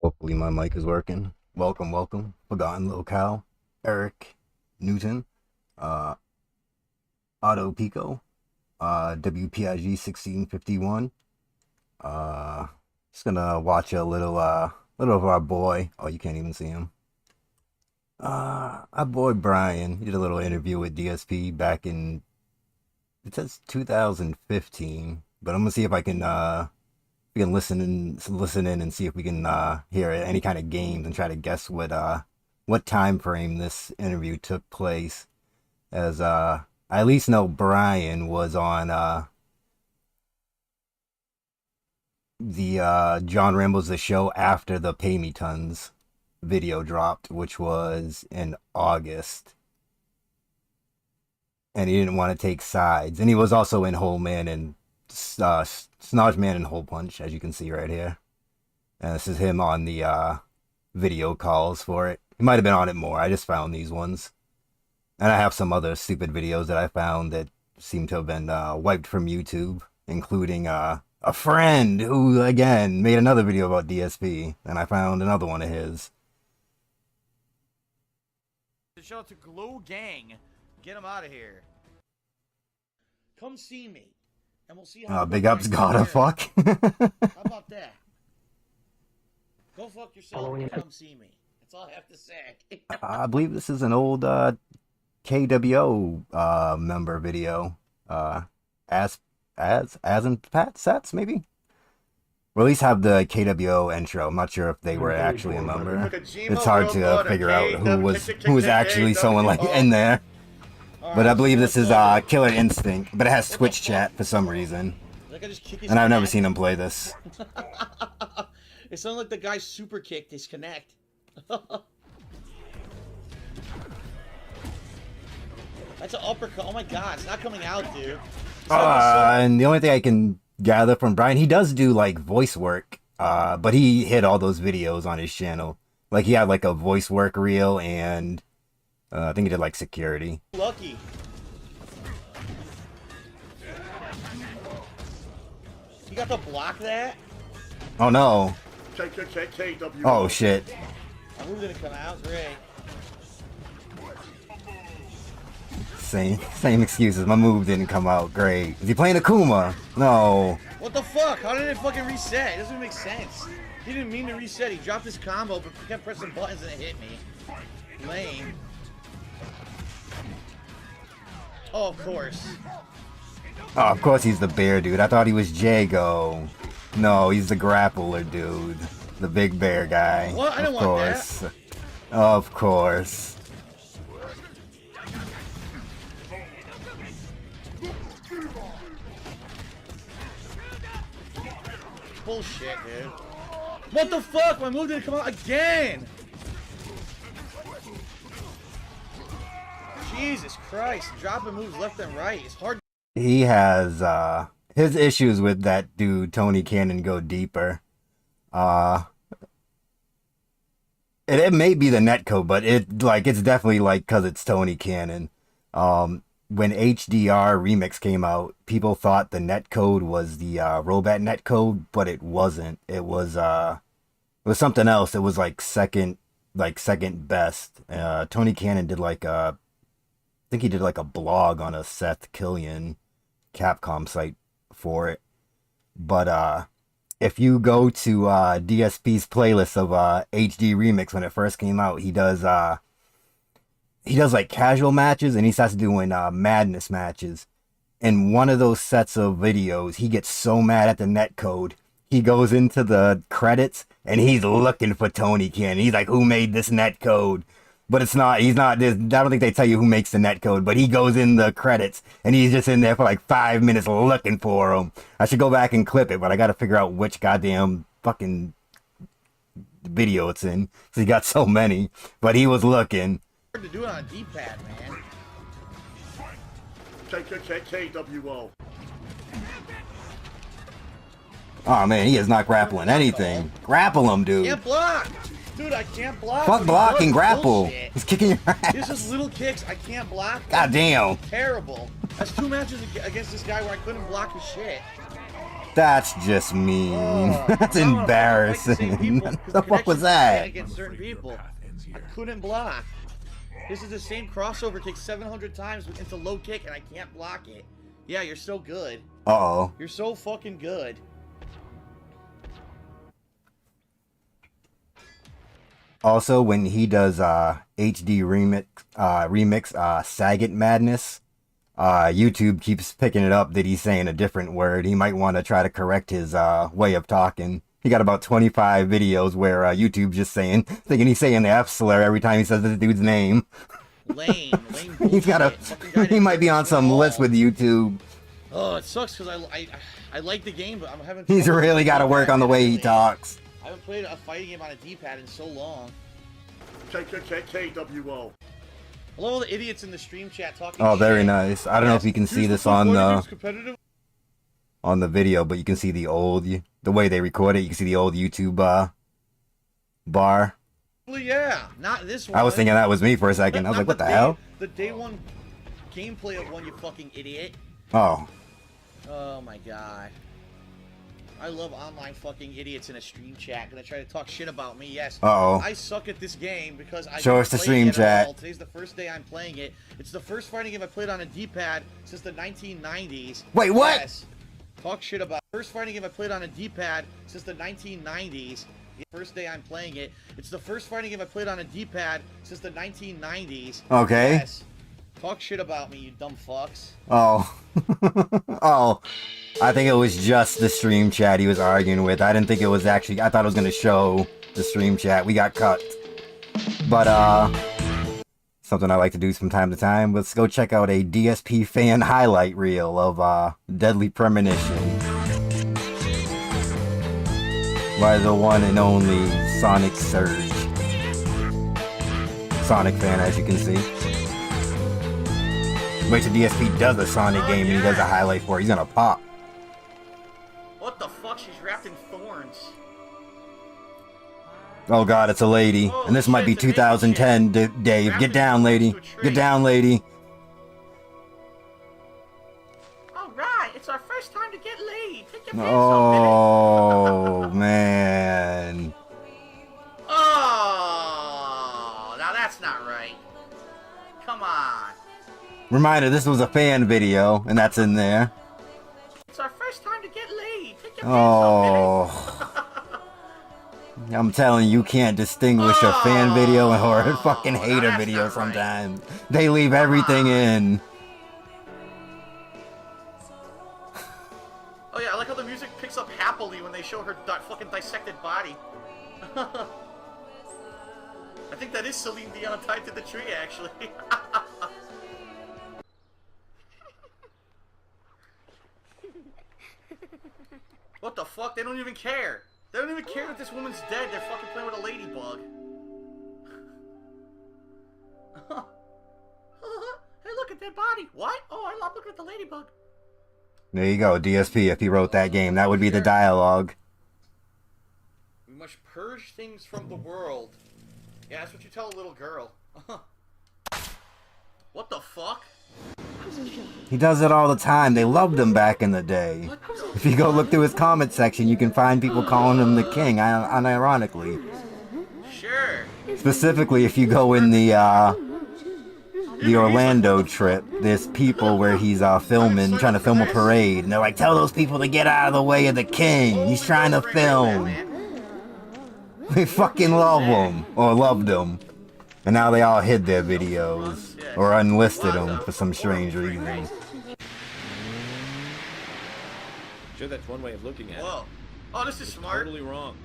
Hopefully my mic is working. Welcome. Forgotten Locale, Eric, Newton, uh, Otto Pico, WPIG 1651. Uh, just gonna watch a little of our boy. Oh, you can't even see him. Our boy Brian. He did a little interview with DSP back in, it says 2015. But I'm gonna see if I can we can listen in and see if we can hear any kind of games and try to guess what time frame this interview took place. As I at least know Brian was on the John Rambo's The Show after the Pay Me Tons video dropped, which was in August. And he didn't want to take sides. And he was also in Whole Man and Snodge Man and Hole Punch, as you can see right here. And this is him on the video calls for it. He might have been on it more. I just found these ones. And I have some other stupid videos that I found that seem to have been wiped from YouTube, including a friend who, again, made another video about DSP. And I found another one of his. Shout out to Glow Gang. Get him out of here. Come see me. And we'll see how Big ups gotta fuck. How about that? Go fuck yourself and come see me. That's all I have to say. I believe this is an old KWO member video. As in Pat Sets, maybe? Or at least have the KWO intro. I'm not sure if they were actually a member. It's hard to figure out who was actually someone like in there. But I believe this is Killer Instinct, but it has Twitch chat for some reason. And I've never seen him play this. It sounded like the guy super kicked his connect. That's an uppercut. Oh my god, it's not coming out, dude. And the only thing I can gather from Brian, he does do like voice work, but he hid all those videos on his channel. Like he had like a voice work reel and I think he did like security. Lucky. You got to block that? Oh no. Oh shit. My move didn't come out. Great. Same excuses. My move didn't come out. Great. Is he playing Akuma? No. What the fuck? How did it fucking reset? It doesn't make sense. He didn't mean to reset. He dropped his combo, but kept pressing buttons and it hit me. Lame. Oh, of course. Oh, of course he's the bear dude. I thought he was Jago. No, he's the grappler dude. The big bear guy. What? I don't want that. Of course. Bullshit, dude. What the fuck? My move didn't come out again! Jesus Christ. Dropping moves left and right. It's hard. He has, his issues with that dude, Tony Cannon, go deeper. It may be the netcode, but it's definitely like, cause it's Tony Cannon. When HDR Remix came out, people thought the netcode was the Robat netcode, but it wasn't. It was something else. It was like second best. Tony Cannon did I think he did like a blog on a Seth Killian Capcom site for it. But if you go to DSP's playlist of HD Remix when it first came out, he does like casual matches and he starts doing madness matches. In one of those sets of videos, he gets so mad at the netcode, he goes into the credits and he's looking for Tony Cannon. He's like, who made this net code? But it's not, he's not, I don't think they tell you who makes the net code, but he goes in the credits and he's just in there for like 5 minutes looking for him. I should go back and clip it, but I gotta figure out which goddamn fucking video it's in. So he got so many, but he was looking. Hard to do it on a D-pad, man. KKKKWO. Oh man, he is not grappling anything. Grapple him, dude. Can't block! Dude, I can't block. Fuck block and grapple. Bullshit. He's kicking your ass. This is little kicks. I can't block. God damn. Terrible. That's 2 matches against this guy where I couldn't block his shit. That's just mean. That's embarrassing. What the fuck was that? Against certain people. I couldn't block. This is the same crossover kick 700 times into low kick and I can't block it. Yeah, you're so good. Uh-oh. You're so fucking good. Also, when he does HD remix Saget Madness, YouTube keeps picking it up that he's saying a different word. He might want to try to correct his way of talking. He got about 25 videos where YouTube just thinking he's saying the F slur every time he says this dude's name. Lame He's got he might be on some list with YouTube. Oh, it sucks because I like the game, but I'm having. He's really got to work on the way he talks. I haven't played a fighting game on a D-pad in so long. KKKKWO. I love all the idiots in the stream chat talking. Oh, very shit. nice. I don't know if you can see this on the video, but you can see the way they record it. You can see the old YouTube bar. Well, yeah, not this one. I was thinking that was me for a second. I was like, what the hell? The day one gameplay of one, you fucking idiot. Oh. Oh my god. I love online fucking idiots in a stream chat gonna try to talk shit about me. Yes. Uh-oh. I suck at this game because I show us the stream chat. Today's the first day I'm playing it. It's the first fighting game I played on a D-pad since the 1990s. Wait, what? Yes. Talk shit about first fighting game I played on a D-pad since the 1990s. First day I'm playing it. It's the first fighting game I played on a D-pad since the 1990s. Okay. Yes. Talk shit about me, you dumb fucks. Oh. Oh. I think it was just the stream chat he was arguing with. I didn't think it was actually... I thought it was going to show the stream chat. We got cut. But, something I like to do from time to time. Let's go check out a DSP fan highlight reel of, Deadly Premonition. By the one and only Sonic Surge. Sonic fan, as you can see. Wait till DSP does a Sonic game and he does a highlight for it. He's gonna pop. What the fuck? She's wrapped in thorns. Oh god, it's a lady. And this might be 2010, Dave. Get down, lady. Get down, lady. Alright, it's our first time to get laid. Take your pants Oh, man. Oh, now that's not right. Come on. Reminder, this was a fan video, and that's in there. It's our first time to get laid. Take your Oh. I'm telling you, you can't distinguish a fan video or a fucking hater video sometimes. They leave everything in. Oh yeah, I like how the music picks up happily when they show her fucking dissected body. I think that is Celine Dion tied to the tree, actually. What the fuck? They don't even care. They don't even care that this woman's dead. They're fucking playing with a ladybug. Hey, look at that body. What? Oh, I love looking at the ladybug. There you go, DSP. If he wrote that game, that would be the dialogue. We must purge things from the world. Yeah, that's what you tell a little girl. What the fuck? He does it all the time. They loved him back in the day. If you go look through his comment section, you can find people calling him the king, unironically. Sure. Specifically, if you go in the Orlando trip, there's people where he's trying to film a parade, and they're like, tell those people to get out of the way of the king. He's trying to film. They fucking love him, or loved him. And now they all hid their videos, or unlisted them for some strange reason. Sure, that's one way of looking at Whoa. Oh, this is smart. Totally wrong.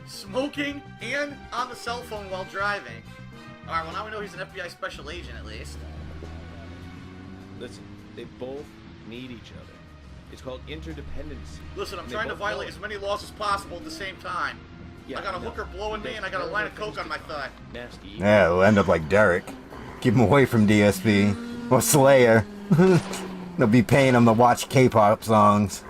Smoking and on the cell phone while driving. Alright, well now we know he's an FBI special agent at least. Listen, they both need each other. It's called interdependency. Listen, I'm They trying to both violate know as it. many laws as possible at the same time. Yeah, I got a no. hooker blowing me and I got a line of coke on my thigh. Nasty. Yeah, we'll end up like Derek. Keep him away from DSP. Or Slayer. They'll be paying him to watch K-pop songs.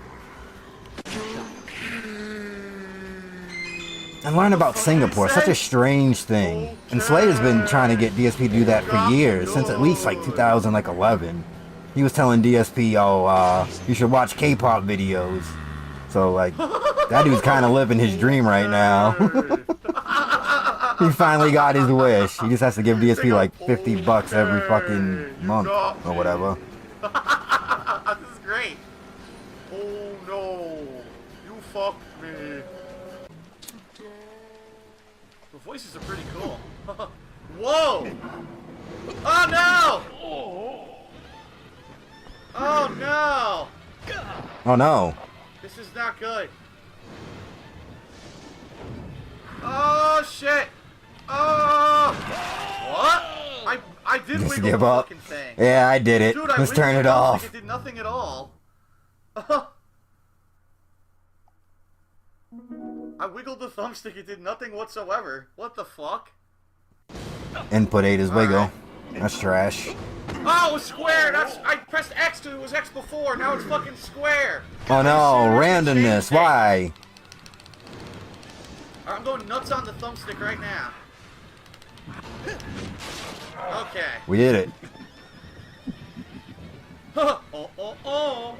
And learn about Singapore. Such a strange thing. And Slayer's been trying to get DSP to do that for years. Since at least like 2011. He was telling DSP, oh, you should watch K-pop videos. So like, that dude's kind of living his dream right now. He finally got his wish. He just has to give DSP like $50 every fucking month or whatever. This is great. Oh no. You fucked me. The voices are pretty cool. Whoa! Oh no! Oh no! Oh no. This is not good. Oh shit! Oh! What? I did Just wiggle give the up. fucking thing. Yeah, I did it. Dude, I Let's wiggled turn the it thumbstick, off. It did nothing at all. I wiggled the thumbstick, it did nothing whatsoever. What the fuck? Input 8 is wiggle. Alright. That's trash. Oh, it was square! I pressed X because it was X before, now it's fucking square! Oh no, Seriously, randomness. change thing. Why? Alright, I'm going nuts on the thumbstick right now. Okay. We did it. Oh.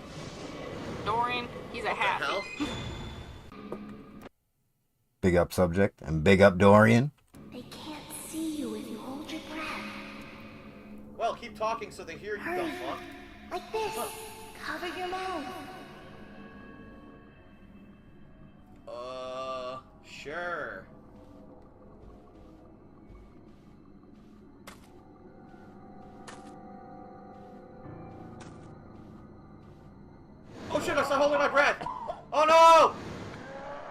Dorian, he's a What the happy. hell? Big up subject and big up Dorian. They can't see you if you hold your breath. Well, keep talking so they hear you, dumb fuck. Like this. Cover your mouth. Sure. Oh shit, I started holding my breath! Oh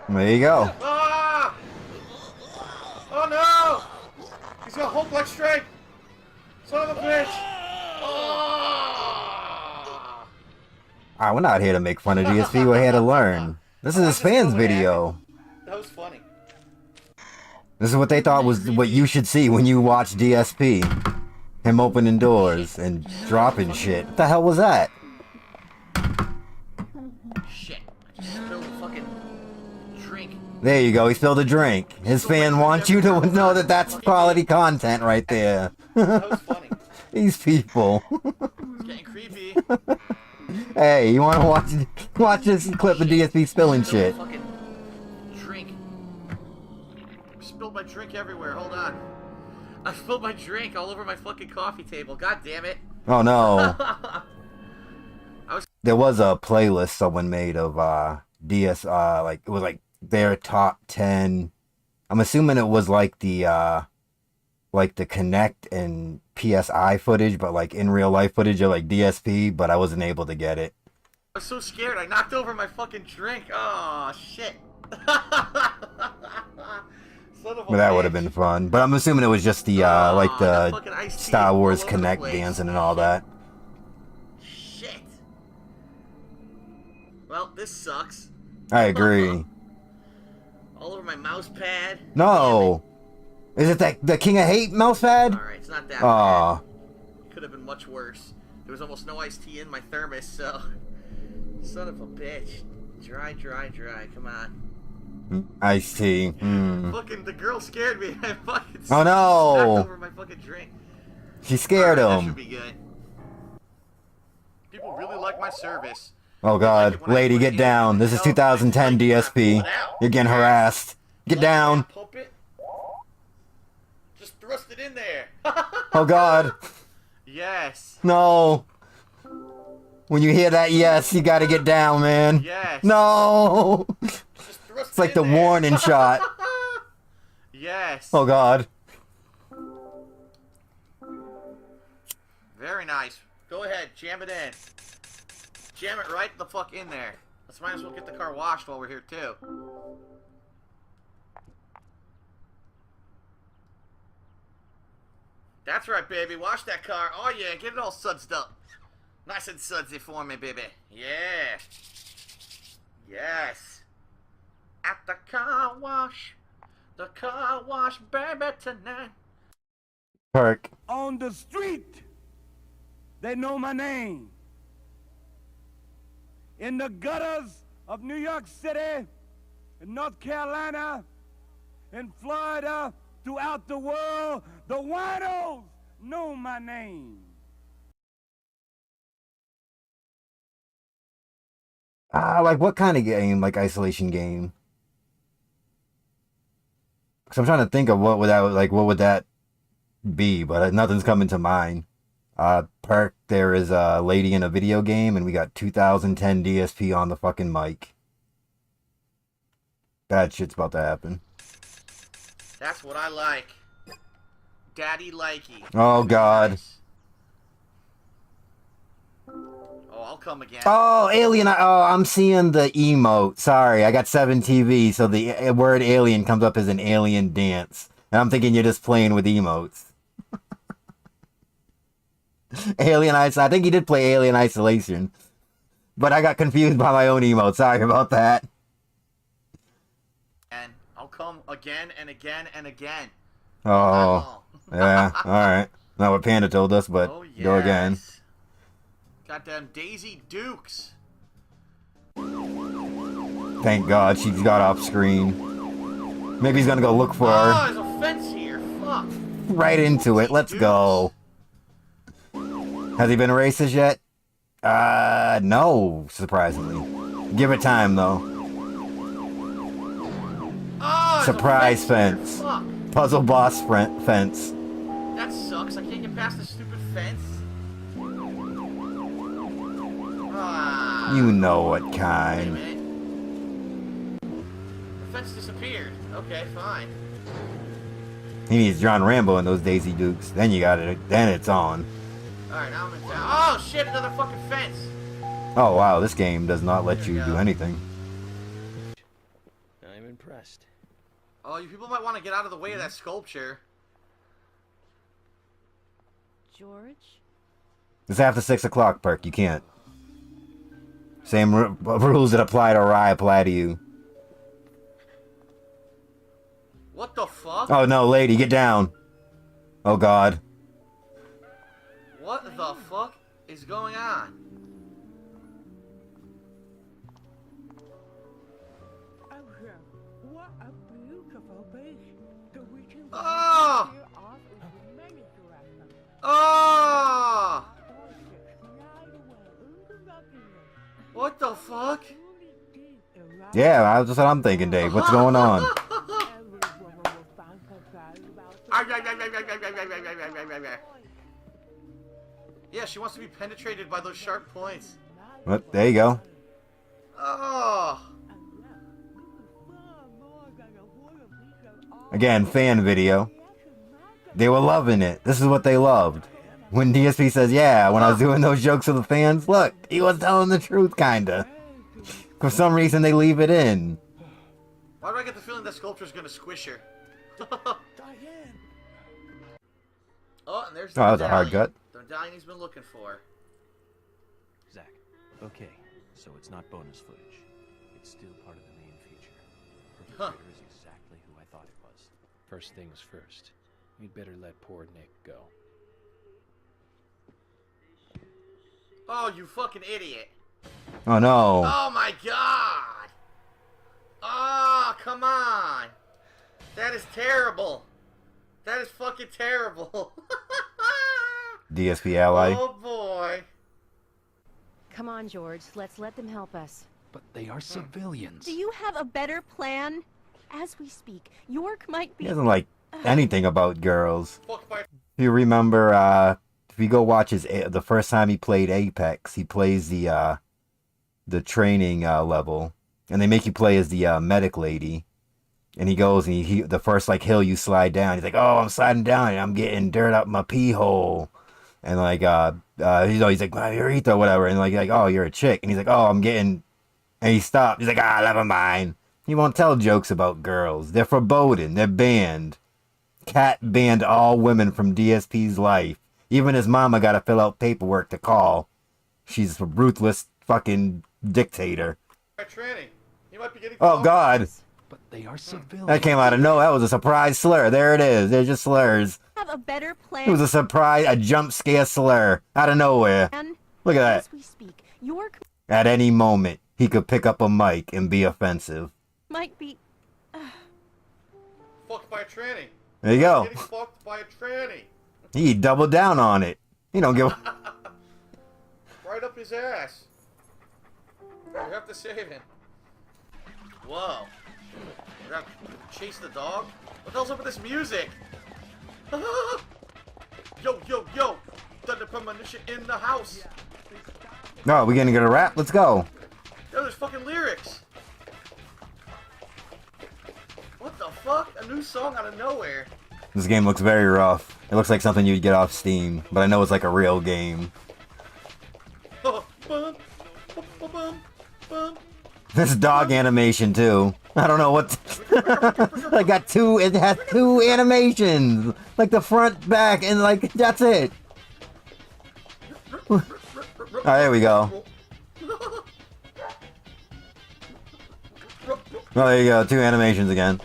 no! There you go. Ah! Oh no! He's got Hulk like strength! Son of a bitch! Ah! Alright, we're not here to make fun of DSP. We're here to learn. This is his fans video. That was funny. This is what they thought was what you should see when you watch DSP. Him opening doors and dropping shit. What the hell was that? Shit. I just spilled a fucking drink. There you go. He spilled a drink. His fan wants you to know that that's quality content right there. That was funny. These people. It's getting creepy. Hey, you want to watch this clip of DSP spilling shit? Fucking drink. Spilled my drink everywhere. Hold on. I spilled my drink all over my fucking coffee table. God damn it. Oh no. I was There was a playlist someone made of like it was like their top 10. I'm assuming it was like the Connect and PSI footage, but like in real life footage of like DSP, but I wasn't able to get it. so scared. I knocked over my fucking drink. Oh shit. Son of a But that would have bitch. been fun. But I'm assuming it was just the like that the fucking iced tea Star Wars all over the Connect place. dancing and all that. Shit. Well, this sucks. I agree. All over my mouse pad. No. Is it that the King of Hate mouse pad? Alright, it's not that Aw. bad. Could have been much worse. There was almost no iced tea in my thermos, so... Son of a bitch. Dry. Come on. Iced tea. Mm. Fucking, the girl scared me. I fucking Oh, no. smacked over my fucking drink. She scared Alright, That him. should be good. People really like my service. Oh god, lady, get down. This is 2010 DSP. You're getting harassed. Get down. Pump it. Just thrust it in there. Oh god. Yes. No. When you hear that yes, you gotta get down, man. Yes. No. Just thrust It's like it the in there. warning shot. Yes. Oh god. Very nice. Go ahead, jam it in. Jam it right the fuck in there. Let's might as well get the car washed while we're here too. That's right, baby. Wash that car. Oh yeah, get it all sudsed up. Nice and sudsy for me, baby. Yeah. Yes. At the car wash. The car wash, baby, tonight. Perk. On the street, they know my name. In the gutters of New York City, in North Carolina, in Florida, throughout the world, the winos know my name. Like what kind of game? Like isolation game? Cause I'm trying to think of what would that be, but nothing's coming to mind. Perk, there is a lady in a video game, and we got 2010 DSP on the fucking mic. Bad shit's about to happen. That's what I like. Daddy likey. Oh god. Nice. Oh, I'll come again. Oh, alien. Oh, I'm seeing the emote. Sorry, I got 7 TV, so the word alien comes up as an alien dance. And I'm thinking you're just playing with emotes. Alien Isolation. I think he did play Alien Isolation. But I got confused by my own emote. Sorry about that. And I'll come again and again and again. Oh. Yeah, alright. Not what Panda told us, but Oh, go again. Goddamn Daisy Dukes. Thank God she's got off screen. Maybe he's gonna go look for her. Oh, there's a fence here. Fuck. Right into it. Let's go. Has he been racist yet? No, surprisingly. Give it time, though. Oh, Surprise fence. Fuck. Puzzle boss fence. That sucks. I can't get past the stupid fence. Ah. You know what Wait a kind. minute. The fence disappeared. Okay, fine. He needs John Rambo in those Daisy Dukes. Then you got it. Then it's on. Alright, now I'm in town. Oh shit, another fucking fence. Oh wow, this game does not let There you you do go. anything. I'm impressed. Oh, you people might want to get out of the way of that sculpture. George? It's after 6 o'clock, Perk. You can't. Same rules that apply to R.I.P apply to you. What the fuck? Oh no, lady, get down. Oh god. What the fuck is going on? What a beautiful beach. The reaching Oh! Oh! What the fuck? Yeah, that's what I'm thinking, Dave. What's going on? Yeah, she wants to be penetrated by those sharp points. Well, there you go. Oh! Again, fan video. They were loving it. This is what they loved. When DSP says, yeah, when I was doing those jokes with the fans, look, he was telling the truth, kinda. For some reason, they leave it in. Why do I get the feeling that sculpture's gonna squish her? Oh, and there's the Oh, that was a hard medallion. gut. The medallion he's been looking for. Zach, okay, so it's not bonus footage. It's still part of the main feature. Huh. Perpetrator is exactly who I thought it was. First things first, we'd better let poor Nick go. Oh, you fucking idiot. Oh no. Oh my god! Oh, come on! That is terrible! That is fucking terrible! DSP ally. Oh boy! Come on, George. Let's let them help us. But they are civilians. Do you have a better plan? As we speak, York might be... He doesn't like anything about girls. Fuck my... If you remember, if you go watch the first time he played Apex, he plays the training level, and they make you play as the medic lady, and he goes and he the first like hill you slide down, he's like, oh, I'm sliding down and I'm getting dirt up my pee hole, and like he's like my urethra or whatever, and like oh, you're a chick, and he's like, oh, I'm getting And he stopped. He's like, never mind. He won't tell jokes about girls. They're forbidden. They're banned. Cat banned all women from DSP's life. Even his mama got to fill out paperwork to call. She's a ruthless fucking dictator. Tranny. You might be getting Oh, God. But they are civilians. That came out of nowhere. That was a surprise slur. There it is. They're just slurs. Have a better plan. It was a surprise, a jump scare slur. Out of nowhere. Look at that. As we speak, your At any moment, he could pick up a mic and be offensive. might be. fucked by a tranny. There you go. Getting fucked by a tranny. He doubled down on it. He don't give a... Right up his ass. You have to save him. Whoa. We have to chase the dog? What the hell's up with this music? Yo, yo, yo! Thunder premonition in the house! No, we gonna get a rap? Let's go. Yo, there's fucking lyrics! What the fuck? A new song out of nowhere. This game looks very rough. It looks like something you'd get off Steam, but I know it's like a real game. Bum, bum, bum, bum. This dog animation too. I don't know what. I got two. It has two animations, like the front, back, and like that's it. Oh, there we go. Oh, there you go. Two animations again.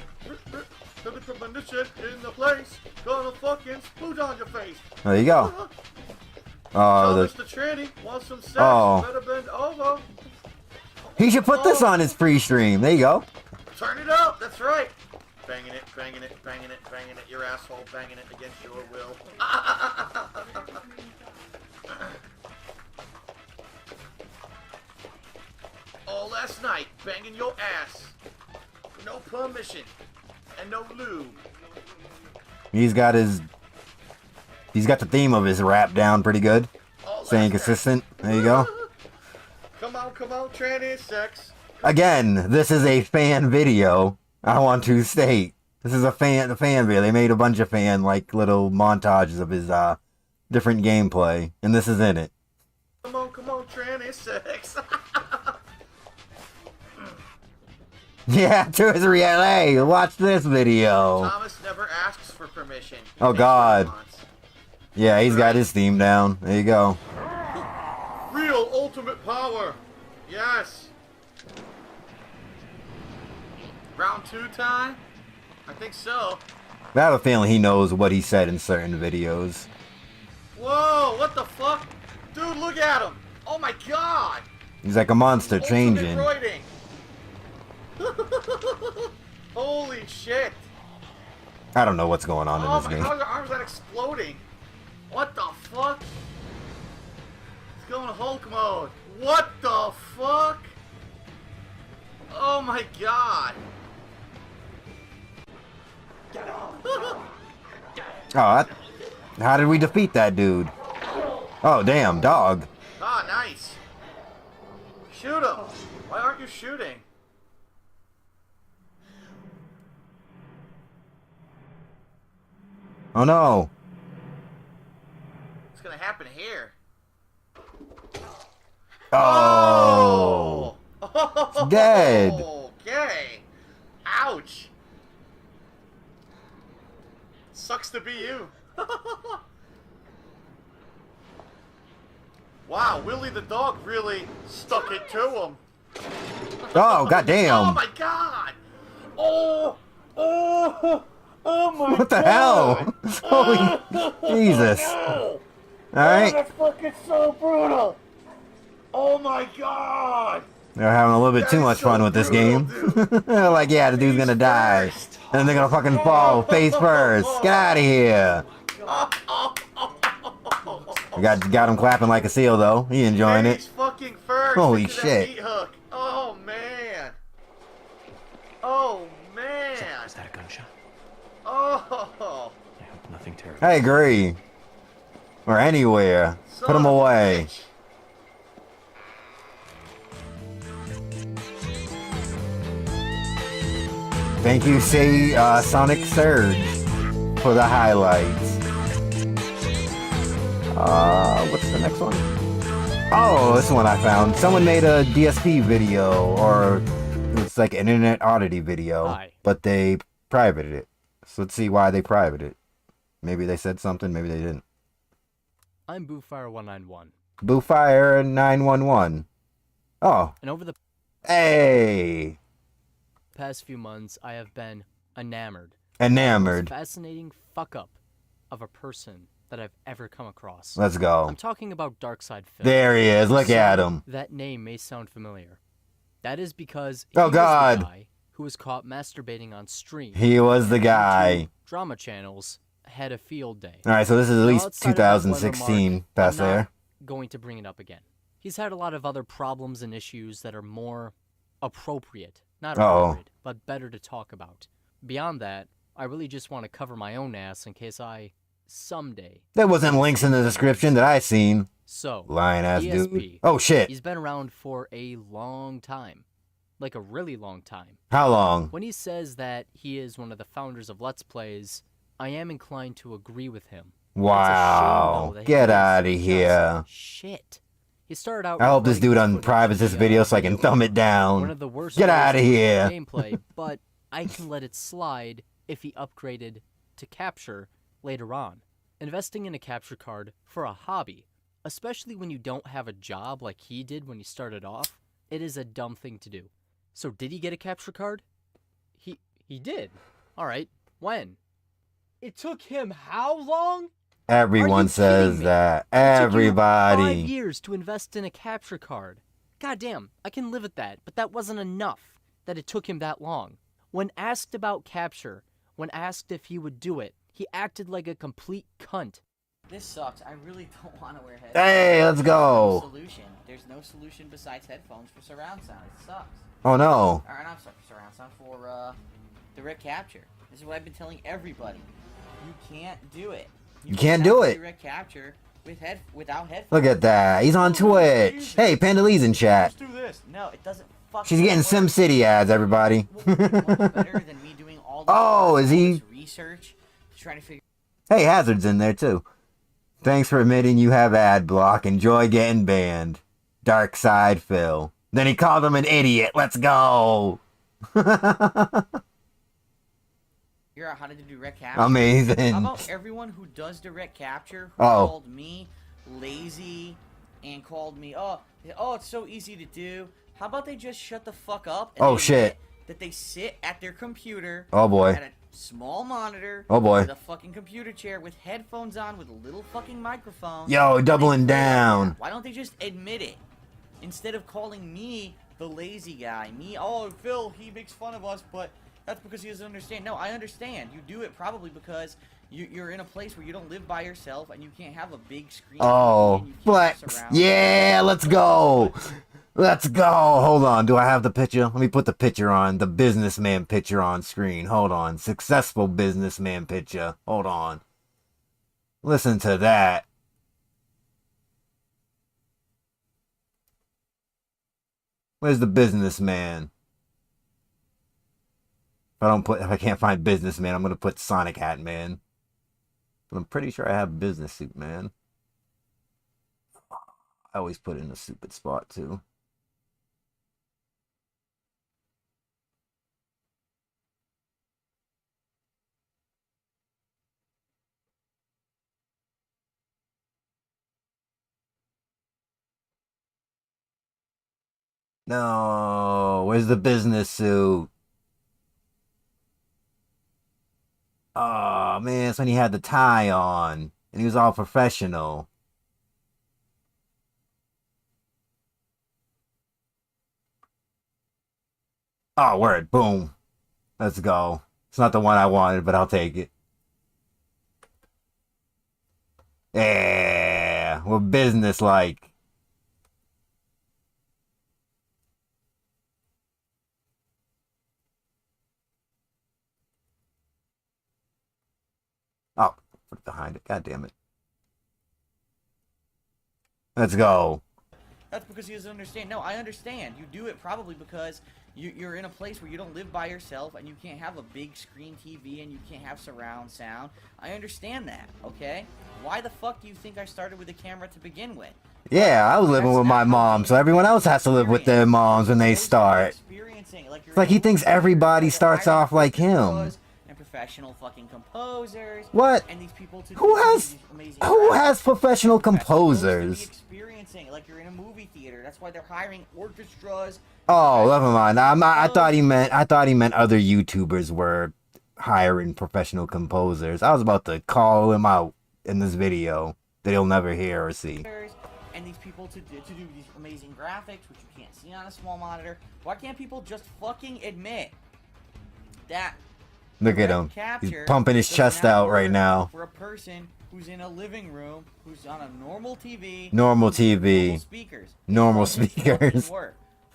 Thunder premonition in the place. Gonna fucking splooge on your face. There you go. Oh, the tranny wants some sex. Oh. Better bend over. He should put this on his free stream. There you go. Turn it up. That's right. Banging it, banging it, banging it, banging it. Your asshole banging it against your will. All last night, banging your ass. No permission. And no lube. He's got his. He's got the theme of his rap down pretty good. Staying consistent. There you go. Come on, tranny sex. Again, this is a fan video. I want to state. This is the fan video. They made a bunch of fan, like, little montages of his, different gameplay. And this is in it. Come on, tranny sex. Yeah, to his reality. Watch this video. Thomas never asks for permission. Oh, God. Yeah, he's got his theme down. There you go. Real ultimate power. Yes. Round 2 time? I think so. I have a feeling he knows what he said in certain videos. Whoa, what the fuck? Dude, look at him. Oh my god. He's like a monster changing. Roiding. Holy shit. I don't know what's going on in this game. How are your arms not exploding? What the fuck? It's going Hulk mode. What the fuck? Oh my god. Oh, how did we defeat that dude? Oh, damn, dog. Ah, nice. Shoot him. Why aren't you shooting? Oh, no. What's gonna happen here? Oh. It's dead. Okay. Ouch. Sucks to be you. Wow, Willie the dog really stuck it to him. Oh, goddamn. Oh my god. Oh. Oh. Oh my god. What the hell? Holy Jesus. Alright. That's fucking so brutal. Oh my god. They're having a little bit too much fun with this game. They're like, yeah, the dude's gonna die. And then they're gonna fucking fall face first. Get out of here. Got him clapping like a seal, though. He enjoying it. Fucking first. Holy shit. Hook. Oh man. Oh man. Is that a gunshot? Oh. I hope nothing terrible. I agree. Or anywhere. Put him away. Thank you, Sonic Surge, for the highlights. What's the next one? Oh, this one I found. Someone made a DSP video, or it's like an internet oddity video, Hi. but they privated it. So let's see why they privated it. Maybe they said something, maybe they didn't. I'm Boofire191. Boofire 911. Oh, And over the hey, past few months, I have been enamored. enamored. Fascinating fuck up of a person that I've ever come across. Let's go. I'm talking about Darkside Phil. There he is. Look at So, him. That name may sound familiar. That is because Oh, was God. the guy who was caught masturbating on stream. He was the and guy. two drama channels had a field day. All right, so this is at Now, least outside of that one 2016 remark, past I'm not there. going to bring it up again. He's had a lot of other problems and issues that are more appropriate. Not appropriate, but better to talk about. Beyond that, I really just want to cover my own ass in case I someday. There wasn't links in the description that I seen. So, Lying ass dude. DSP, Oh shit. he's been around for a long time. Like a really long time. How long? When he says that he is one of the founders of Let's Plays, I am inclined to agree with him. Wow. It's a shame, though, that Get he is out of just here. Shit. He started out. I hope this recording dude his footage unprivates this via video so I can thumb it one down. of the worst Get ways out of to here. record gameplay, but I can let it slide if he upgraded to capture later on. Investing in a capture card for a hobby, especially when you don't have a job like he did when he started off, it is a dumb thing to do. So did he get a capture card? He did. All right. When? It took him how long? Everyone says that. It took you 5 Everybody. years to invest in a capture card. Goddamn, I can live with that, but that wasn't enough that it took him that long. When asked about capture, when asked if he would do it, he acted like a complete cunt. This sucks. I really don't want to wear headphones. Hey, let's There's go. no solution. There's no solution besides headphones for surround sound. It sucks. Oh no. Alright, not for surround sound, for direct capture. This is what I've been telling everybody. You can't do it. You can't do it. Direct capture without headphones. Look at that. He's on Twitch. Hey, Panda Lee's in chat. Let's do this. No, it doesn't fucking She's getting work. SimCity ads, everybody. Much better than me doing all this Oh, is he? research to try to figure. Hey, Hazard's in there too. Thanks for admitting you have ad block. Enjoy getting banned. Dark Side Phil. Then he called him an idiot. Let's go. Figure out how to do direct capture. Amazing. How about everyone who does direct capture who Oh. called me lazy and called me, oh, it's so easy to do. How about they just shut the fuck up and Oh, admit shit. that they sit at their computer Oh, boy. at a small monitor Oh, boy. with a fucking computer chair with headphones on with a little fucking microphone. Yo, and doubling they play like down. that? Why don't they just admit it? Instead of calling me the lazy guy. Me, oh, Phil, he makes fun of us, but that's because he doesn't understand. No, I understand. You do it probably because you're in a place where you don't live by yourself and you can't have a big screen. Oh, and you can't flex. surround. Yeah, let's go. Let's go. Hold on. Do I have the picture? Let me put the picture on. The businessman picture on screen. Hold on. Successful businessman picture. Hold on. Listen to that. Where's the businessman? If I can't find businessman, I'm gonna put Sonic Hat Man. But I'm pretty sure I have business suit man. I always put it in a stupid spot too. No, where's the business suit? Oh man, it's when he had the tie on and he was all professional. Oh, word, boom. Let's go. It's not the one I wanted, but I'll take it. Yeah, we're business-like. Oh, put it behind it. God damn it. Let's go. That's because he doesn't understand. No, I understand. You do it probably because you're in a place where you don't live by yourself and you can't have a big screen TV and you can't have surround sound. I understand that, okay? Why the fuck do you think I started with a camera to begin with? Yeah, I was living with my mom, so everyone else has to live with their moms when they start. It's like he thinks everybody starts off like him. And professional fucking composers. What? And these people to Who has professional composers? Experiencing like you're in a movie theater. That's why they're hiring orchestras. Oh, never mind. I thought he meant other YouTubers were hiring professional composers. I was about to call him out in this video that he'll never hear or see. And these people to do these amazing graphics, which you can't see on a small monitor. Why can't people just fucking admit that? Look at him. He's pumping his chest out right now. For a person who's in a living room, who's on a normal TV. Normal TV. Normal speakers. Normal speakers.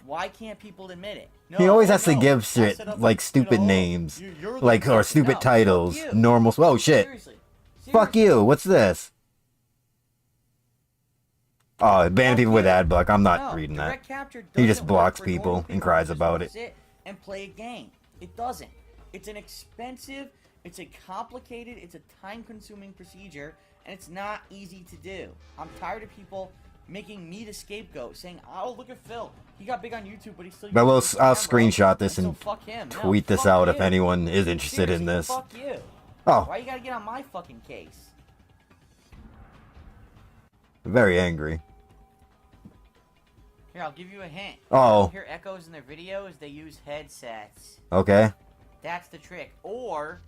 Why can't people admit it? No, he always has to give shit like stupid names, like or stupid titles. Normal. Oh shit. Seriously. Fuck you. What's this? Oh, ban people with ad block. I'm not reading that. He just blocks people and cries about it. Sit and play a game. It doesn't. It's an expensive, it's a complicated, it's a time-consuming procedure, and it's not easy to do. I'm tired of people making me the scapegoat, saying, "Oh, look at Phil. He got big on YouTube, but he's still." But I'll screenshot this and tweet this out if anyone is interested in this. Fuck you. Oh. Why you gotta get on my fucking case? Very angry. Here, I'll give you a hint. Oh. Hear echoes in their videos, they use headsets. Okay. That's the trick. Or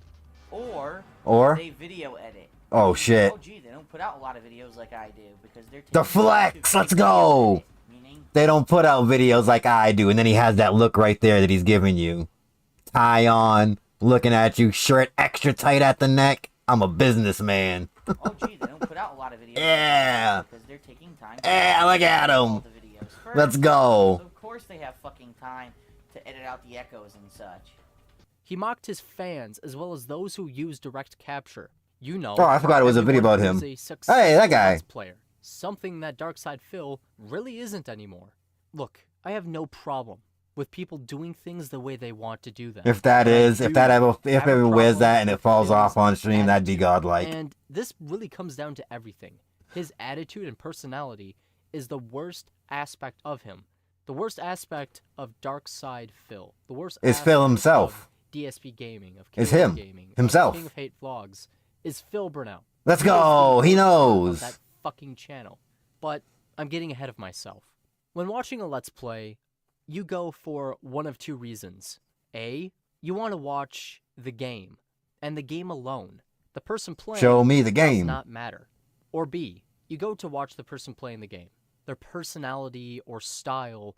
they video edit. Oh shit. Oh gee, they don't put out a lot of videos like I do because they're the flex. Let's go. They don't put out videos like I do, and then he has that look right there that he's giving you. Tie on, looking at you, shirt extra tight at the neck. I'm a businessman. Oh gee, they don't put out a lot of videos. Yeah. Because they're taking time. Yeah, look at him. Let's go. So of course they have fucking time to edit out the echoes and such. He mocked his fans as well as those who use direct capture. You know. Oh, I forgot it was a video about him. Hey, that guy. Player. Something that Darkside Phil really isn't anymore. Look, I have no problem with people doing things the way they want to do them. If ever wears that and it falls off on stream, that'd be godlike. And this really comes down to everything. His attitude and personality is the worst aspect of him. The worst aspect of Darkside Phil. The worst is Phil himself. DSP Gaming, of is him Gaming, himself. King of Hate Vlogs is Phil Burnout. Let's go. He knows that fucking channel. But I'm getting ahead of myself. When watching a Let's Play, you go for one of two reasons. A, you want to watch the game, and the game alone. The person playing show me the game does not matter. Or B, you go to watch the person playing the game. Their personality or style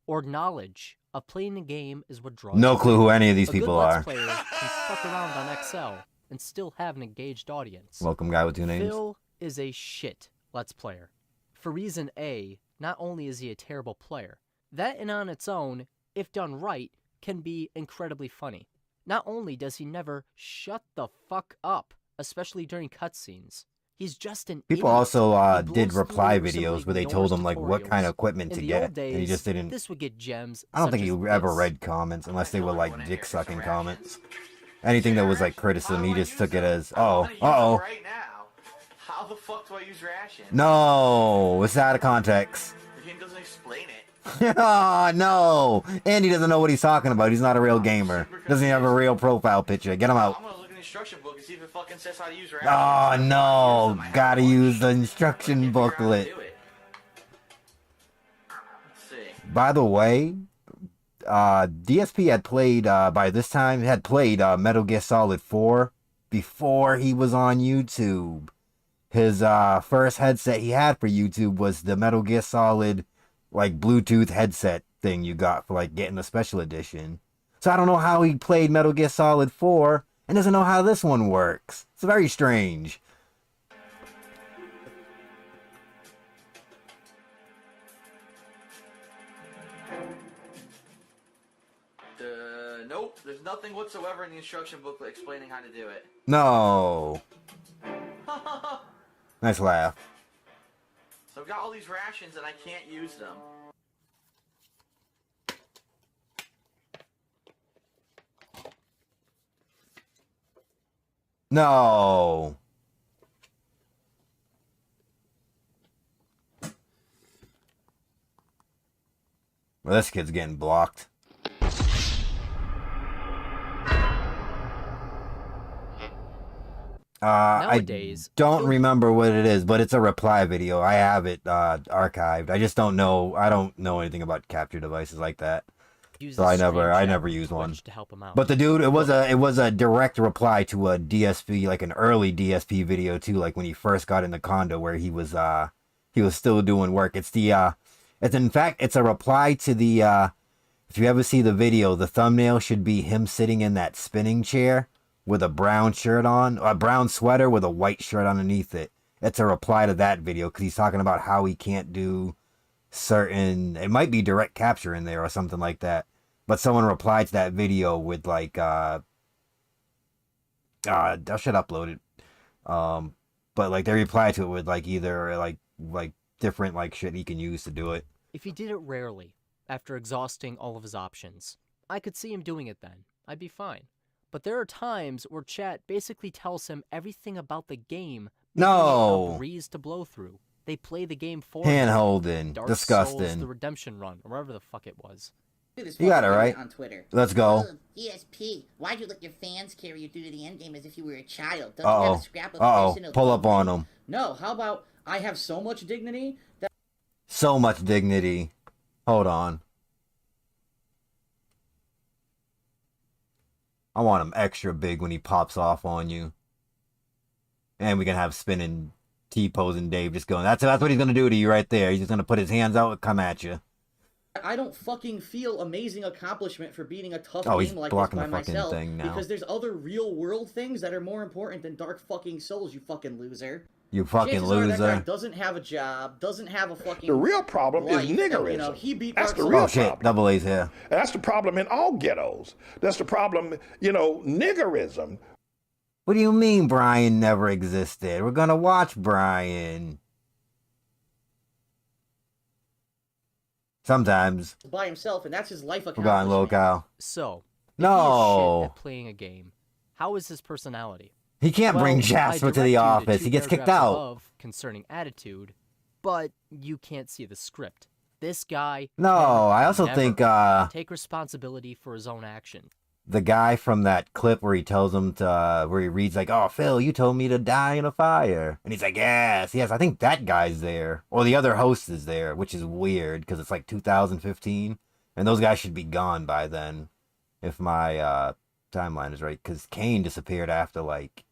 or knowledge of playing the game is what draws no clue who any of these people are. Let's players can fuck around on XL and still have an engaged audience. Welcome guy with two names. Phil is a shit Let's Player. For reason A, not only is he a terrible player, that and on its own, if done right, can be incredibly funny. Not only does he never shut the fuck up, especially during cutscenes, he's just an people idiot. Also did reply videos where they told him like what kind of equipment to get, days, and he just didn't. This would get gems. I don't think he ever read comments unless they were like dick sucking comments. Anything that was like criticism, he just took it as oh. Right now, how the fuck do I use rations? No, it's out of context. The game doesn't explain it. Oh no, Andy doesn't know what he's talking about. He's not a real gamer. Doesn't have a real profile picture. Get him out. I'm gonna look in the instruction book and see if it fucking says how to use rations. Oh no, gotta use the instruction booklet. Let's see. By the way, DSP had played by this time Metal Gear Solid 4 before he was on YouTube. His first headset he had for YouTube was the Metal Gear Solid like Bluetooth headset thing you got for like getting the special edition. So I don't know how he played Metal Gear Solid 4 and doesn't know how this one works. It's very strange. Nope, there's nothing whatsoever in the instruction booklet explaining how to do it. No. Nice laugh. So I've got all these rations and I can't use them. No. Well, this kid's getting blocked. Nowadays, I don't remember what it is, but it's a reply video. I have it archived. I just don't know. I don't know anything about capture devices like that, so I never used one. To help him out. But the dude, it was a direct reply to a DSP, like an early DSP video too, like when he first got in the condo where he was still doing work. It's in fact it's a reply to the if you ever see the video, the thumbnail should be him sitting in that spinning chair with a brown shirt on, a brown sweater with a white shirt underneath it. It's a reply to that video because he's talking about how he can't do certain, it might be direct capture in there or something like that. But someone replied to that video with like, I should upload it. But like they replied to it with like either like different like shit he can use to do it. If he did it rarely, after exhausting all of his options, I could see him doing it then. I'd be fine. But there are times where chat basically tells him everything about the game. No. A breeze to blow through. They play the game for hand-holding. Dark Disgusting. Souls, the Redemption Run, or whatever the fuck it was. You got it right. On Twitter. Let's go. DSP, why'd you let your fans carry you through to the end game as if you were a child? Don't you have a scrap of personal Pull up on him. No, how about I have so much dignity that... So much dignity. Hold on. I want him extra big when he pops off on you. And we can have spinning T-posing Dave just going, that's what he's going to do to you right there. He's just going to put his hands out and come at you. I don't fucking feel amazing accomplishment for beating a tough he's game like this blocking by the fucking myself. thing now. Because there's other real world things that are more important than Dark fucking Souls, you fucking loser. You fucking Chances are that guy loser. doesn't have a job, doesn't have a fucking... The real problem life, is niggerism. You know, he beat That's Dark the Souls. real Oh shit, problem. Double A's here. That's the problem in all ghettos. That's the problem, niggerism. What do you mean Brian never existed? We're gonna watch Brian. Sometimes. By himself, and that's his life We're going accomplishment. local. So, if No. he is shit at playing a game, how is his personality? He can't bring I Jasper direct to the you office. two He gets kicked paragraphs out. above concerning attitude, but you can't see the script. This guy. No, I also never think take responsibility for his own action. the guy from that clip where he tells him to, where he reads like, "Oh, Phil, you told me to die in a fire," and he's like, "Yes, yes." I think that guy's there, or the other host is there, which is weird because it's like 2015, and those guys should be gone by then, if my timeline is right. Because Kane disappeared after like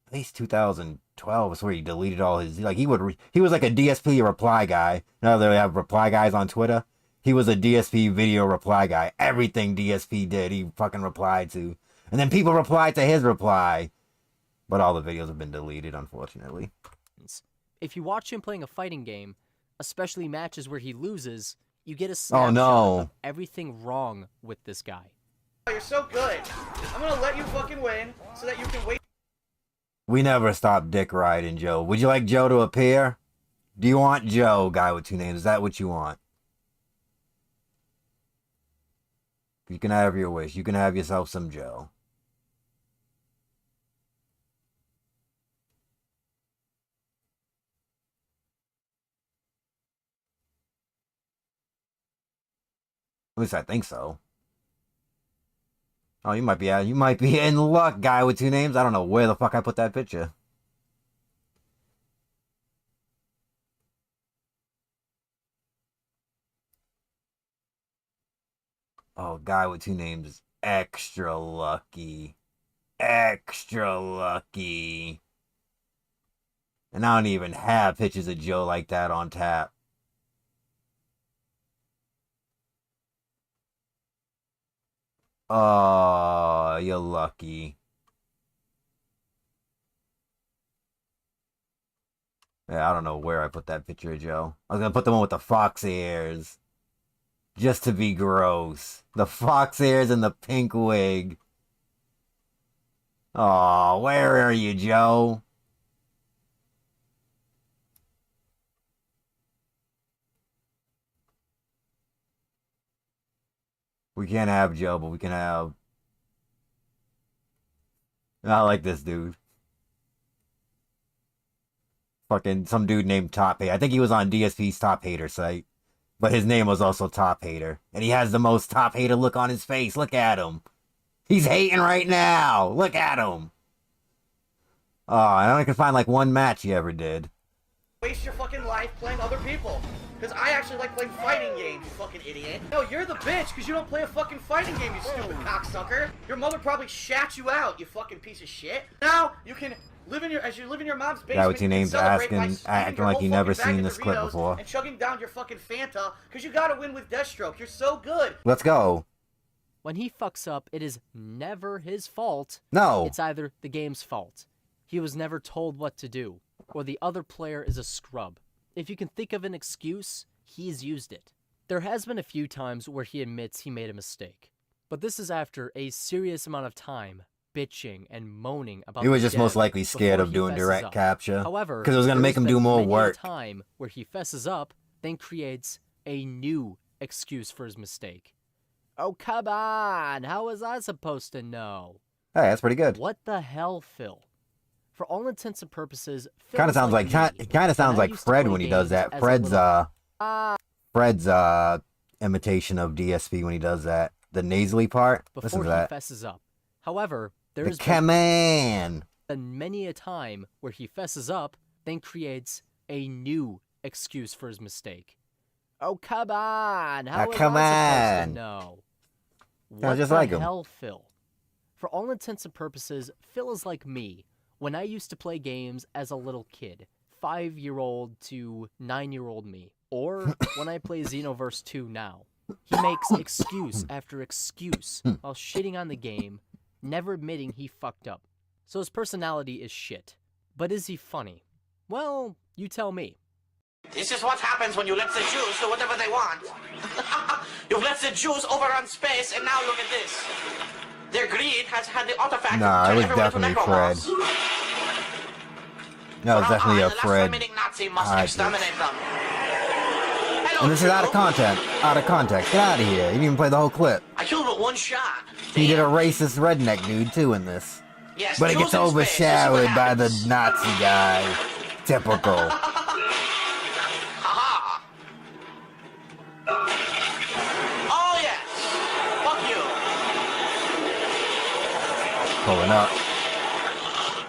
at least 2012. Is where he deleted all his he was like a DSP reply guy. Now they have reply guys on Twitter. He was a DSP video reply guy. Everything DSP did, he fucking replied to. And then people replied to his reply. But all the videos have been deleted, unfortunately. If you watch him playing a fighting game, especially matches where he loses, you get a snapshot of everything wrong with this guy. You're so good. I'm gonna let you fucking win so that you can wait. We never stop dick riding Joe. Would you like Joe to appear? Do you want Joe, guy with two names? Is that what you want? You can have your wish. You can have yourself some Joe. At least I think so. Oh, you might be in luck, guy with two names. I don't know where the fuck I put that picture. Oh, guy with two names. Extra lucky. Extra lucky. And I don't even have pictures of Joe like that on tap. Oh, you're lucky. Yeah, I don't know where I put that picture of Joe. I was gonna put the one with the fox ears. Just to be gross. The fox ears and the pink wig. Oh, where are you, Joe? We can't have Joe, but we can have... I like this dude. Fucking some dude named Top Hater. I think he was on DSP's Top Hater site. But his name was also Top Hater. And he has the most Top Hater look on his face. Look at him. He's hating right now. Look at him. Oh, I only can find like one match he ever did. Waste your fucking life playing other people. Because I actually like playing fighting games, you fucking idiot. No, you're the bitch because you don't play a fucking fighting game, you stupid cocksucker. Your mother probably shat you out, you fucking piece of shit. Now, you can live in your, as you live in your mom's basement, Yeah, what's your name's acting like you never seen of this clip Doritos before. and chugging down your fucking Fanta because you gotta win with Deathstroke. You're so good. Let's go. When he fucks up, it is never his fault. No. It's either the game's fault. He was never told what to do, or the other player is a scrub. If you can think of an excuse, he's used it. There has been a few times where he admits he made a mistake, but this is after a serious amount of time bitching and moaning about He was the just most dev likely scared before of he doing fesses direct up. capture. However, Because it was going to make him do more many a work. time where he fesses up, then creates a new excuse for his mistake. Oh, come on! How was I supposed to know? Hey, that's pretty good. What the hell, Phil? For all intents and purposes, Phil Kind of is sounds like, me. it kind of sounds When I like used to Fred play when he does games that. as a Fred's imitation of DSP when he does that. The nasally part. Listen before to he that. fesses up. However, The there's command. been many a time where he fesses up, then creates a new excuse for his mistake. Oh, come on! How was come I supposed on. to know? Sounds What just the like him. hell, Phil? For all intents and purposes, Phil is like me. When I used to play games as a little kid, 5-year-old to 9-year-old me, or when I play Xenoverse 2 now. He makes excuse after excuse while shitting on the game, never admitting he fucked up. So his personality is shit. But is he funny? Well, you tell me. This is what happens when you let the Jews do whatever they want. You've let the Jews overrun space, and now look at this. Their greed has had the artifact Nah, turn it was everyone into definitely Fred. necromorphs. No, it's definitely a The last Fred. remaining Nazi must Ah, exterminate them. And this is out of context. Out of context. Get out of here. You didn't even play the whole clip. I killed with one shot. He did a racist redneck dude too in this. Yes, But it Jews gets in space. This is what overshadowed by the happens. Nazi guy. Typical. Haha. Oh yes. Fuck you. Pulling up.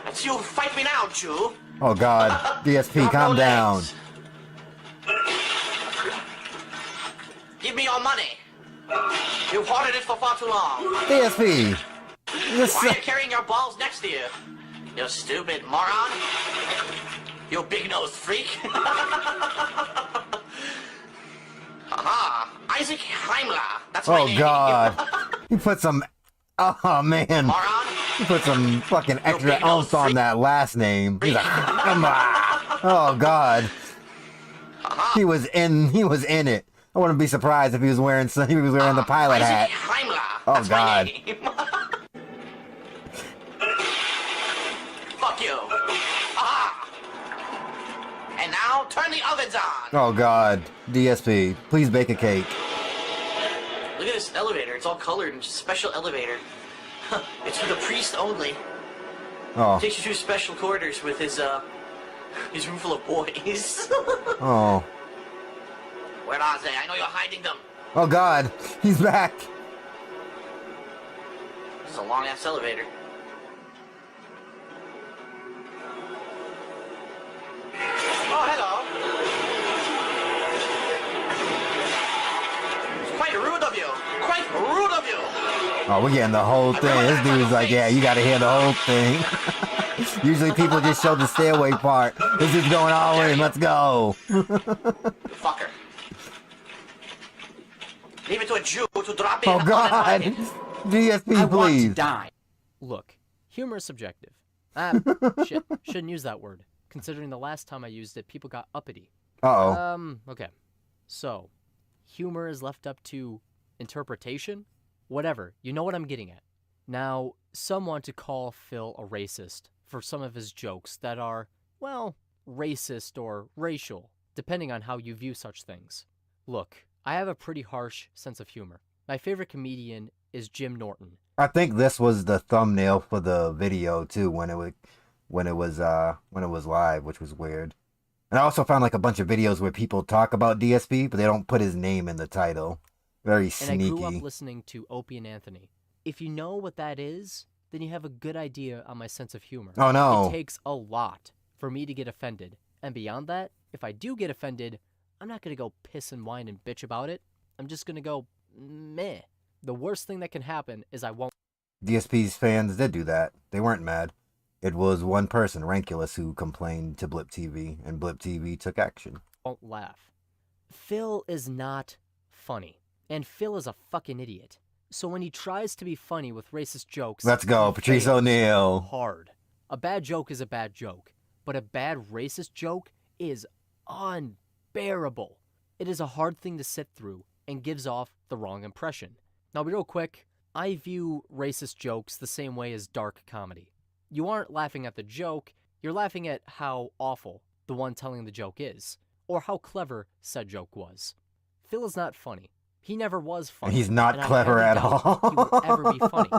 It's you fight me now, Jew. Oh god. DSP, calm down. Give me your money. You've hoarded it for far too long. DSP. This Why are you carrying your balls next to you? You stupid moron. You big-nosed freak. Aha. Isaac Heimler. That's my Oh name. god. He put some oh man. Moron. He put some fucking extra oomph on that last name. He's like, oh god. He was in it. I wouldn't be surprised if he was wearing the pilot hat. Isaac Heimler. Oh That's my god. name. Fuck you. Aha. And now turn the ovens on. Oh god. DSP, please bake a cake. Look at this elevator. It's all colored. It's a special elevator. It's for the priest only. Oh. Takes you to special quarters with his room full of boys. Oh. Where are they? I know you're hiding them. Oh god. He's back. This is a long-ass elevator. Oh, hello. It's quite rude of you. Quite rude of you. Oh, we're getting the whole thing. This dude's like, yeah, you gotta hear the whole thing. Usually people just show the stairway part. This is going all in. Let's go. Fucker. Leave it to a Jew to drop in Oh on god. an DSP, please. Look, humor is subjective. Shit, shouldn't use that word. Considering the last time I used it, people got uppity. Uh-oh. Okay. So, humor is left up to interpretation? Whatever, you know what I'm getting at. Now, some want to call Phil a racist for some of his jokes that are, well, racist or racial, depending on how you view such things. Look, I have a pretty harsh sense of humor. My favorite comedian is Jim Norton. I think this was the thumbnail for the video too when it was live, which was weird. And I also found like a bunch of videos where people talk about DSP, but they don't put his name in the title. Very sneaky. And I grew up listening to Opie and Anthony. If you know what that is, then you have a good idea on my sense of humor. Oh no. It takes a lot for me to get offended. And beyond that, if I do get offended, I'm not gonna go piss and whine and bitch about it. I'm just gonna go, meh. The worst thing that can happen is I won't. DSP's fans did do that. They weren't mad. It was one person, Ranculus, who complained to Blip TV, and Blip TV took action. Won't laugh. Phil is not funny. And Phil is a fucking idiot. So when he tries to be funny with racist jokes... Let's go, Patrice O'Neal. Hard. A bad joke is a bad joke. But a bad racist joke is unbearable. It is a hard thing to sit through and gives off the wrong impression. Now, real quick, I view racist jokes the same way as dark comedy. You aren't laughing at the joke, you're laughing at how awful the one telling the joke is, or how clever said joke was. Phil is not funny. He never was funny. He's not clever at all. He will ever be funny.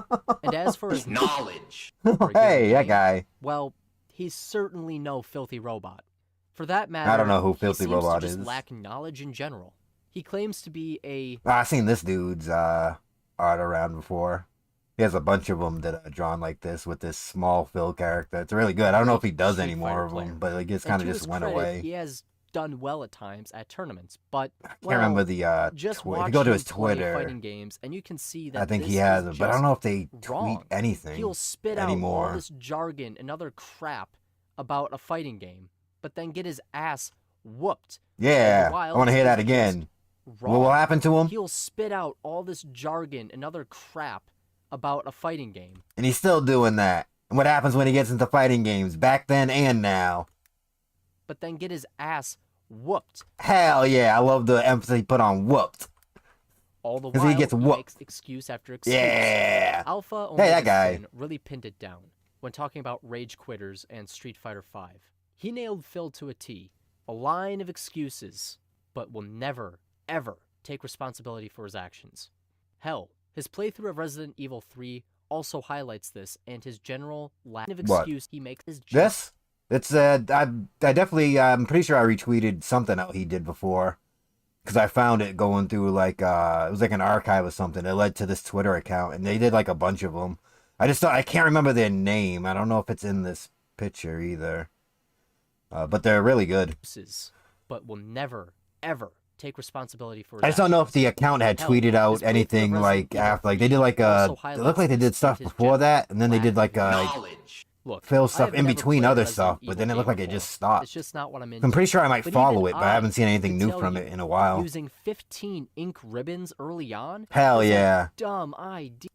And as for his knowledge, hey, that guy. Well, he's certainly no filthy robot. For that matter, I don't know who Filthy Robot he is. seems to just lack knowledge in general. He claims to be a... I've seen this dude's art around before. He has a bunch of them that are drawn like this with this small Phil character. It's really good. I don't know if he does any more of them, but like it's kind of just went away. He has done well at times at tournaments, but I can't remember the just if you go to his Twitter, fighting games, and you can see that I think he has it, but I don't know if they tweet anything He'll spit anymore. out all this jargon and other crap about a fighting game, but then get his ass whooped. Yeah, I want to hear that again. What will happen to him? He'll spit out all this jargon and other crap about a fighting game. And he's still doing that. And what happens when he gets into fighting games, back then and now? But then get his ass whooped. Hell yeah, I love the emphasis he put on whooped. All the while, he gets whooped. Makes excuse after excuse. Yeah. Alpha Hey, that guy really pinned it down when talking about Rage Quitters and Street Fighter V. He nailed Phil to a T. A line of excuses, but will never, ever take responsibility for his actions. Hell, his playthrough of Resident Evil 3 also highlights this, and his general lack of excuse he makes is just... This? It's I definitely I'm pretty sure I retweeted something out he did before, because I found it going through like it was like an archive or something. It led to this Twitter account, and they did like a bunch of them. I can't remember their name. I don't know if it's in this picture either, but they're really good. But will never ever take responsibility for. I just don't know if the account had tweeted out anything like after, like they did like it looked like they did stuff before that, and then they did like Look, Phil stuff in between other stuff, but then it looked like it just stopped. It's just not what I'm into. I'm pretty sure I might follow it, but I haven't seen anything new tell from you, it in a while. Using 15 ink ribbons early on? Hell is a yeah. dumb idea.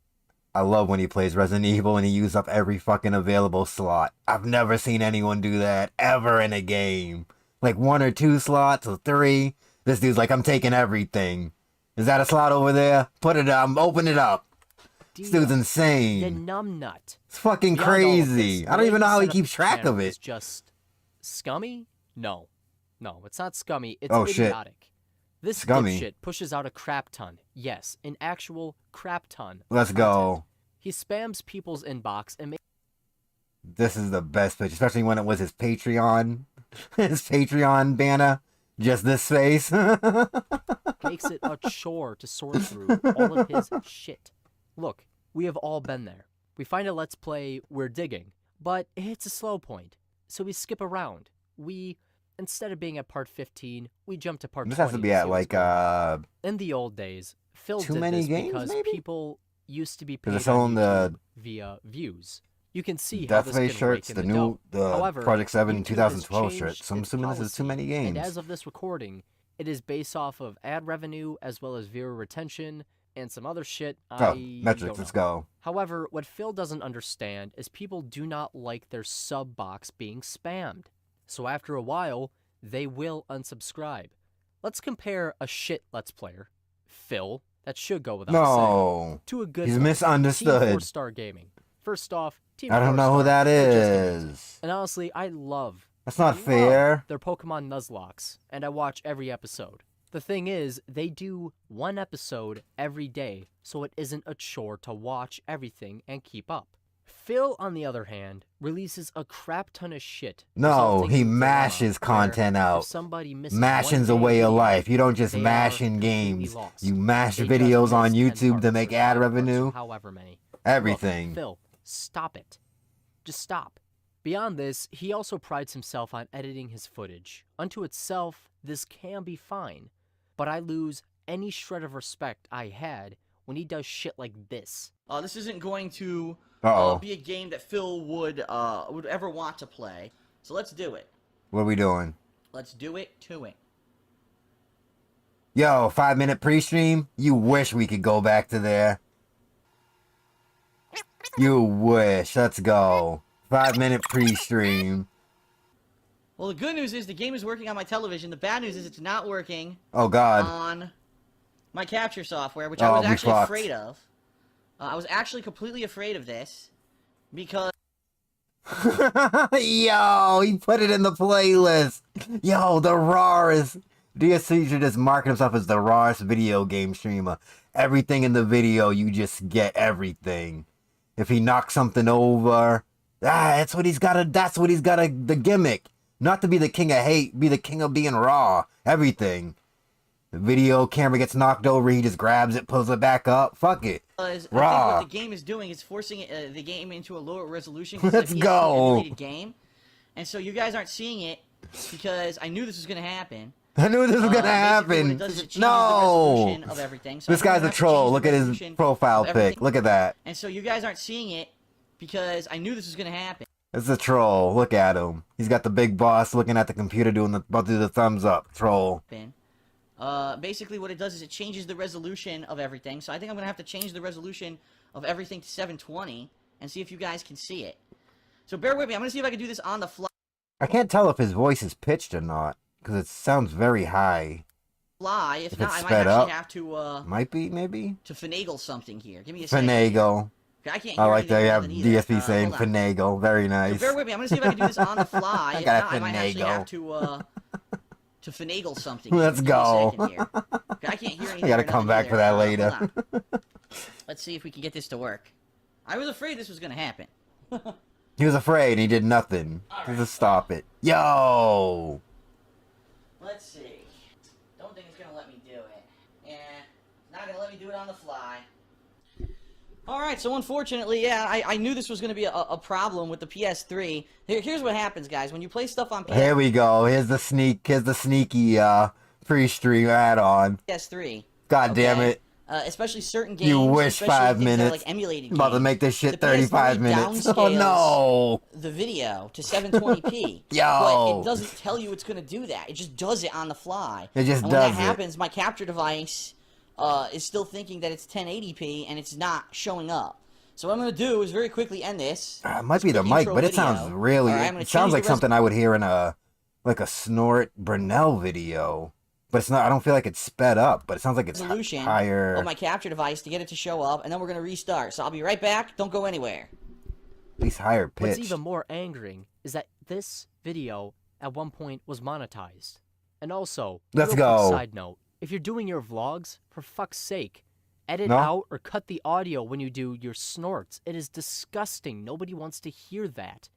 I love when he plays Resident Evil and he uses up every fucking available slot. I've never seen anyone do that ever in a game. Like 1 or 2 slots or 3. This dude's like, I'm taking everything. Is that a slot over there? Put it up. Open it up. This dude's insane. The numbnut. It's fucking crazy. I don't even know how he keeps track of it. It's just scummy? No. No, it's not scummy. It's Shit. idiotic. This Scummy. dipshit pushes out a crap ton. Yes, an actual crap ton. Let's go. He spams people's inbox and makes... This is the best pitch, especially when it was his Patreon. His Patreon banner. Just this face. makes it a chore to sort through all of his shit. Look, we have all been there. We find a Let's Play we're digging, but it hits a slow point, so we skip around. Instead of being at part 15, we jump to part 20. This has to be at like in the old days, Phil too did many this games, because maybe? People used to be paid it's on on the YouTube via views. You can see how Death this Face can shirts, rake the in the new dough. However, Project 7 YouTube 2012 has shirts. So I'm changed assuming this is its too many games. And as of this recording, it is based off of ad revenue as well as viewer retention and some other shit. Metrics, let's go. However, what Phil doesn't understand is people do not like their sub box being spammed. So after a while, they will unsubscribe. Let's compare a shit Let's Player, Phil, that should go without saying, to a good he's one, misunderstood. Team 4-Star Gaming. First off, Team I don't know who 4-Star, that they're just is. amazing. And honestly, I love fair. their Pokemon Nuzlocks, and I watch every episode. The thing is, they do one episode every day, so it isn't a chore to watch everything and keep up. Phil, on the other hand, releases a crap ton of shit. No, resulting he in a dilemma mashes content where out. if somebody misses Mashing's a one way of video, life. You don't just they mash are in completely games. lost. You mash They just videos on missed 10 YouTube to parts make or ad 5 parts or revenue. however many. Everything. Look, Phil, stop it. Just stop. Beyond this, he also prides himself on editing his footage. Unto itself, this can be fine, but I lose any shred of respect I had when he does shit like this. This isn't going to Uh-oh. be a game that Phil would ever want to play. So let's do it. What are we doing? Let's do it to it. Yo, 5-minute pre-stream? You wish we could go back to there. You wish. Let's go. 5-minute pre-stream. Well, the good news is the game is working on my television. The bad news is it's not working Oh, God. on my capture software, which I was actually fucked. afraid of. I was actually completely afraid of this because... Yo, he put it in the playlist. Yo, the rawest. DSP should just market himself as the rawest video game streamer. Everything in the video, you just get everything. If he knocks something over, that's what he's got the gimmick. Not to be the king of hate, be the king of being raw. Everything. The video camera gets knocked over, he just grabs it, pulls it back up. Fuck it. I think Raw. what the game is doing is forcing the game into a lower resolution. Let's it's go. an emulated game, and so you guys aren't seeing it because I knew this was going to happen. I knew this was gonna What happen. it does is it changes the No. resolution of everything. So This I'm gonna guy's a have to troll. change Look the at his resolution profile of pic. everything. Look at that. And so you guys aren't seeing it because I knew this was going to happen. It's a troll. Look at him. He's got the big boss looking at the computer about to do the thumbs up. Troll. Basically what it does is it changes the resolution of everything. So I think I'm going to have to change the resolution of everything to 720 and see if you guys can see it. So bear with me. I'm going to see if I can do this on the fly. I can't tell if his voice is pitched or not because it sounds very high. If If not, it's I might sped actually up, have to might be, maybe? to finagle something here. Give me a second. Finagle. I can't hear I like that. anything You more have than either. DSP saying Hold on. finagle. Very So nice. bear with me. I'm going to see if I can do this on the fly. I If got not, I might actually finagle. have to finagle something. Let's Give me a go. second here. I can't hear anything. I gotta more come than back either. for that Hold later. on. Let's see if we can get this to work. I was afraid this was going to happen. He was afraid and he did nothing. Just stop it. Yo! Let's see. Don't think it's going to let me do it. Yeah, not going to let me do it on the fly. Alright, so unfortunately, yeah, I knew this was going to be a problem with the PS3. Here's what happens, guys. When you play stuff on Here we go. Here's the sneaky pre-stream add-on. PS3. God damn it. Especially certain games. You wish especially 5 things that are, minutes. like emulated About to games. make this shit The 35 PS3 minutes. Oh downscales no! The video to 720p. Yo! But it doesn't tell you it's going to do that. It just does it on the fly. It just and does when that it. happens, my capture device is still thinking that it's 1080p and it's not showing up. So what I'm going to do is very quickly end this. It might be the quick mic, intro but it video. sounds really... Alright, I'm gonna it sounds change like the something I would hear in a Snort Brunel video. But it's not... I don't feel like it's sped up, but it sounds like it's resolution higher... of my capture device to get it to show up, and then we're going to restart. So I'll be right back. Don't go anywhere. At least higher pitch. What's even more angering is that this video at one point was monetized. And also, Let's real quick go. side note, if you're doing your vlogs, for fuck's sake, edit No? out or cut the audio when you do your snorts. It is disgusting. Nobody wants to hear that.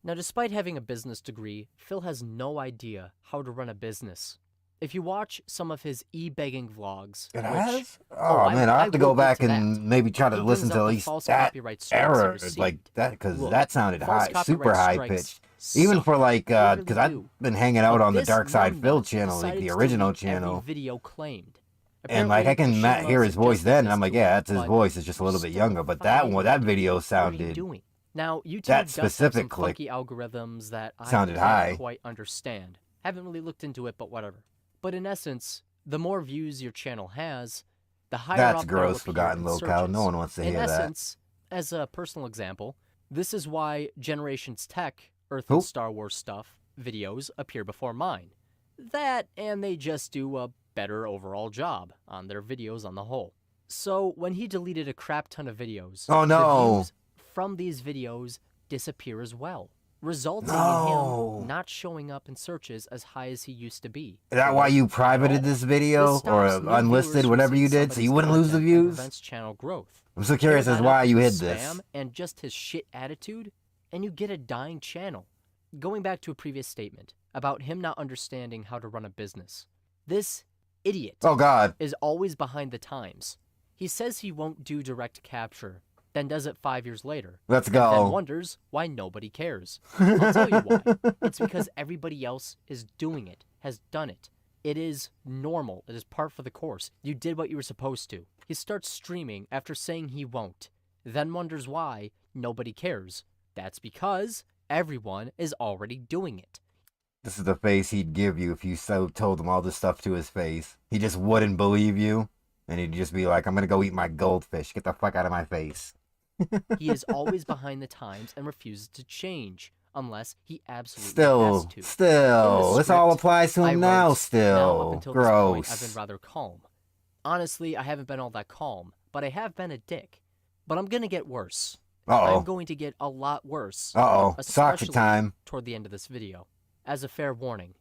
Now, despite having a business degree, Phil has no idea how to run a business. If you watch some of his e-begging vlogs... It which, has? Oh, man, I'll have to will go back get to and that. maybe try to He listen brings to up at the least false that copyright strikes he error, received. like that, because Look, that sounded false high, super copyright high strikes pitched. Even suck. for like, They really because I've do. been hanging out But on the this Dark Side numbnut Phil channel, like decided the to original delete every channel. video claimed. And like I Apparently, can the hear Shimon his voice suggested then, and this I'm like, to yeah, him, that's his but voice. It's just a little bit still younger. But that fine. one, that video What are you sounded doing? Now, YouTube that does have specific some click funky algorithms that I sounded can't high. quite understand. Haven't really looked into it, but whatever. But in essence, the more views your channel has, the higher That's up gross, they'll appear forgotten in locale. searches. No one wants to in hear that. essence, as a personal example, this is why Generations Tech, Earth Who? and Star Wars stuff videos appear before mine. That, and they just do a better overall job on their videos on the whole. So when he deleted a crap ton of videos, Oh, no. the views from these videos disappear as well, resulting in No. him not showing up in searches as high as he used to be. Is that why you privated this video This or stops new unlisted, viewers whatever from you seeing did, so you somebody's wouldn't lose the content and views? prevents channel growth. I'm so curious Pair as that why up you with hid his this. spam and just his shit attitude, and you get a dying channel. Going back to a previous statement about him not understanding how to run a business. This idiot Oh God. is always behind the times. He says he won't do direct capture, then does it 5 years later. Let's and go. then wonders why nobody cares. I'll tell you why. It's because everybody else is doing it, has done it. It is normal. It is part for the course. You did what you were supposed to. He starts streaming after saying he won't, then wonders why nobody cares. That's because everyone is already doing it. This is the face he'd give you if you told him all this stuff to his face. He just wouldn't believe you, and he'd just be like, I'm gonna go eat my goldfish. Get the fuck out of my face. He is always behind the times and refuses to change, unless he absolutely has to. Still, this all applies to him now, Now, still. up until this point, I've Gross. been rather calm. Honestly, I haven't been all that calm, but I have been a dick. But I'm gonna get worse. Uh-oh. I'm going to get a lot worse. Uh-oh. Especially Soccer time. toward the end of this video. As a fair warning,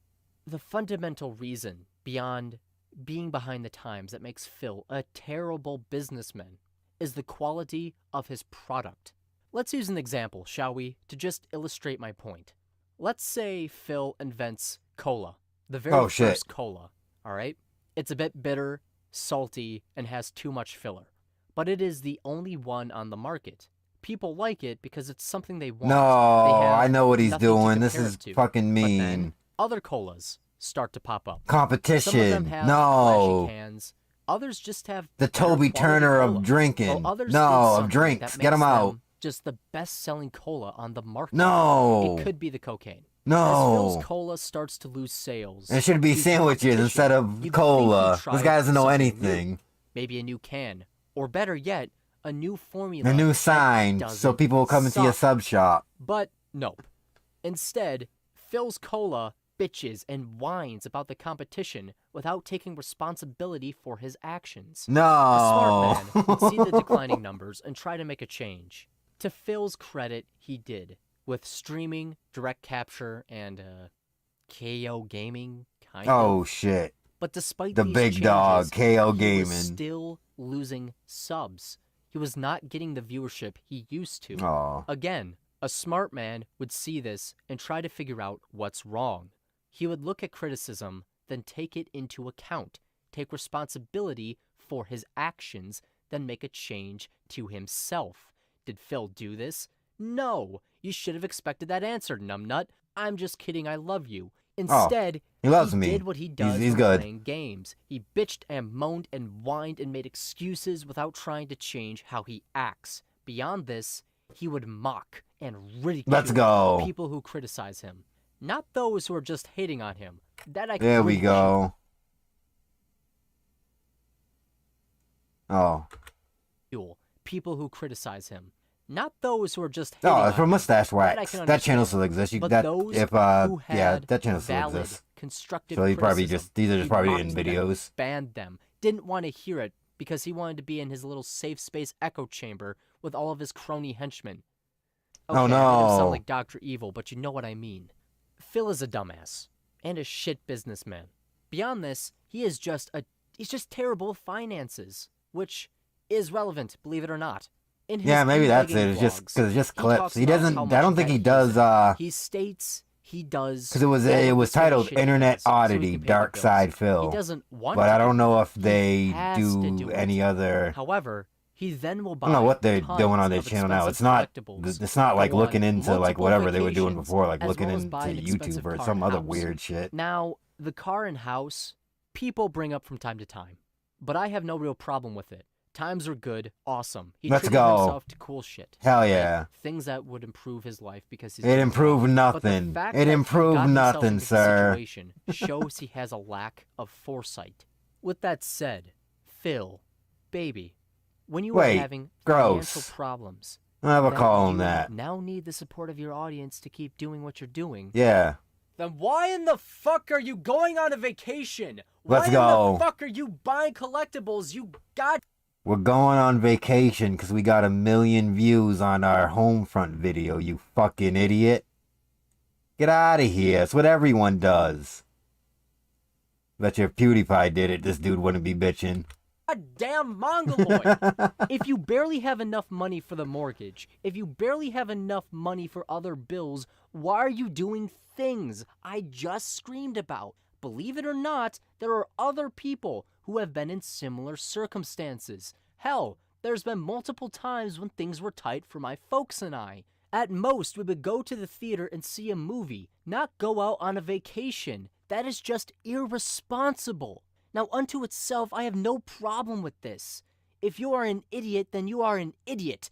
the fundamental reason beyond being behind the times that makes Phil a terrible businessman is the quality of his product. Let's use an example, shall we, to just illustrate my point. Let's say Phil invents cola, the very first cola, alright? It's a bit bitter, salty, and has too much filler. But it is the only one on the market. People like it because it's something they want. No, I know what he's nothing to doing. This compare is it to. fucking But mean. then other colas start to pop up. Competition. Some of them have No. flashy cans. Others just have The better Toby quality Turner cola. of drinking. While others No, did of something drinks. that Get 'em makes out. them just the best-selling cola on the market. No. It could be the cocaine. No. As Phil's cola starts to lose sales. It should be due to sandwiches competition, instead of you'd think cola. he'd try This guy doesn't know something anything. new. Maybe a new can. Or better yet, a new formula. A new that sign, so doesn't people will come and see a suck. sub shop. But nope. Instead, Phil's cola bitches and whines about the competition without taking responsibility for his actions. No. A smart man would see the declining numbers and try to make a change. To Phil's credit, he did, with streaming, direct capture, and KO gaming, kind of. Oh shit. But despite the these big changes, dog, KO he Gaming. was still losing subs. He was not getting the viewership he used to. Aw. Again, a smart man would see this and try to figure out what's wrong. He would look at criticism, then take it into account, take responsibility for his actions, then make a change to himself. Did Phil do this? No. You should have expected that answer, numbnut. I'm just kidding, I love you. Instead, he loves me. did what he does He's when good. playing games. He bitched and moaned and whined and made excuses without trying to change how he acts. Beyond this, he would mock and ridicule Let's go. people who criticize him. Not those who are just hating on him. That I can There we believe. go. Oh. People who criticize him. Not those who are just hating Oh, on it's for him. Mustache That I Wax. can That channel understand. still exists. But That those if who yeah, had that channel still valid, exists. constructive So he probably criticism, just these are just he probably mocked in them, videos. banned them, didn't want to hear it because he wanted to be in his little safe space echo chamber with all of his crony henchmen. Okay, Oh, I made him no. sound like Dr. Evil, but you know what I mean. Phil is a dumbass and a shit businessman. Beyond this, he's just terrible with finances, which is relevant, believe it or not. In his Yeah, maybe that's it. in-game It's just vlogs, because it's just he clips. talks He about doesn't. how I much don't think debt he he's does. in. He states he does. Because it was all of was this other titled shit he Internet does so he Oddity can pay the Dark bills. Side Phil. He doesn't want but to I do don't know if He they has to do any it. other. However, he then will buy I don't know what they're tons doing on their of channel now. It's expensive not. collectibles, It's not like go on looking into like multiple whatever they were doing vacations, before, like as looking well as into buy an expensive YouTube or car some and other house. weird shit. Now, the car and house, people bring up from time to time, but I have no real problem with it. Times are good, awesome. He Let's treated go. himself to cool shit. Hell right? yeah. Things that would improve his life because he's It doing improved well. But the nothing. fact It that he improved got himself nothing, into the sir. situation shows he has a lack of foresight. With that said, Phil, baby, when you Wait, are having gross. financial problems, I'll never then call him you that. now need the support of your audience to keep doing what you're doing. Yeah. Then why in the fuck are you going on a vacation? Let's why go. in the fuck are you buying collectibles? You god. We're going on vacation because we got 1 million views on our home front video, you fucking idiot. Get out of here. It's what everyone does. Bet you if PewDiePie did it, this dude wouldn't be bitching. goddamn mongoloid. If you barely have enough money for the mortgage, if you barely have enough money for other bills, why are you doing things I just screamed about? Believe it or not, there are other people who have been in similar circumstances. Hell, there's been multiple times when things were tight for my folks and I. At most, we would go to the theater and see a movie, not go out on a vacation. That is just irresponsible. Now, unto itself, I have no problem with this. If you are an idiot, then you are an idiot.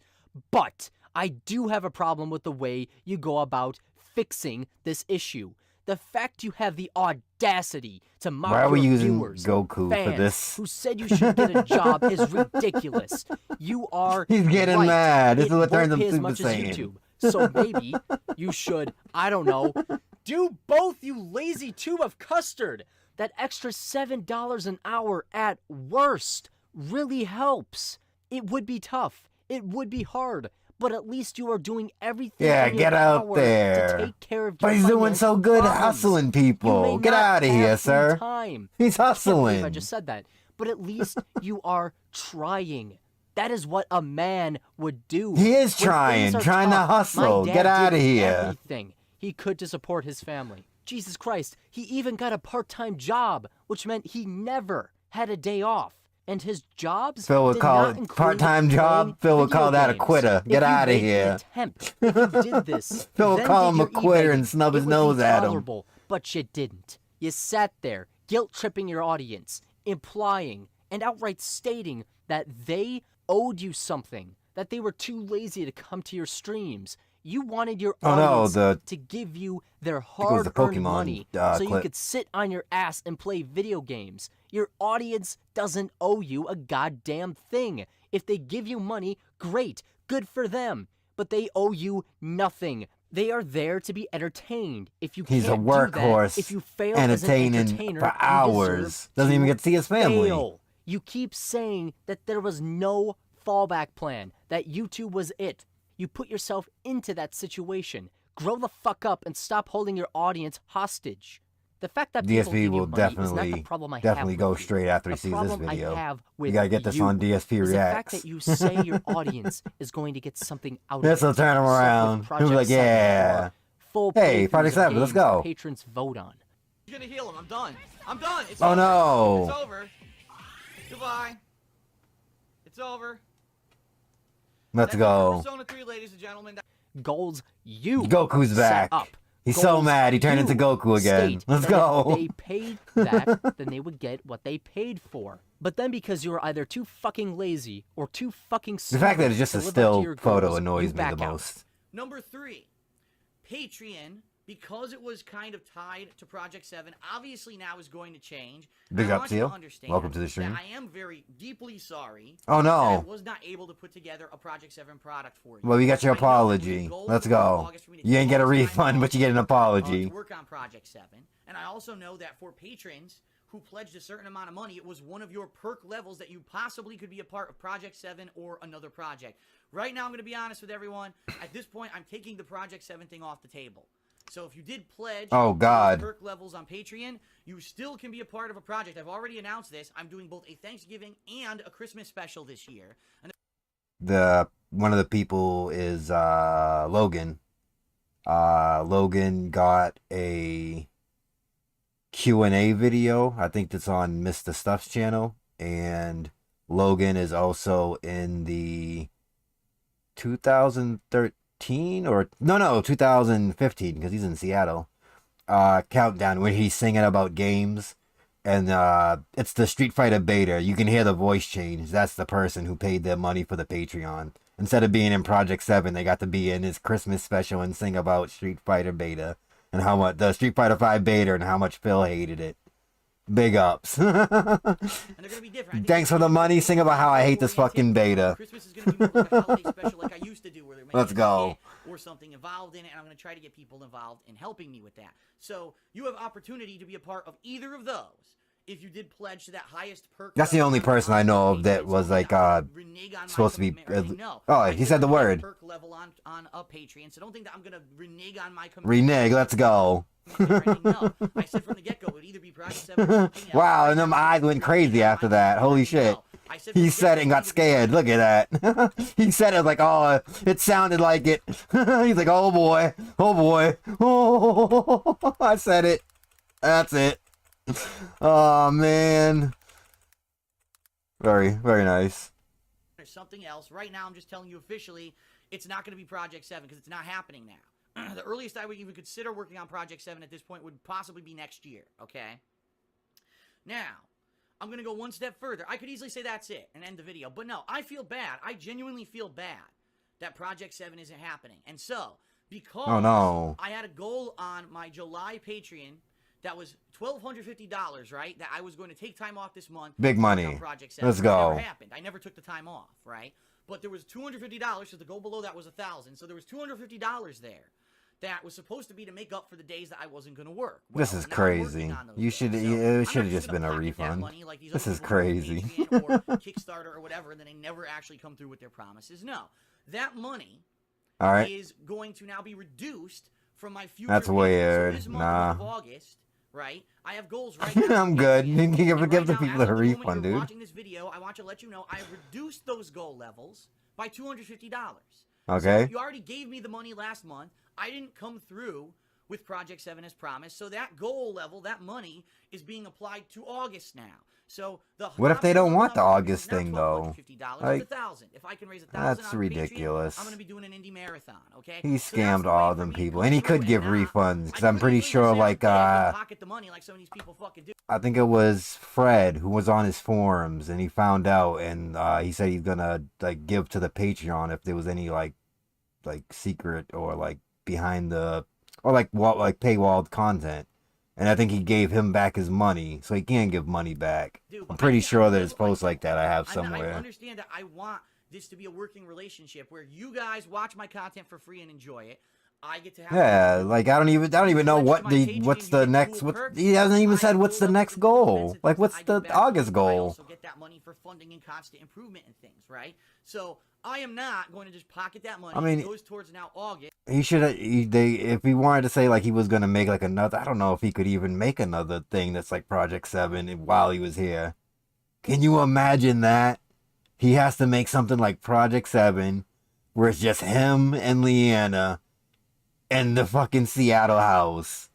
But I do have a problem with the way you go about fixing this issue. The fact you have the audacity to mock Why are we your using viewers, Goku fans, for this? who said you should get a job is ridiculous. You are He's getting right. mad. This It is what turns won't him pay as Super much as Saiyan. YouTube. So maybe you should, I don't know, do both, you lazy tube of custard. That extra $7 an hour at worst really helps. It would be tough. It would be hard. But at least you are doing everything Yeah, in your get out power there. to take care of But your he's doing so financial good problems. hustling You people. may Get not out of here, have free sir. time. He's I can't believe hustling. I just said that. But at least you are trying. That is what a man would do. He is When trying things are to tough, hustle. my dad Get outta did here. Everything he could to support his family. Jesus Christ, he even got a part-time job, which meant he never had a day off. And his jobs Phil would did call not it include part-time playing job. Phil would video call that a games. quitter. If Get you outta made an here. attempt, if you did this, Phil would then call did him a your quitter eBay, and snub his it would be nose at him. tolerable, but you didn't. You sat there, guilt-tripping your audience, implying and outright stating that they owed you something, that they were too lazy to come to your streams. You wanted your Oh, no, audience to give you their it was the hard-earned Pokemon, money so you clip. could sit on your ass and play video games. Your audience doesn't owe you a goddamn thing. If they give you money, great, good for them. But they owe you nothing. They are there to be entertained. If you He's a can't do workhorse, that, if you fail as an entertaining entertainer, for you hours. deserve Doesn't even get to see his family. fail. You keep saying that there was no fallback plan, that YouTube was it. You put yourself into that situation. Grow the fuck up and stop holding your audience hostage. The fact that people DSP give you will money is not the definitely problem I definitely have go with you. straight after he The sees this problem video. I have You with gotta get this you on DSP is the fact Reacts. that you say your audience is going to get something out This of will it. turn him Except with around. He'll be Project like, 7 yeah. or full Hey, playthroughs Project of 7, let's games that go. patrons vote on. You're gonna heal him. I'm done. I'm done. It's Oh, over. no. It's over. Goodbye. It's over. Let's That's go. Persona 3, ladies and gentlemen. Goals you Goku's set back. up. He's so Goals mad he turned you into Goku again. state Let's that go. If they paid that, then they would get what they paid for. But then because you are either too fucking lazy or too fucking The stupid fact that it's just to a live up still to your photo goals, annoys you me back the out. most. Number 3, Patreon, because it was kind of tied to Project 7, obviously now is going to change. Big I up, want you to Seal. understand Welcome to the stream. that I am very deeply sorry Oh, that I no. was not able to put together a Project 7 product for you. Well, we got your I know it was a apology. goal Let's for go. August for me to You take ain't get a all this time refund, off, but you get an apology. to work on Project 7. And I also know that for patrons who pledged a certain amount of money, it was one of your perk levels that you possibly could be a part of Project 7 or another project. Right now, I'm going to be honest with everyone. At this point, I'm taking the Project 7 thing off the table. So if you did pledge Oh, God. perk levels on Patreon, you still can be a part of a project. I've already announced this. I'm doing both a Thanksgiving and a Christmas special this year. And One of the people is Logan. Logan got a Q&A video. I think that's on Mr. Stuff's channel. And Logan is also in the 2013 or no 2015 because he's in Seattle countdown when he's singing about games, and it's the Street Fighter beta. You can hear the voice change. That's the person who paid their money for the Patreon. Instead of being in Project 7, they got to be in his Christmas special and sing about Street Fighter beta and how much the Street Fighter 5 beta and how much Phil hated it. Big ups. Thanks for the money. Sing about how I hate this fucking beta. Christmas is going to be more like a holiday special like I used to do, where there might Let's be a go. skit or something involved in it, and I'm going to try to get people involved in helping me with that. So you have opportunity to be a part of either of those if you did pledge to that highest perk. That's the only person I know of that was like supposed to be. Oh, he said the word. Perk level on a Patreon, so don't think that I'm going to renege on my commitment. Renege. Let's go. No, I said from the get-go it would either be Project 7 or something else. Wow, and them eyes went crazy after that. Holy shit. I said He said it and got scared. Look at that. He said it like, oh, it sounded like it. He's like, oh boy, oh boy. Oh, I said it. That's it. Oh man. Very, very nice. There's something else. Right now, I'm just telling you officially, it's not going to be Project 7 because it's not happening now. The earliest I would even consider working on Project 7 at this point would possibly be next year, okay? Now, I'm going to go one step further. I could easily say that's it and end the video. But no, I feel bad. I genuinely feel bad that Project 7 isn't happening. And so, because I had a goal on my July Patreon that was $1,250, right? That I was going to take time off this month. Big money. Project 7. Let's It go. never happened. I never took the time off, right? But there was $250, so the goal below that was $1,000. So there was $250 there that was supposed to be to make up for the days that I wasn't going to work. Well, this is crazy. You should, it should have just been a refund. Like this is crazy. Or Kickstarter or whatever, and then they never actually come through with their promises. No, that money is going to now be reduced from my future. That's weird. So this month of August, right? I have goals right now. I'm good. Give the people a refund, when you're dude. Watching this video, I want to let you know I have reduced those goal levels by $250. Okay. So you already gave me the money last month. I didn't come through with Project 7 as promised, so that goal level, that money, is being applied to August now. So what if they don't want the August thing though? Like, if I can raise $1,000 that's on ridiculous. Patreon, I'm gonna be doing an indie marathon, okay? He scammed all them people, and he could give refunds because I'm pretty sure, like, pocket the money like some of these people fucking do. I think it was Fred who was on his forums, and he found out, and he said he's gonna like give to the Patreon if there was any like secret or like behind the or like paywalled content. And I think he gave him back his money, so he can't give money back. Dude, I'm pretty sure there's posts like that I have somewhere. I understand that I want this to be a working relationship where you guys watch my content for free and enjoy it. I get to have like I don't even know what's the next. He hasn't even said what's the next goal. Like what's the August goal? I also get that money for funding and constant improvement and things, right? So I am not going to just pocket that money. I mean, it goes towards now August. He should have. If he wanted to say like he was gonna make like another, I don't know if he could even make another thing that's like Project 7 while he was here. Can you imagine that? He has to make something like Project 7, where it's just him and Leanna, in the fucking Seattle house.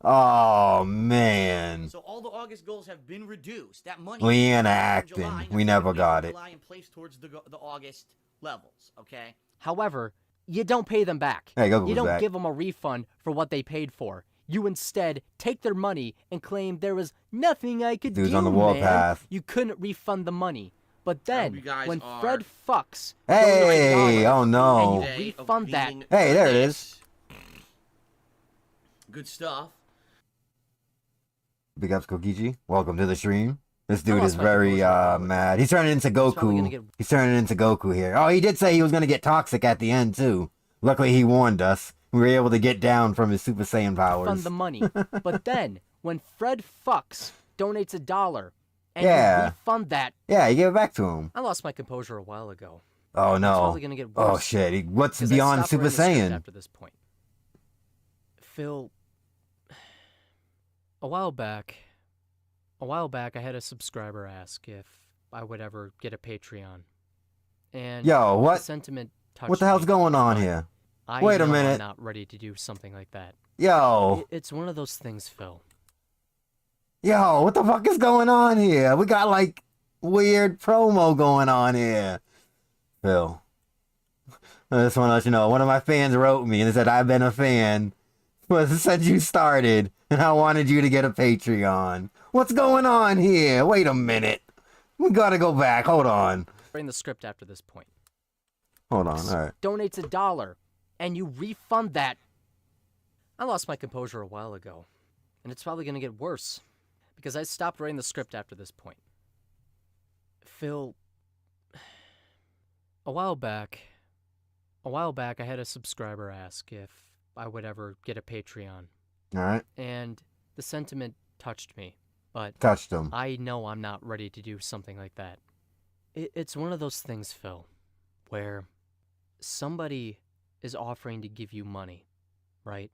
Oh man! So all the August goals have been reduced. That money. Leanna acting. We never got it. And placed towards the August levels. Okay. However, you don't pay them back. Hey, you don't give them a refund for what they paid for. You instead take their money and claim there was nothing I could do, on the warpath. You couldn't refund the money. But then, when Fred fucks, hey, oh no, and you refund that. Hey, there it is. Good stuff. Big ups, Kokichi. Welcome to the stream. This dude is very mad. He's turning into Goku. He's turning into Goku here. Oh, he did say he was gonna get toxic at the end too. Luckily, he warned us. We were able to get down from his Super Saiyan powers. Refund the money. But then, when Fred fucks, donates $1, and you refund that. Yeah, you give it back to him. I lost my composure a while ago. Oh no. It's probably gonna get worse. Oh shit. What's beyond Super Saiyan? After this point, Phil. A while back, I had a subscriber ask if I would ever get a Patreon. And yo, what? The sentiment touched what the hell's me. going on here? Wait a minute. I'm not ready to do something like that. Yo. It's one of those things, Phil. Yo, what the fuck is going on here? We got like weird promo going on here. Phil. I just want to let you know, one of my fans wrote me and said, I've been a fan since you started, and I wanted you to get a Patreon. What's going on here? Wait a minute. We gotta go back. Hold on. In the script after this point. Hold on, alright. Donates $1, and you refund that. I lost my composure a while ago, and it's probably gonna get worse, because I stopped writing the script after this point. Phil, a while back, I had a subscriber ask if I would ever get a Patreon. Alright. And the sentiment touched me, but touched him. I know I'm not ready to do something like that. It's one of those things, Phil, where somebody is offering to give you money, right?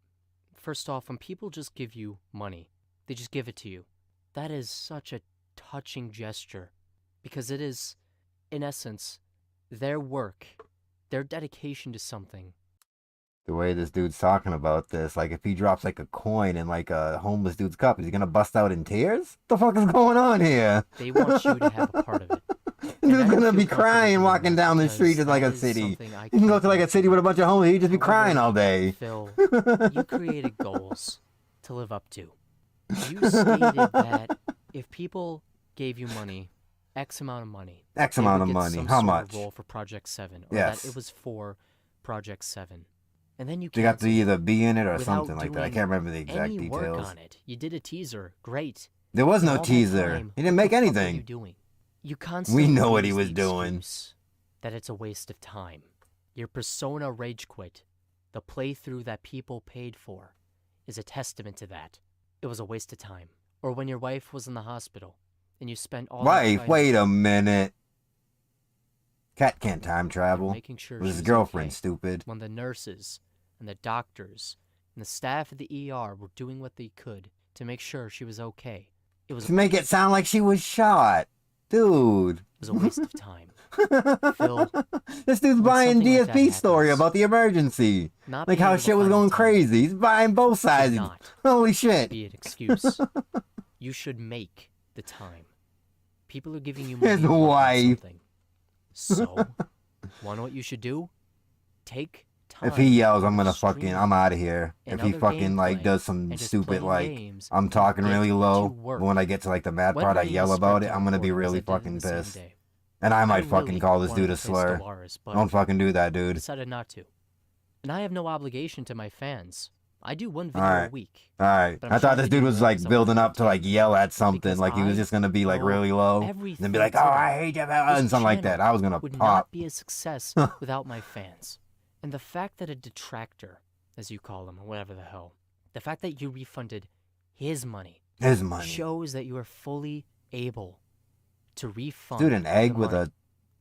First off, when people just give you money, they just give it to you. That is such a touching gesture. Because it is, in essence, their work, their dedication to something. The way this dude's talking about this, like if he drops like a coin in like a homeless dude's cup, is he gonna bust out in tears? What the fuck is going on here? They want you to have a part of it. Dude's gonna be crying walking down the street in like a city. You can go to like a city with a bunch of homeless, he'd just be crying all day. Phil, you created goals to live up to. You stated that if people gave you money, X amount of money. X amount of money. How much? Role for Project 7, or yes. that it was for Project 7. And then you got to either be in it or without something like that. I can't remember the exact any details. Work on it. You did a teaser. Great. There was no All that teaser. time, He didn't make what the fuck anything. were you doing? You constantly We know what he use was the doing. excuse that it's a waste of time. Your Persona Rage Quit, the playthrough that people paid for, is a testament to that. It was a waste of time. Or when your wife was in the hospital, and you spent all that Wife, time wait a minute. Cat can't time travel. making sure It was she his was girlfriend, okay. stupid. When the nurses and the doctors and the staff of the ER were doing what they could to make sure she was okay. It was To make it sound like she was shot. Dude. It was a waste of time. Phil, this dude's buying something like that DSP story happens, about the emergency. not Like being how able to shit was find going time crazy. He's buying both sides. not Holy shit. be an excuse. You should make the time. People are giving you money His to work on wife. something. So, wanna know what you should do? Take time. If he yells, I'm gonna to fucking, stream I'm out of here. and If he other fucking like gameplay does some and just stupid playing like, games I'm and talking get really to low, work. but when I get to like the mad When part, I ready to yell start about the it, I'm gonna be recording, as really I did on fucking the same pissed. day. And I might really fucking call this wanted dude to a play slur. Stellaris, but Don't fucking do that, I dude. decided not to. And I have no obligation to my fans. I do one video Alright. a week. Alright. But I'm I thought trying this to do dude was more like because I building want up to like yell at something, because like he was I just gonna be like know really low, and everything then be like, "Oh, to I them. hate you," This and something like that. channel I was gonna would pop. not be a success without my fans. And the fact that a detractor, as you call him, or whatever the hell, the fact that you refunded his money, shows that you are fully able to refund. Dude, an egg the with money. a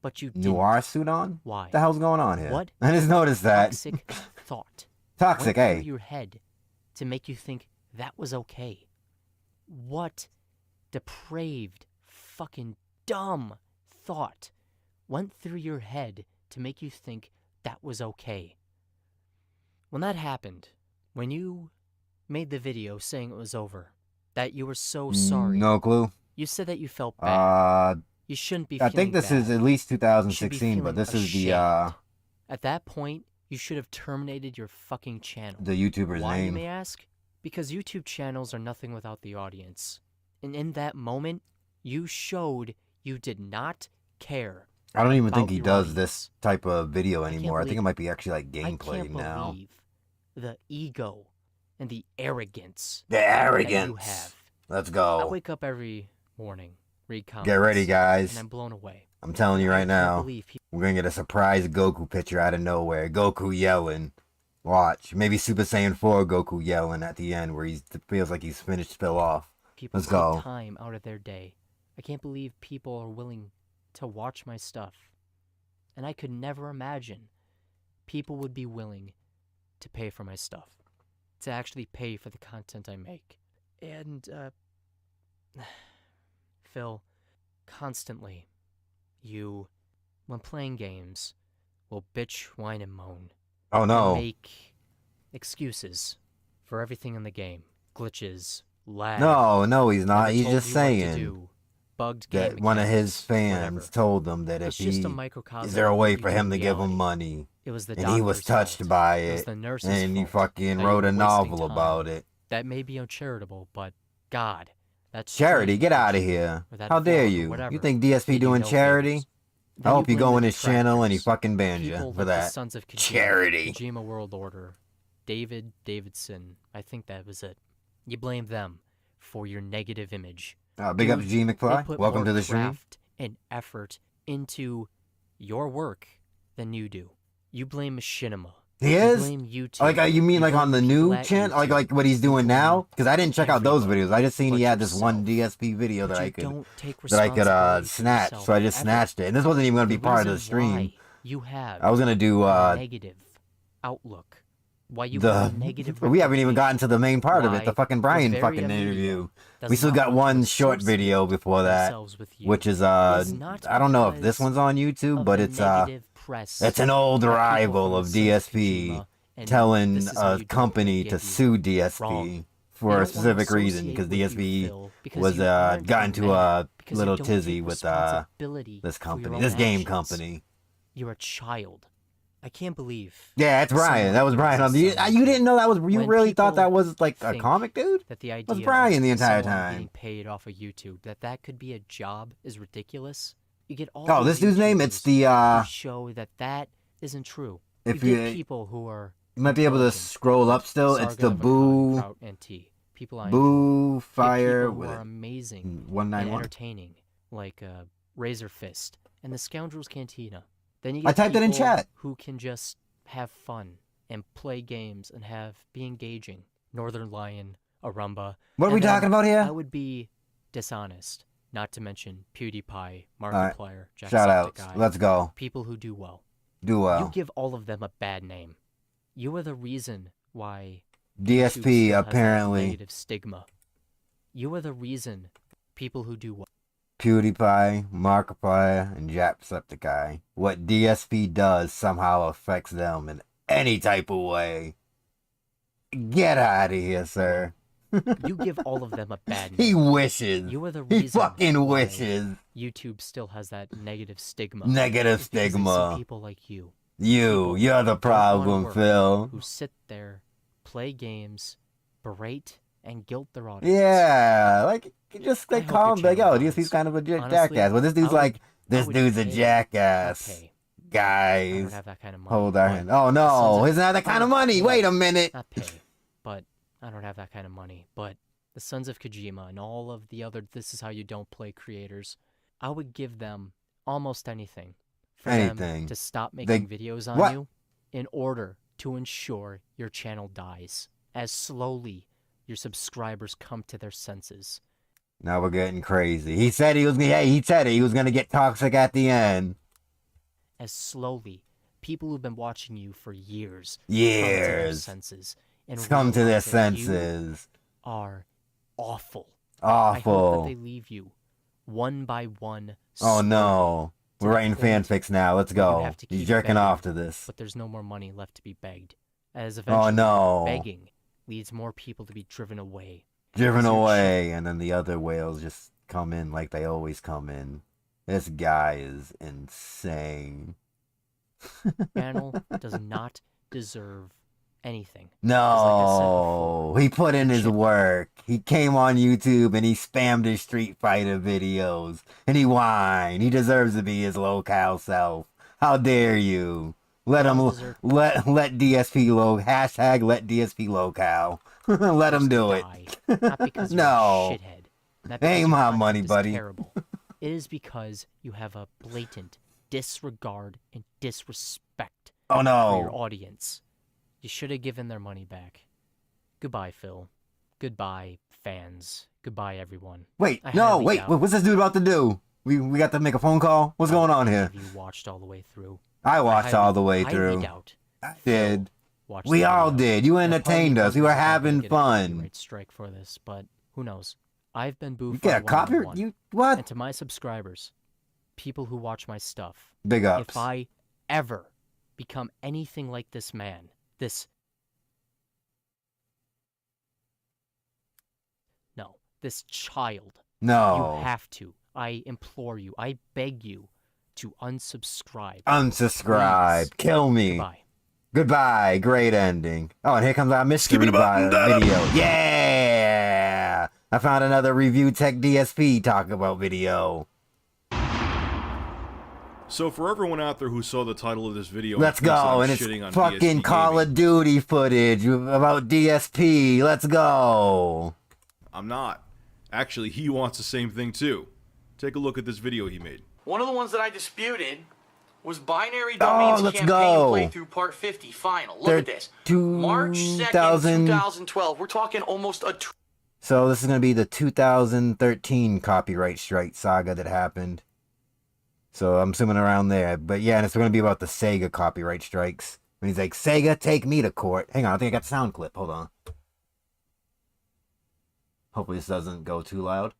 But you noir didn't. suit on? Why? The hell's going on here? What I just noticed that. toxic thought Toxic, went eh? through your head to make you think that was okay? What depraved, fucking dumb thought went through your head to make you think that was okay? When that happened, when you made the video saying it was over, that you were so sorry. No clue. You said that you felt bad. Uh, You shouldn't be I feeling think this bad. is at least You should be 2016, but feeling this is the ashamed. At that point, you should have terminated your fucking channel. the YouTuber's Why, you name. may ask? Because YouTube channels are nothing without the audience. And in that moment, you showed you did not care. I don't even think about he your does audience. this type of video can't anymore. I think it believe- might be actually like I gameplay can't now. believe the ego and the arrogance The that you arrogance. have. Let's I go. wake up every morning, read comments. Get ready, guys. And I'm blown away. I'm telling you I right can't now, believe we're gonna get a surprise Goku picture out of nowhere. Goku yelling. Watch. Maybe Super Saiyan 4 Goku yelling at the end where he feels like he's finished Phil off. People Let's take go. time out of their day. I can't believe people are willing to watch my stuff. And I could never imagine people would be willing to pay for my stuff. To actually pay for the content I make. And, Phil, constantly, you, when playing games, will bitch, whine, and moan. Oh, no. And make excuses for everything in the game. Glitches, lag. No, he's not. never He's told just you what to saying do, bugged game that one of his mechanics, fans whatever. told him that if It's just he a microcosm is there a of way for him to YouTube give him reality. money, It was the and he was doctor's touched fault. by It was it, the nurse's and he fault fucking that you wrote were a wasting novel time. about it. That may be uncharitable, but God, that's Charity, strange get that out of you- here! or that How dare vlog or you? whatever You think DSP did you doing no charity? favors. I Then hope you blame go the in his channel and he detractors, fucking bans you people for like the that. Sons of Kojima, Charity. Kojima World Order, Davidson, I think that was it. You blame them for your negative image. Big up to G They McFly. put Welcome more to the stream. craft and effort into your work than you do. You blame Machinima. He You is? blame YouTube. Like, you mean like on the blame new people at channel? YouTube. Like what he's doing now? Because I didn't check out those videos. I just seen he but had this one yourself. DSP video But that you I could don't take snatch. responsibility So I just for snatched it. And this wasn't even gonna be part of the stream. You have I was gonna do a negative outlook why you have a negative we haven't even gotten to the main part of it, why the fucking the Brian very fucking media interview. does We still not got want to one short associate video before that, themselves with you which is not I don't know if this because one's on YouTube, of but the it's negative press it's an old that people rival from of the Sons of DSP Kojima and telling This Is How a You Don't company Play to give you sue DSP wrong. for They a don't wanna specific reason, associate because with you, DSP Phil, because was you aren't got a into man, a because you little don't tizzy take with responsibility this for your company, own this game actions. company. You're a child. I can't believe. Yeah, it's Brian. someone That was would Brian. exist on You didn't know that was. You When really thought that people was like a think comic, dude? That the It idea was Brian the of entire someone time. getting paid off of YouTube, that could be a job, is ridiculous. You get all. Oh, these this dude's name? It's YouTubers the who show that isn't true. if you you- get people who are. You might be able to scroll up still. It's the Sargon of Akkad, Boo Kraut, and T. People I enjoy. Boo You get Fire people who with are it. amazing 191. and entertaining, like Razor Fist and the Scoundrels Cantina. Then you I get typed it in people chat. who can just have fun and play games and be engaging. Northern Lion, Arumba. What are And we then talking about here? I would be dishonest, not to mention PewDiePie, Alright. Markiplier, Shout outs. Jacksepticeye. Let's go. People who do well. Do well. You give all of them a bad name. You are the reason why DSP YouTube still has that apparently. negative stigma. You are the reason people who do well. PewDiePie, Markiplier, and Jacksepticeye. What DSP does somehow affects them in any type of way. Get out of here, sir. You give all of them a bad name. He wishes. You are the He reason fucking why wishes. YouTube still has that negative stigma. Negative It's because they see stigma. people like you. You're the People who don't wanna problem, work, Phil. Who sit there, play games, berate, and guilt their audience. Yeah, like just I like hope call your him like, channel oh, dies. DSP's kind of a Honestly, jackass. But this dude's like, I this would dude's a pay- jackass. I'd pay. I Guys, don't have that kind of money. hold our but hand. Oh the no, Sons of- he's not that kind of money. Well, Wait a minute. Not pay, but I don't have that kind of money. But the Sons of Kojima and all of the other This Is How You Don't Play creators, I would give them almost anything for them Anything. to stop They- making videos on What? you in order to ensure your channel dies as slowly your subscribers come to their senses. Now we're getting crazy. He said he was gonna. Hey, he said it. He was gonna get toxic at the end. As slowly people who've been watching you for years Years. come to their senses and Come to their realize that you senses. are awful. Awful. I hope that they leave you one by one. Oh no. to We're the writing point fanfics now. Let's where you go. have to He's keep jerking begging, off to this. But there's no more money left to be begged. As Oh eventually no. begging leads more people to be driven away. Driven Because you're away, and then the other whales just come in like they always come in. This guy is insane. Channel does not deserve anything. No, he put in his work. He came on YouTube and he spammed his Street Fighter videos, and he whined. He deserves to be his locale self. How dare you? Let him let DSP hashtag let DSP locale. Let him do it. Not because you're No. a shithead. Not Ain't because my your money, content is buddy. Terrible. It is because you have a blatant disregard and disrespect Oh, no. for your audience. You should have given their money back. Goodbye, Phil. Goodbye, fans. Goodbye, everyone. Wait, I no, highly wait. doubt What's this dude about to do? We got to make a phone call? What's going on here? You watched all the way through. I watched all the way highly through. doubt I did. watched We the all video. did. You And entertained part us. of me We were was gonna having get a fun. copyright strike for this, but who knows? I've been booed You for get a copyright? You what? And to my subscribers, people who watch my stuff, Big ups. if I ever become anything like this man, this child, No. you have to. I implore you. I beg you to unsubscribe. Unsubscribe. Please. Kill me. Goodbye. Goodbye. Great ending. Oh, and here comes our mystery video. Yeah! I found another Review Tech DSP talk about video. So for everyone out there who saw the title of this video, Let's thinks that go. I'm And it's shitting on fucking DSP Call gaming, of Duty footage about DSP. Let's go. I'm not. Actually, he wants the same thing too. Take a look at this video he made. One of the ones that I disputed was Binary Oh, Domains let's Campaign go. Playthrough Part 50 Final. Look at this. March 2nd, 2000 2012. We're talking almost a... So this is going to be the 2013 copyright strike saga that happened. So I'm assuming around there. But yeah, and it's going to be about the Sega copyright strikes. When he's like, Sega, take me to court. Hang on, I think I got the sound clip. Hold on. Hopefully this doesn't go too loud.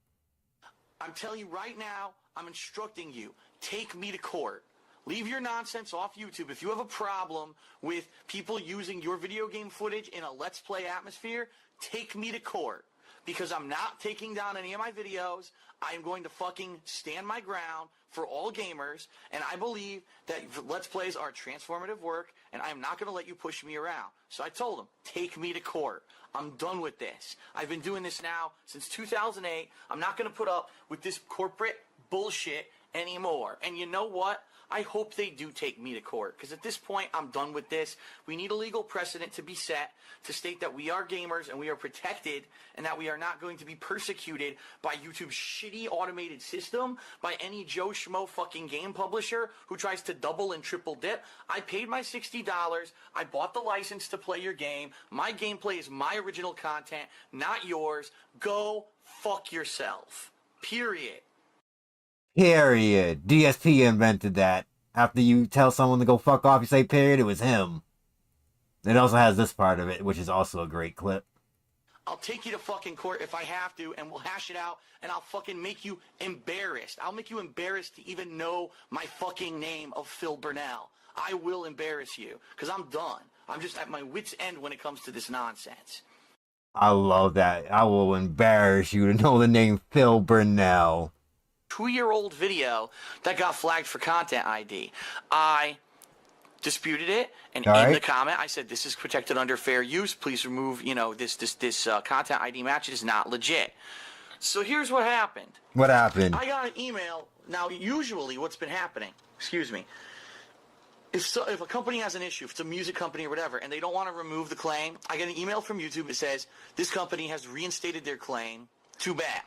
I'm telling you right now, I'm instructing you. Take me to court. Leave your nonsense off YouTube. If you have a problem with people using your video game footage in a Let's Play atmosphere, take me to court. Because I'm not taking down any of my videos. I am going to fucking stand my ground for all gamers. And I believe that Let's Plays are transformative work. And I'm not going to let you push me around. So I told him, take me to court. I'm done with this. I've been doing this now since 2008. I'm not going to put up with this corporate bullshit anymore. And you know what? I hope they do take me to court, because at this point, I'm done with this. We need a legal precedent to be set to state that we are gamers and we are protected and that we are not going to be persecuted by YouTube's shitty automated system, by any Joe Schmo fucking game publisher who tries to double and triple dip. I paid my $60. I bought the license to play your game. My gameplay is my original content, not yours. Go fuck yourself. Period. Period. DSP invented that. After you tell someone to go fuck off, you say period, it was him. It also has this part of it, which is also a great clip. I'll take you to fucking court if I have to, and we'll hash it out, and I'll fucking make you embarrassed. I'll make you embarrassed to even know my fucking name of Phil Burnell. I will embarrass you, because I'm done. I'm just at my wit's end when it comes to this nonsense. I love that. I will embarrass you to know the name Phil Burnell. 2-year-old video that got flagged for content ID. I disputed it, and in the comment I said, this is protected under fair use. Please remove, this content ID match. It is not legit. So here's what happened. What happened? I got an email. Now, usually what's been happening, if a company has an issue, if it's a music company or whatever, and they don't want to remove the claim, I get an email from YouTube that says, this company has reinstated their claim. Too bad.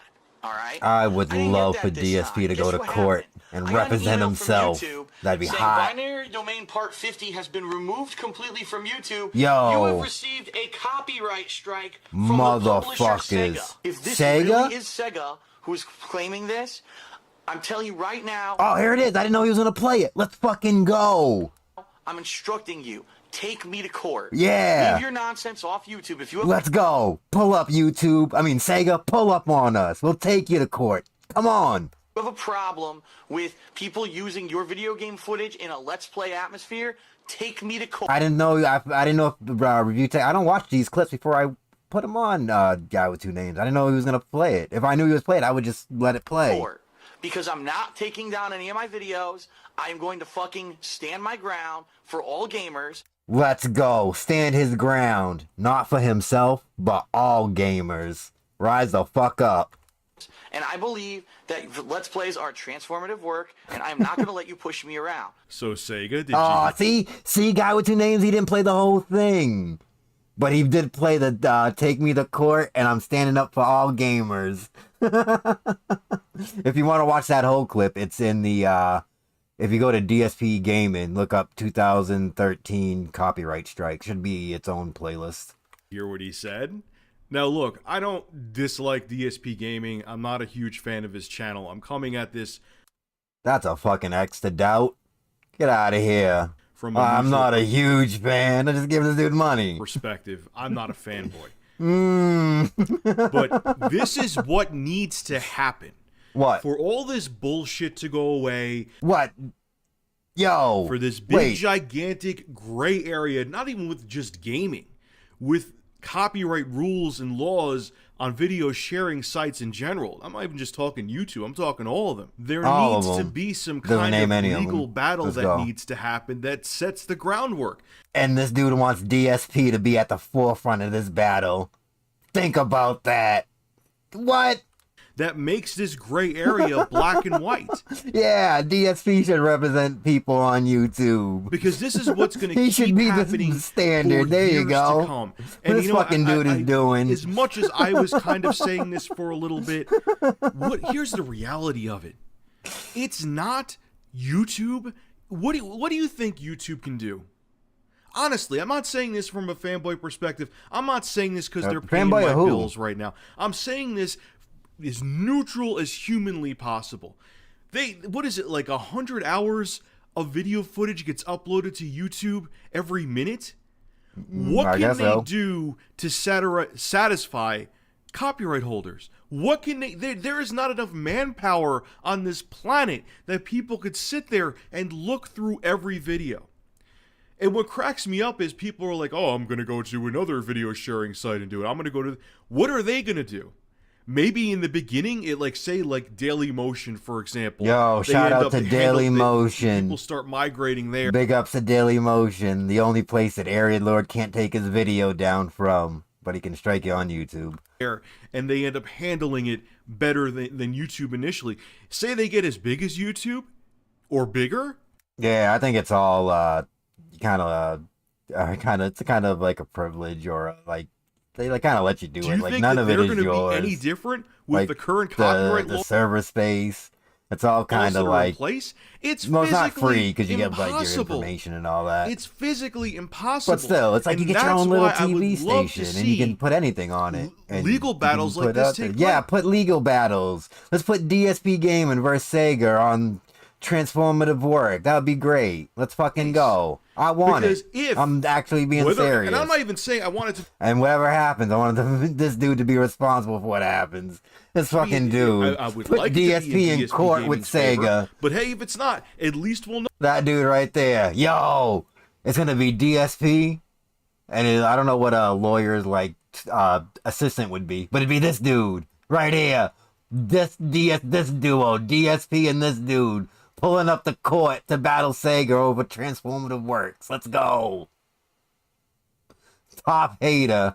All right. I would love for DSP to go to court and represent himself. That'd be hot. Binary domain part 50 has been removed completely from YouTube. Yo. You have received a copyright strike from the publisher Sega. If this really is Sega who's claiming this, I'm telling you right now. Oh, here it is. I didn't know he was going to play it. Let's fucking go. I'm instructing you. Take me to court. Yeah. Leave your nonsense off YouTube. If you have Let's go. Pull up YouTube. I mean, Sega, pull up on us. We'll take you to court. Come on. You have a problem with people using your video game footage in a Let's Play atmosphere, take me to court. I didn't know. I didn't know if the review tech. I don't watch these clips before I put them on. Guy with two names. I didn't know he was gonna play it. If I knew he was playing, I would just let it play. Because I'm not taking down any of my videos. I am going to fucking stand my ground for all gamers. Let's go. Stand his ground. Not for himself, but all gamers. Rise the fuck up. And I believe that Let's Plays are transformative work, and I'm not going to let you push me around. So Sega, did you... see, guy with two names, he didn't play the whole thing. But he did play the Take Me to Court, and I'm standing up for all gamers. If you want to watch that whole clip, it's in the... if you go to DSP Gaming, look up 2013 copyright strike. Should be its own playlist. Hear what he said? Now look, I don't dislike DSP Gaming. I'm not a huge fan of his channel. I'm coming at this... That's a fucking X to doubt. Get out of here. I'm not a huge fan. I just give this dude money. Perspective. I'm not a fanboy. Mm. But this is what needs to happen. What? For all this bullshit to go away. What? Yo. For this big, gigantic gray area, not even with just gaming, with copyright rules and laws on video sharing sites in general. I'm not even just talking YouTube. I'm talking all of them. There needs to be some kind of legal battle that needs to happen that sets the groundwork. And this dude wants DSP to be at the forefront of this battle. Think about that. What? That makes this gray area black and white. Yeah, DSP should represent people on YouTube. Because this is what's going to he keep should be happening the standard. There you go. To come. And this fucking dude is doing. As much as I was kind of saying this for a little bit, here's the reality of it. It's not YouTube. What do you think YouTube can do? Honestly, I'm not saying this from a fanboy perspective. I'm not saying this because they're paying my bills right now. I'm saying this as neutral as humanly possible. What is it, like 100 hours of video footage gets uploaded to YouTube every minute? What I can guess they so. do to satisfy copyright holders? What can they... There is not enough manpower on this planet that people could sit there and look through every video. And what cracks me up is people are like, oh, I'm going to go to another video sharing site and do it. I'm going to go to... What are they going to do? Maybe in the beginning, it say Dailymotion, for example. Yo, shout out to Dailymotion. People start migrating there. Big ups to Dailymotion, the only place that Arian Lord can't take his video down from, but he can strike you on YouTube. And they end up handling it better than YouTube initially. Say they get as big as YouTube or bigger. Yeah, I think it's all it's kind of like a privilege, or like they kind of let you do it. Like none of it is yours. Do you think they're going to be any different with the current copyright law? The server space. It's all kind of like place. It's well, it's not free because you impossible. get like your information and all that. It's physically impossible. But still, it's like and you get your own little TV station and you can put anything on it. And legal battles like this take place. Yeah, put legal battles. Let's put DSP Gaming versus Sega on transformative work. That would be great. Let's fucking go. I want because it. If, I'm actually being serious. And I'm not even saying I wanted to. And whatever happens, I want this dude to be responsible for what happens. This fucking dude. I would put like DSP in court with Sega. Favor, but hey, if it's not, at least we'll know. That dude right there. Yo, it's going to be DSP. And I don't know what a lawyer's assistant would be, but it'd be this dude right here. This duo, DSP and this dude, pulling up the court to battle Sega over transformative works. Let's go. Top hater.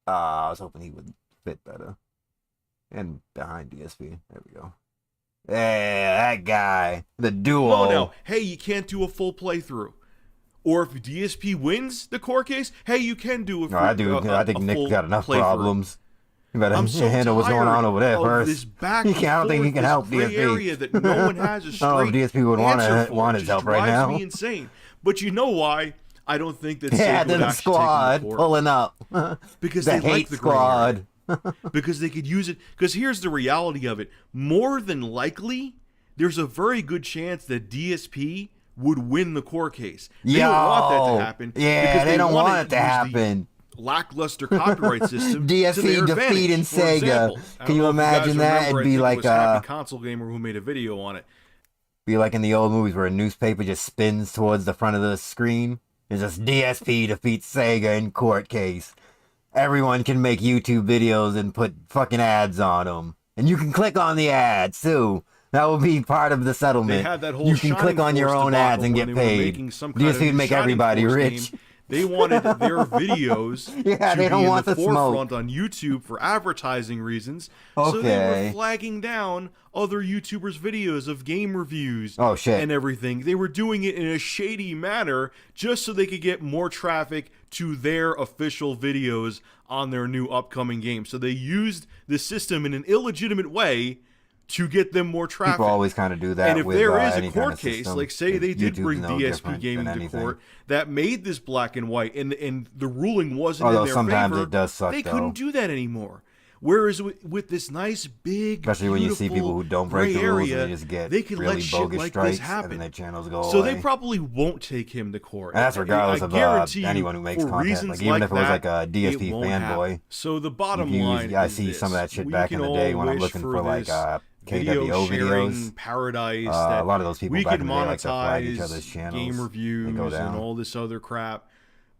I was hoping he would fit better. And behind DSP. There we go. Yeah, that guy. The duo. No. Hey, you can't do a full playthrough. Or if DSP wins the court case, hey, you can do it. I think Nick's got enough problems. You better handle what's going on over there first. This back I don't think he can help DSP. Area that no one has a straight DSP would want his help right now. Drives me insane. But you know why? I don't think that. Yeah, Sega the squad pulling up because the they hate like the squad. Because they could use it. Because here's the reality of it: more than likely, there's a very good chance that DSP would win the court case. They don't want that to happen. Yeah, because they don't want it to happen. Lackluster copyright system. DSP defeating Sega. Can you imagine that? It'd be like a console gamer who made a video on it. Be like in the old movies where a newspaper just spins towards the front of the screen. It's just DSP defeats Sega in court case. Everyone can make YouTube videos and put fucking ads on them, and you can click on the ads too. That will be part of the settlement. They had that whole you can click on your own ads and get paid. DSP would make everybody rich. They wanted their videos to be don't want in the forefront smoke on YouTube for advertising reasons. So they were flagging down other YouTubers' videos of game reviews and everything. They were doing it in a shady manner just so they could get more traffic to their official videos on their new upcoming game. So they used the system in an illegitimate way to get them more traffic. People always kind of do that. And if with, there is a any court kind of case, system, like say they did YouTube's bring no DSP different gaming than to anything. court that made this black and white, and the ruling wasn't Although in their sometimes favor, it does suck, they though. couldn't do that anymore. Whereas with this nice big, especially when you see people who don't break the rules and they just get they can really let shit bogus like strikes this happen. and their channels go so away. they probably won't take him to court. And that's regardless of anyone who makes for content. reasons Like even if it was that, like a DSP it won't fanboy. happen. So the bottom line I is see this. some of that shit We back in can the day all when I'm wish looking for like this KWO sharing videos. Paradise A that lot of those people we back could in the day like to flag each monetize other's channels. game reviews and go and down. all this other crap.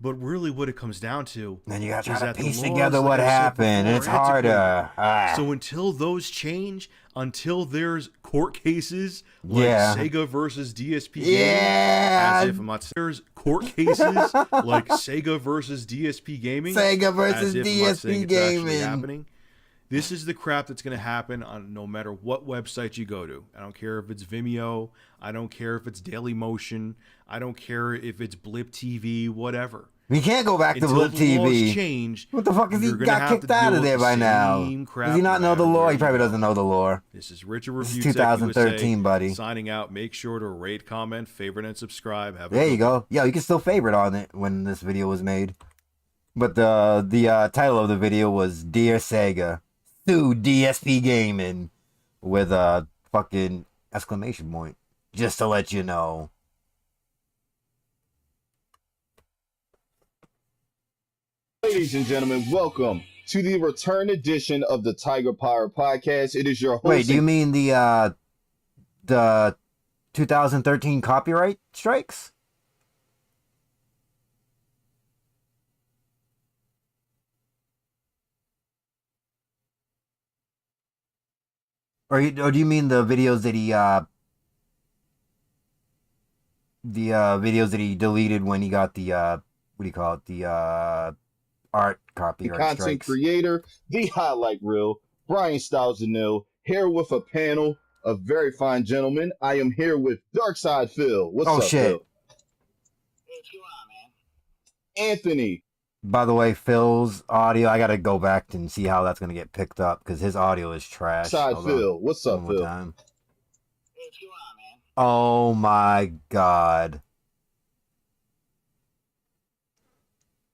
But really, what it comes down to Then you gotta is try that to the piece laws, together like what I said happened, and before, it's are antiquated. harder. So until those change, until there's court cases like Sega versus DSP gaming, as if I'm not there's court cases like Sega versus DSP gaming, Sega versus as if I'm not saying DSP it's actually gaming. happening. This is the crap that's going to happen on no matter what website you go to. I don't care if it's Vimeo. I don't care if it's Dailymotion. I don't care if it's Blip TV, whatever. We can't go back to Until Blip the laws TV. change, What the fuck is he you're gonna got have kicked to out deal of there with the by now? same crap Does he not no know the matter lore? where He you probably go. doesn't know the lore. This is Richard Review It's Tech 2013, USA, buddy. Signing out. Make sure to rate, comment, favorite, and subscribe. Have a There good you go. Yo, you can still favorite on it when this video was made. But the title of the video was Dear Sega, sue DSP Gaming with a fucking exclamation point. Just to let you know. Ladies and gentlemen, welcome to the return edition of the Tiger Power Podcast. It is your host. Wait, do you mean the 2013 copyright strikes? Or do you mean the videos that he deleted when he got the what do you call it, the art the copyright content strikes? creator, the highlight reel, Brian Styles Janil, here with a panel of very fine gentlemen. I am here with Darkside Phil. What's up, shit. Phil? Anthony. By the way, Phil's audio, I gotta go back and see how that's gonna get picked up because his audio is trash. Side Hold Phil. on. What's up, One more Phil? time. Oh my god.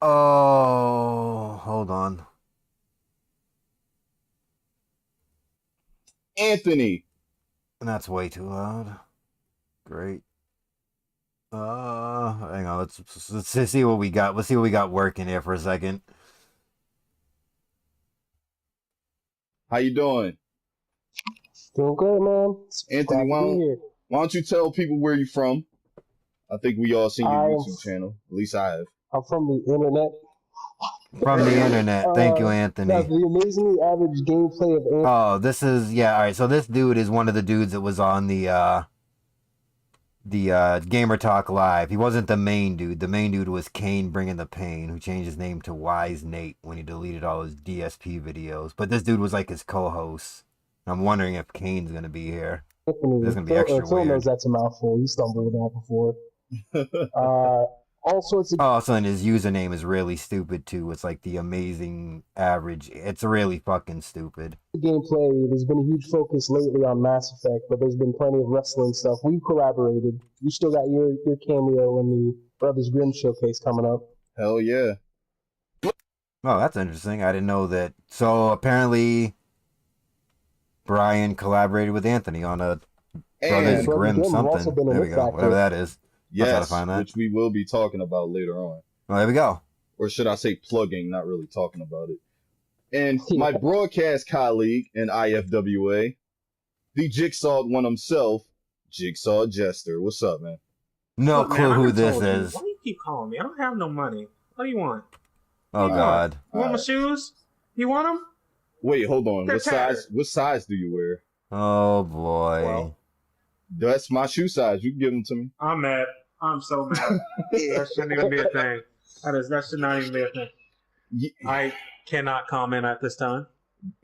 Oh, hold on. Anthony. That's way too loud. Great. Hang on. Let's see what we got. Let's see what we got working here for a second. How you doing? Doing good, man. Anthony, why don't you tell people where you're from? I think we all seen your YouTube channel. At least I have. I'm from the internet. From the internet. Thank you, Anthony. The amazingly average gameplay of Anthony. Oh, this is, yeah, alright, so this dude is one of the dudes that was on the Gamer Talk Live. He wasn't the main dude. The main dude was Kane Bringing the Pain, who changed his name to Wise Nate when he deleted all his DSP videos. But this dude was like his co-host. I'm wondering if Kane's gonna be here. Anthony, This is gonna be extra Phil weird. knows that's a mouthful. You stumbled with that before. All sorts of. Oh, so and his username is really stupid too. It's like the amazing average. It's really fucking stupid. Gameplay. There's been a huge focus lately on Mass Effect, but there's been plenty of wrestling stuff. We've collaborated. You still got your cameo in the Brothers Grimm showcase coming up. Hell yeah. Oh, that's interesting. I didn't know that. So apparently, Brian collaborated with Anthony on a Brothers Grimm something. There we go. Whatever that is. I'll try to Yes, find that. which we will be talking about later on. Well, there we go. Or should I say plugging, not really talking about it. And my broadcast colleague in IFWA, the Jigsaw one himself, Jigsaw Jester. What's up, man? No Look, clue man, I who done this told you. is. Why do you keep calling me? I don't have no money. What do you want? Oh God. You want my shoes? You want them? Wait, hold on. They're What size do you wear? Oh boy. Well, that's my shoe size. You can give them to me. I'm mad. I'm so mad. That shouldn't even be a thing. That should not even be a thing. I cannot comment at this time.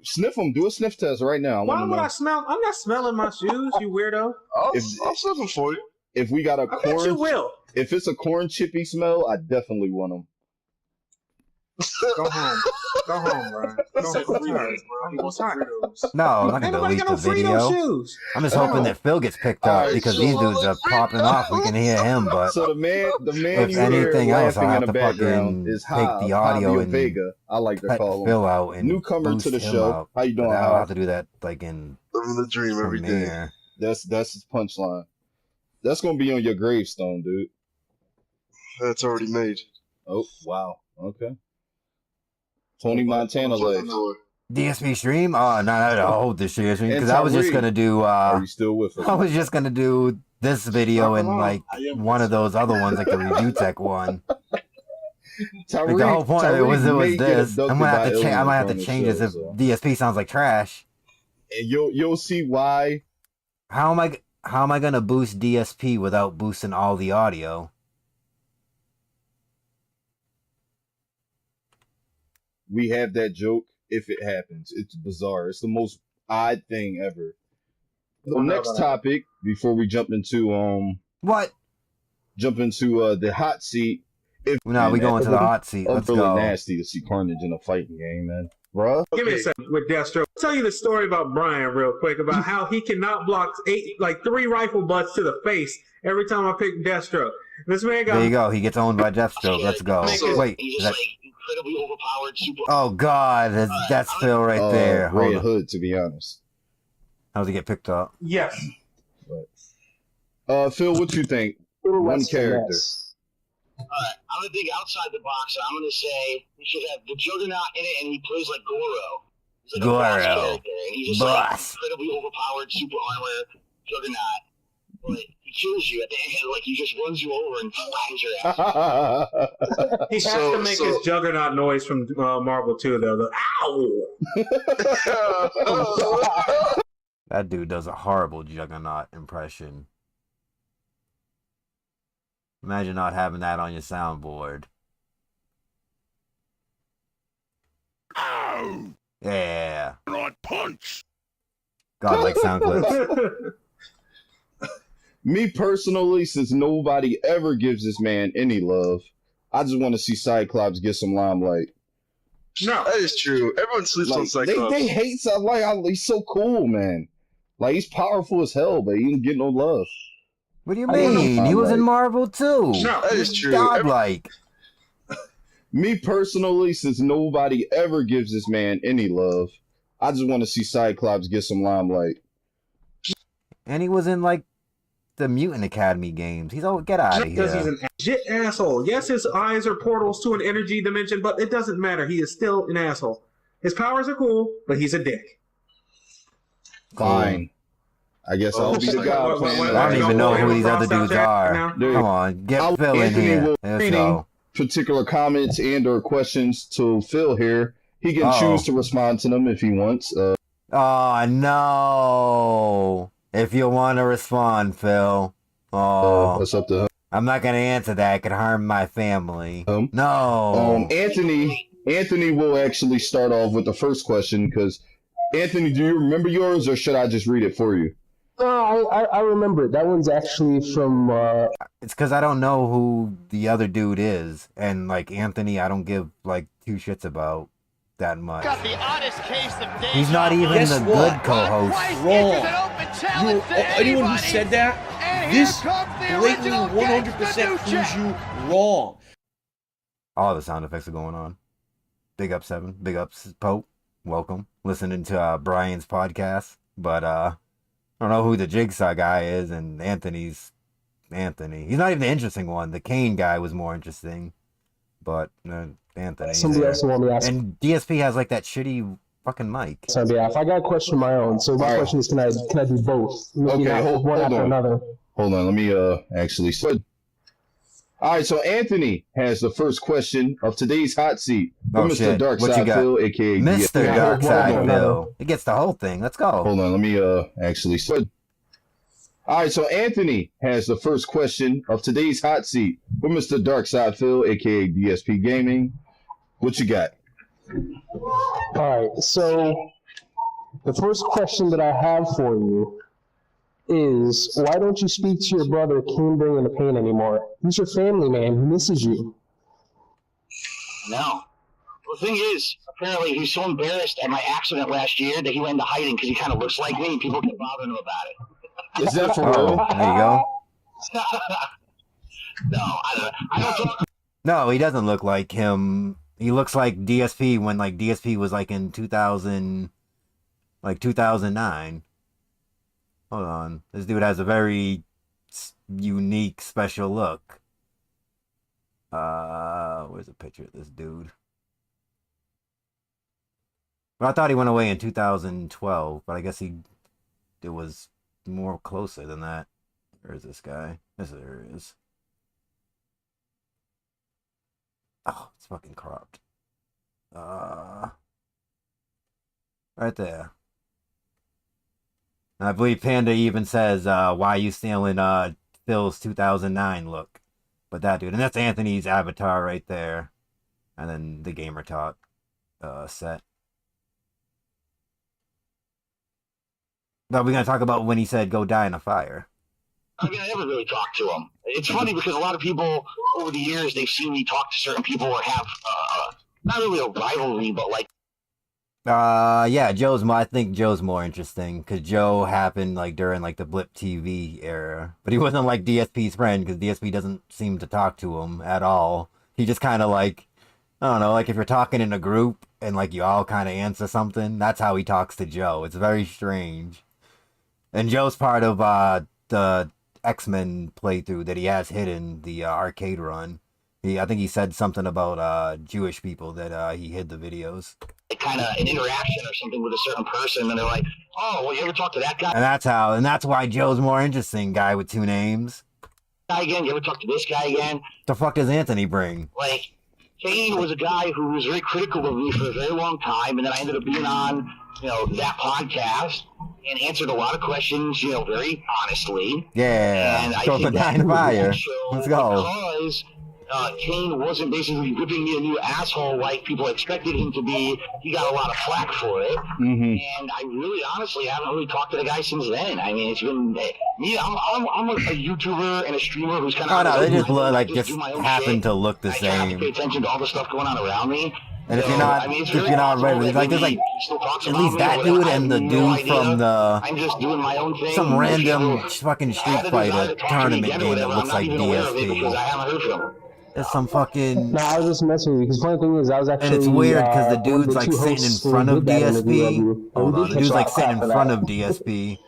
Sniff them. Do a sniff test right now. Why would I smell? I'm not smelling my shoes, you weirdo. I'll sniff them for you. If we got a I bet you will. If it's a corn chippy smell, I definitely want them. Go home. Go home, bro. Go home. I'm tired, bro. I'm tired. No, I'm not gonna delete the video. I'm just hoping that Phil gets picked up because these dudes are popping off. We can hear him, but So the man if you anything hear else, I'll laughing have in to the background fucking is take the audio and Vega. I like to cut call him. Phil out and Newcomer boost to the him show. out. How you doing? But I'll Howard? have to do that like in Living the dream every day. Premiere. That's his punchline. That's gonna be on your gravestone, dude. That's already made. Oh wow. Okay. Tony Montana legs. DSP stream? Oh no, I'll hold this stream because And I was just Tyree. gonna do. Are you still with us? I was just gonna do this video and like one of those other ones, like the review tech one. Like the whole point of it was this. I'm gonna have to change. I might have to change this if DSP sounds like trash. And you'll see why. How am I gonna boost DSP without boosting all the audio? We have that joke if it happens. It's bizarre. It's the most odd thing ever. The next topic before we jump into the hot seat. No, we go into the hot seat. Let's really go. nasty to see carnage in a fighting game, man. Bruh. Give me a second with Deathstroke. I'll tell you the story about Brian real quick about how he cannot block 3 rifle butts to the face every time I pick Deathstroke. This man got. There you go. He gets owned by Deathstroke. Let's go. Wait, is that... incredibly overpowered super. Oh God, that's Phil right there. Hold Red on. Hood, to be honest. How's he get picked up? Yes. Phil, what you think? One character. Alright, I'm gonna think outside the box. I'm gonna say we should have the Juggernaut in it, and he plays like Goro. He's like a boss character, and he's just like incredibly overpowered, super armor Juggernaut. But he kills you at the end, like he just runs you over and flattens your ass. He has to make his Juggernaut noise from Marvel 2, though. The ow! That dude does a horrible Juggernaut impression. Imagine not having that on your soundboard. Ow! Yeah. Not punch. Godlike sound clips. Me personally, since nobody ever gives this man any love, I just want to see Cyclops get some limelight. No, that is true. Everyone sleeps on Cyclops. They hate Cyclops. He's so cool, man. Like, he's powerful as hell, but he didn't get no love. What do you mean? He was in Marvel too. No, that is true. Godlike. Me personally, since nobody ever gives this man any love, I just want to see Cyclops get some limelight. And he was in like the Mutant Academy games. He's get out of here. Because he's an legit asshole. Yes, his eyes are portals to an energy dimension, but it doesn't matter. He is still an asshole. His powers are cool, but he's a dick. Fine. I guess I'll be the guy. I don't even know who these other dudes are. Come on, get Phil in here. Let's go. Particular comments and or questions to Phil here. He can choose to respond to them if he wants. Oh no! If you want to respond, Phil. Oh, what's up to him? I'm not gonna answer that. It could harm my family. No. Anthony will actually start off with the first question because Anthony, do you remember yours or should I just read it for you? No, I remember it. That one's actually from... It's because I don't know who the other dude is. And, like, Anthony, I don't give, like, two shits about that much. Got the oddest case of He's not even the good co-host. Wrong. Anyone who said that, this blatantly 100% proves you wrong. All the sound effects are going on. Big up, Seven. Big up, Pope. Welcome. Listening to Brian's podcast. But, I don't know who the Jigsaw guy is, and Anthony's Anthony. He's not even the interesting one. The Kane guy was more interesting, but Anthony. Somebody else want me to ask. And DSP has like that shitty fucking mic. So yeah, if I got a question of my own, so my question is, can I do both? Okay, hold on. Another. Hold on, let me actually. All right, so Anthony has the first question of today's hot seat from Mr. Darkside Phil, aka Mr. Darkside Phil. He gets the whole thing. Let's go. Hold on, let me actually. All right, so Anthony has the first question of today's hot seat from Mr. Darkside Phil, aka DSP Gaming. What you got? All right, so the first question that I have for you is, why don't you speak to your brother, Kane Bringing the Pain, anymore? He's your family man. He misses you. No. Well, the thing is, apparently he's so embarrassed at my accident last year that he went into hiding because he kind of looks like me and people kept bothering him about it. Is that for real? There you go. No, I don't talk. No, he doesn't look like him. He looks like DSP when like DSP was like in 2009. Hold on. This dude has a very unique, special look. Where's a picture of this dude? Well, I thought he went away in 2012, but I guess it was more closer than that. Where is this guy? There it is. Oh, it's fucking cropped. Right there. And I believe Panda even says, why you stealing Phil's 2009 look? But that dude, and that's Anthony's avatar right there. And then the Gamer Talk set. But we're going to talk about when he said, go die in a fire. I mean, I never really talked to him. It's funny because a lot of people over the years, they've seen me talk to certain people or have, not really a rivalry, but like. Yeah, I think Joe's more interesting because Joe happened like during like the Blip TV era, but he wasn't like DSP's friend because DSP doesn't seem to talk to him at all. He just kind of like I don't know, like if you're talking in a group and like you all kind of answer something, that's how he talks to Joe. It's very strange. And Joe's part of the X-Men playthrough that he has hidden, the arcade run. I think he said something about Jewish people that he hid the videos. Kind of an interaction or something with a certain person, and they're like, "Oh, well, you ever talk to that guy?" And that's why Joe's more interesting, guy with 2 names. Guy again? You ever talk to this guy again? The fuck does Anthony bring? Like, Kane was a guy who was very critical of me for a very long time, and then I ended up being on, that podcast and answered a lot of questions, very honestly. Yeah, and throw the 9 fire. Let's go. Because Kane wasn't basically ripping me a new asshole like people expected him to be. He got a lot of flack for it. Mm-hmm. And I really, honestly, haven't really talked to the guy since then. I mean, it's been me. I'm a YouTuber and a streamer who's kind of. Oh no, they just look like just happen to look the I have to same. pay attention to all the stuff going on around me. And if you're not, ready, like there's like at least that dude and the dude from I'm just doing my own thing. some random fucking Street Fighter tournament game that looks like because I haven't heard from him. There's some fucking. No, I was just messing with you. Because funny thing is, I was actually. And it's weird because the dude's like sitting in front of DSP. Hold on, the dude's like sitting in front of DSP.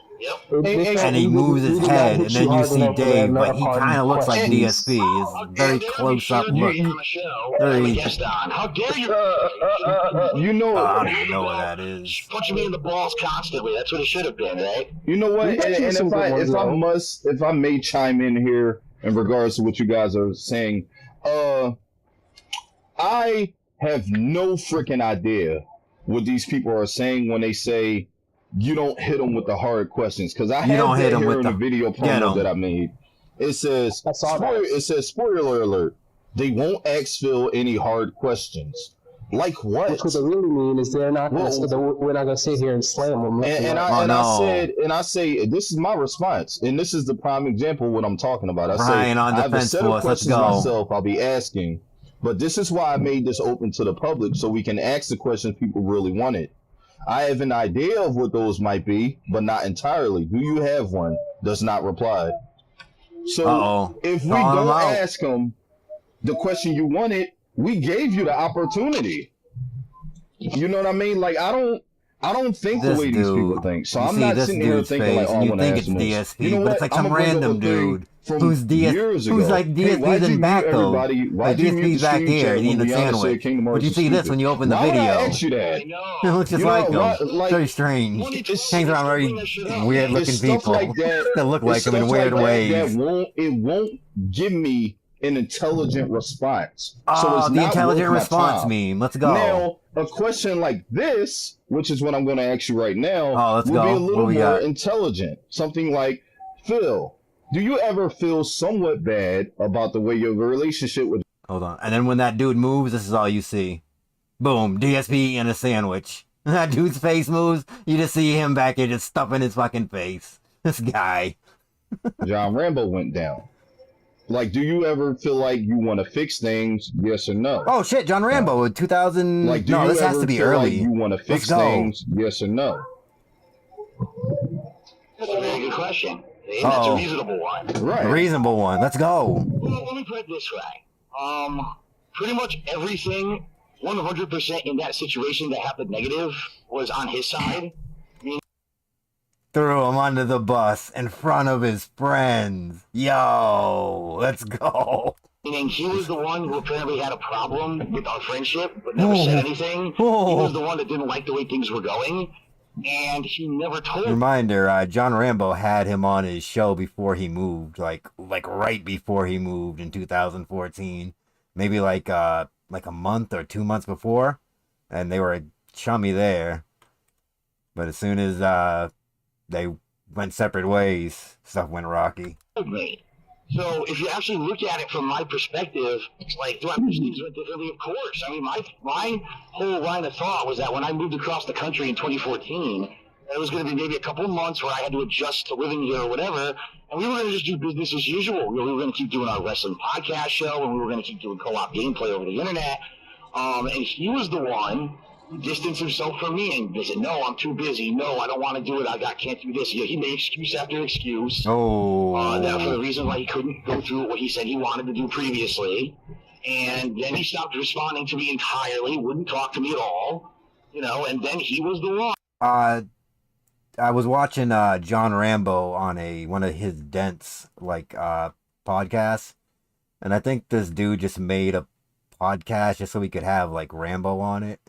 And he moves his head, and then you see Dave, but he kind of looks like DSP. It's very close up look. Very. How dare you? You know, I don't even know what that is. Punching me in the balls constantly. That's what it should have been, right? You know what? And if I may chime in here in regards to what you guys are saying, I have no freaking idea what these people are saying when they say you don't hit them with the hard questions. Because I have that here in the video promo that I made. It says, spoiler alert, they won't ask Phil any hard questions. Like what? Which what they really mean is they're not gonna, we're not going to sit here and slam them. I say, this is my response. And this is the prime example of what I'm talking about. I Ryan say, on I have a defense set of force, let's questions go. myself I'll be asking. But this is why I made this open to the public, so we can ask the questions people really wanted. I have an idea of what those might be, but not entirely. Do you have one? Does not reply. So if we don't ask them the question you wanted, we gave you the opportunity. You know what I mean? Like I don't think the way these people think. So I'm not sitting here thinking like, oh, I want to ask them this. You know what? But it's like some random dude who's like DSP's in back though. Like DSP's back here eating the sandwich. But you see this when you open the video. Why would I ask you that? It looks just like him. Very strange. Hangs around very weird looking people that look like him in weird ways. It won't give me an intelligent response. So it's the intelligent response meme. Let's go. Now, a question like this, which is what I'm going to ask you right now, will be a little more intelligent. Something like, Phil, do you ever feel somewhat bad about the way your relationship with... Hold on. And then when that dude moves, this is all you see. Boom. DSP eating a sandwich. That dude's face moves, you just see him back here just stuffing his fucking face. This guy. John Rambo went down. Like, do you ever feel like you want to fix things? Yes or no? Oh shit, John Rambo, 2000. Like, no, this has to be early. Like you want to fix things? Yes or no? That's a very good question. That's a reasonable one. Right. A reasonable one. Let's go. Well, let me put it this way. Pretty much everything, 100% in that situation that happened negative was on his side. Threw him under the bus in front of his friends. Yo, let's go. Meaning he was the one who apparently had a problem with our friendship, but never said anything. He was the one that didn't like the way things were going, and he never told. Reminder: John Rambo had him on his show before he moved, like right before he moved in 2014, maybe like a month or 2 months before, and they were chummy there. But as soon as they went separate ways, stuff went rocky. So if you actually look at it from my perspective, it's like, do I wish things went differently? Of course. I mean, my whole line of thought was that when I moved across the country in 2014, it was going to be maybe a couple of months where I had to adjust to living here or whatever, and we were going to just do business as usual. We were going to keep doing our wrestling podcast show, and we were going to keep doing co-op gameplay over the internet. And he was the one who distanced himself from me and said, no, I'm too busy. No, I don't want to do it. I can't do this. He made excuse after excuse. Oh. That for the reason why he couldn't go through what he said he wanted to do previously. And then he stopped responding to me entirely, wouldn't talk to me at all, you know, and then he was the one. I was watching John Rambo on one of his Dents podcasts, and I think this dude just made a podcast just so he could have like Rambo on it.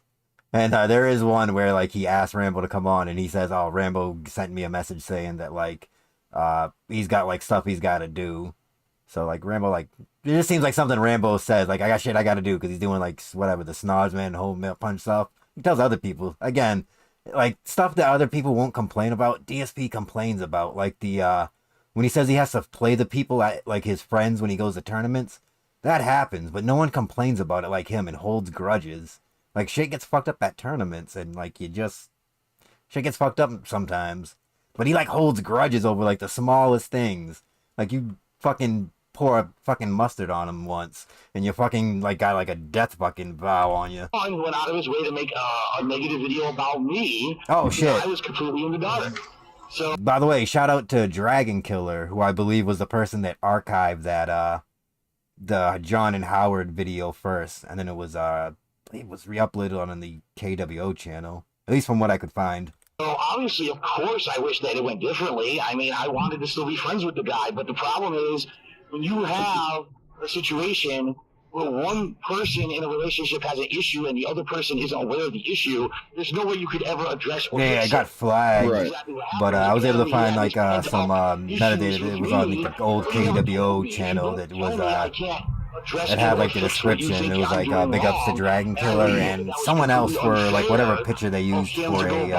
And there is one where like he asked Rambo to come on, and he says, "Oh, Rambo sent me a message saying that like he's got like stuff he's got to do." So like Rambo, like it just seems like something Rambo says, like I got shit I got to do because he's doing like whatever the Snodsman whole milk punch stuff. He tells other people again, like stuff that other people won't complain about. DSP complains about like the when he says he has to play the people at like his friends when he goes to tournaments. That happens, but no one complains about it like him and holds grudges. Like shit gets fucked up at tournaments, and like shit gets fucked up sometimes. But he like holds grudges over like the smallest things. Like you fucking pour a fucking mustard on him once, and you fucking like got like a death fucking vow on you. He went out of his way to make a negative video about me. Oh shit! I was completely in the dark. So, by the way, shout out to Dragon Killer, who I believe was the person that archived that the John and Howard video first, and then it was re-uploaded on the KWO channel, at least from what I could find. So obviously, of course, I wish that it went differently. I mean, I wanted to still be friends with the guy, but the problem is when you have a situation where one person in a relationship has an issue and the other person isn't aware of the issue, there's no way you could ever address or I got flagged, right. But I was able to find like some metadata that was on the old KWO channel that was it had like the description. It was like big ups to Dragon Killer and someone else for like whatever picture they used for a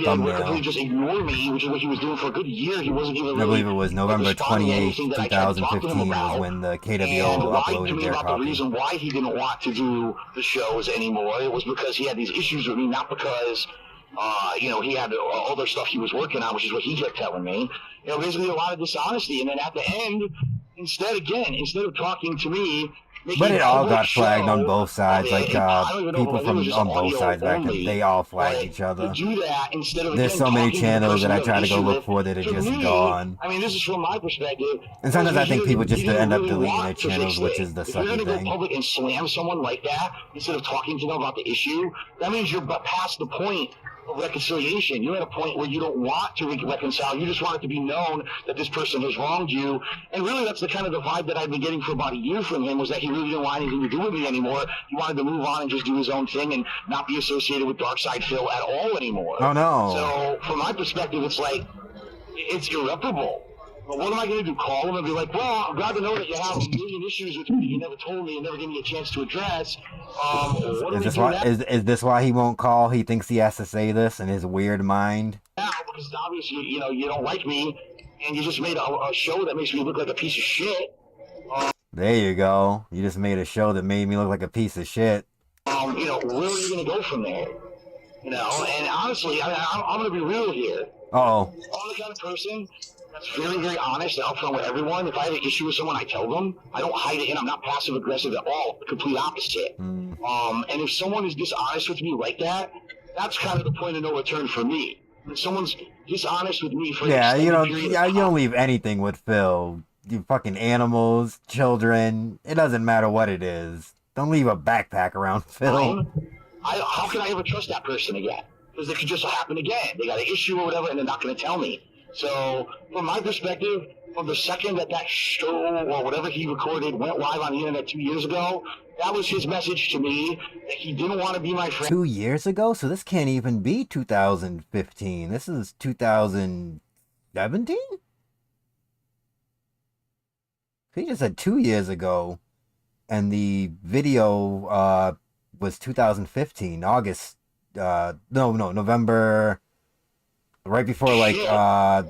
thumbnail. Just ignore me, which is what he was doing for a good year. He wasn't even. I believe it was November 28th, 2015 was when the KWO uploaded their copy. The reason why he didn't want to do the shows anymore, it was because he had these issues with me, not because he had other stuff he was working on, which is what he kept telling me. Basically a lot of dishonesty, and then at the end, instead of talking to me, but it all got flagged on both sides. Like people from on both sides back then, they all flagged each other. There's so many channels that I try to go look for that are just gone. I mean, this is from my perspective. And sometimes I think people just end up deleting their channels, which is the sucky thing. If you're gonna go public and slam someone like that instead of talking to them about the issue, that means you're past the point of reconciliation. You're at a point where you don't want to reconcile. You just want it to be known that this person has wronged you. And really, that's the kind of the vibe that I've been getting for about a year from him, was that he really didn't want anything to do with me anymore. He wanted to move on and just do his own thing and not be associated with Darkside Phil at all anymore. Oh, no. So, from my perspective, it's like, it's irreparable. But what am I going to do? Call him and be like, well, I'm glad to know that you have a million issues with me that you never told me and never gave me a chance to address. Is this why he won't call? He thinks he has to say this in his weird mind? Yeah, because obviously, you don't like me, and you just made a show that makes me look like a piece of shit. There you go. You just made a show that made me look like a piece of shit. Where are you going to go from there? And honestly, I'm going to be real here. Uh-oh. I'm the kind of person that's very, very honest and upfront with everyone. If I have an issue with someone, I tell them. I don't hide it in. I'm not passive aggressive at all. The complete opposite. And if someone is dishonest with me like that, that's kind of the point of no return for me. When someone's dishonest with me for you don't leave anything with Phil. You fucking animals, children. It doesn't matter what it is. Don't leave a backpack around Phil. How can I ever trust that person again? Because it could just happen again. They got an issue or whatever, and they're not going to tell me. So, from my perspective, from the second that show or whatever he recorded went live on the internet 2 years ago, that was his message to me, that he didn't want to be my friend. 2 years ago? So this can't even be 2015. This is 2017? He just said 2 years ago, and the video was 2015, August, November... Right before, November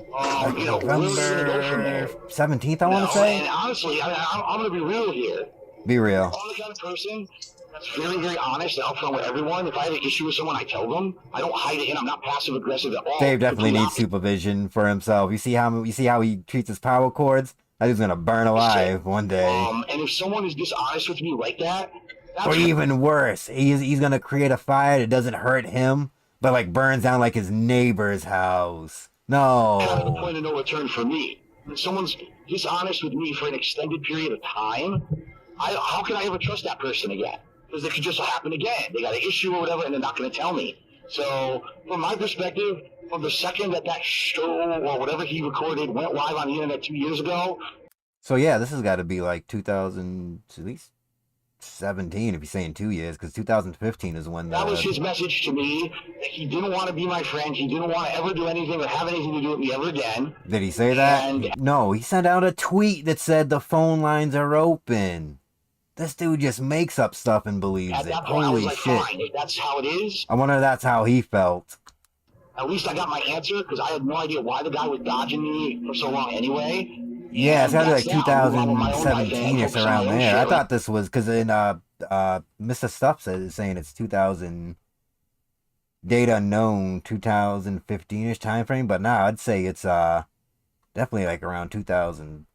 17th, I want to say? And honestly, I'm going to be real here. Be real. I'm the kind of person that's very, very honest and upfront with everyone. If I have an issue with someone, I tell them. I don't hide it in. I'm not passive aggressive at all. Dave definitely needs supervision for himself. You see how he treats his power cords? That dude's going to burn alive one day. And if someone is dishonest with me like that... Or even worse, he's going to create a fire that doesn't hurt him, but like burns down like his neighbor's house. No. Kind of the point of no return for me. When someone's dishonest with me for an extended period of time, how can I ever trust that person again? Because it could just happen again. They got an issue or whatever, and they're not going to tell me. So, from my perspective, from the second that show or whatever he recorded went live on the internet 2 years ago. So yeah, this has got to be like 2000, at least 17 if you're saying 2 years, because 2015 is when that was his message to me, that he didn't want to be my friend. He didn't want to ever do anything or have anything to do with me ever again. Did he say that? No, he sent out a tweet that said the phone lines are open. This dude just makes up stuff and believes At it. that point, I was Holy like, shit. fine, if that's how it is. I wonder if that's how he felt. At least I got my answer, because I had no idea why the guy was dodging me for so long anyway. Yeah, it's gotta be like That's now, I'm on my own life and 2017 or focus on around my own there. I shit. thought this was because in Mr. Stuff says saying it's 2000 data unknown 2015ish time frame, but now I'd say it's definitely like around 2000.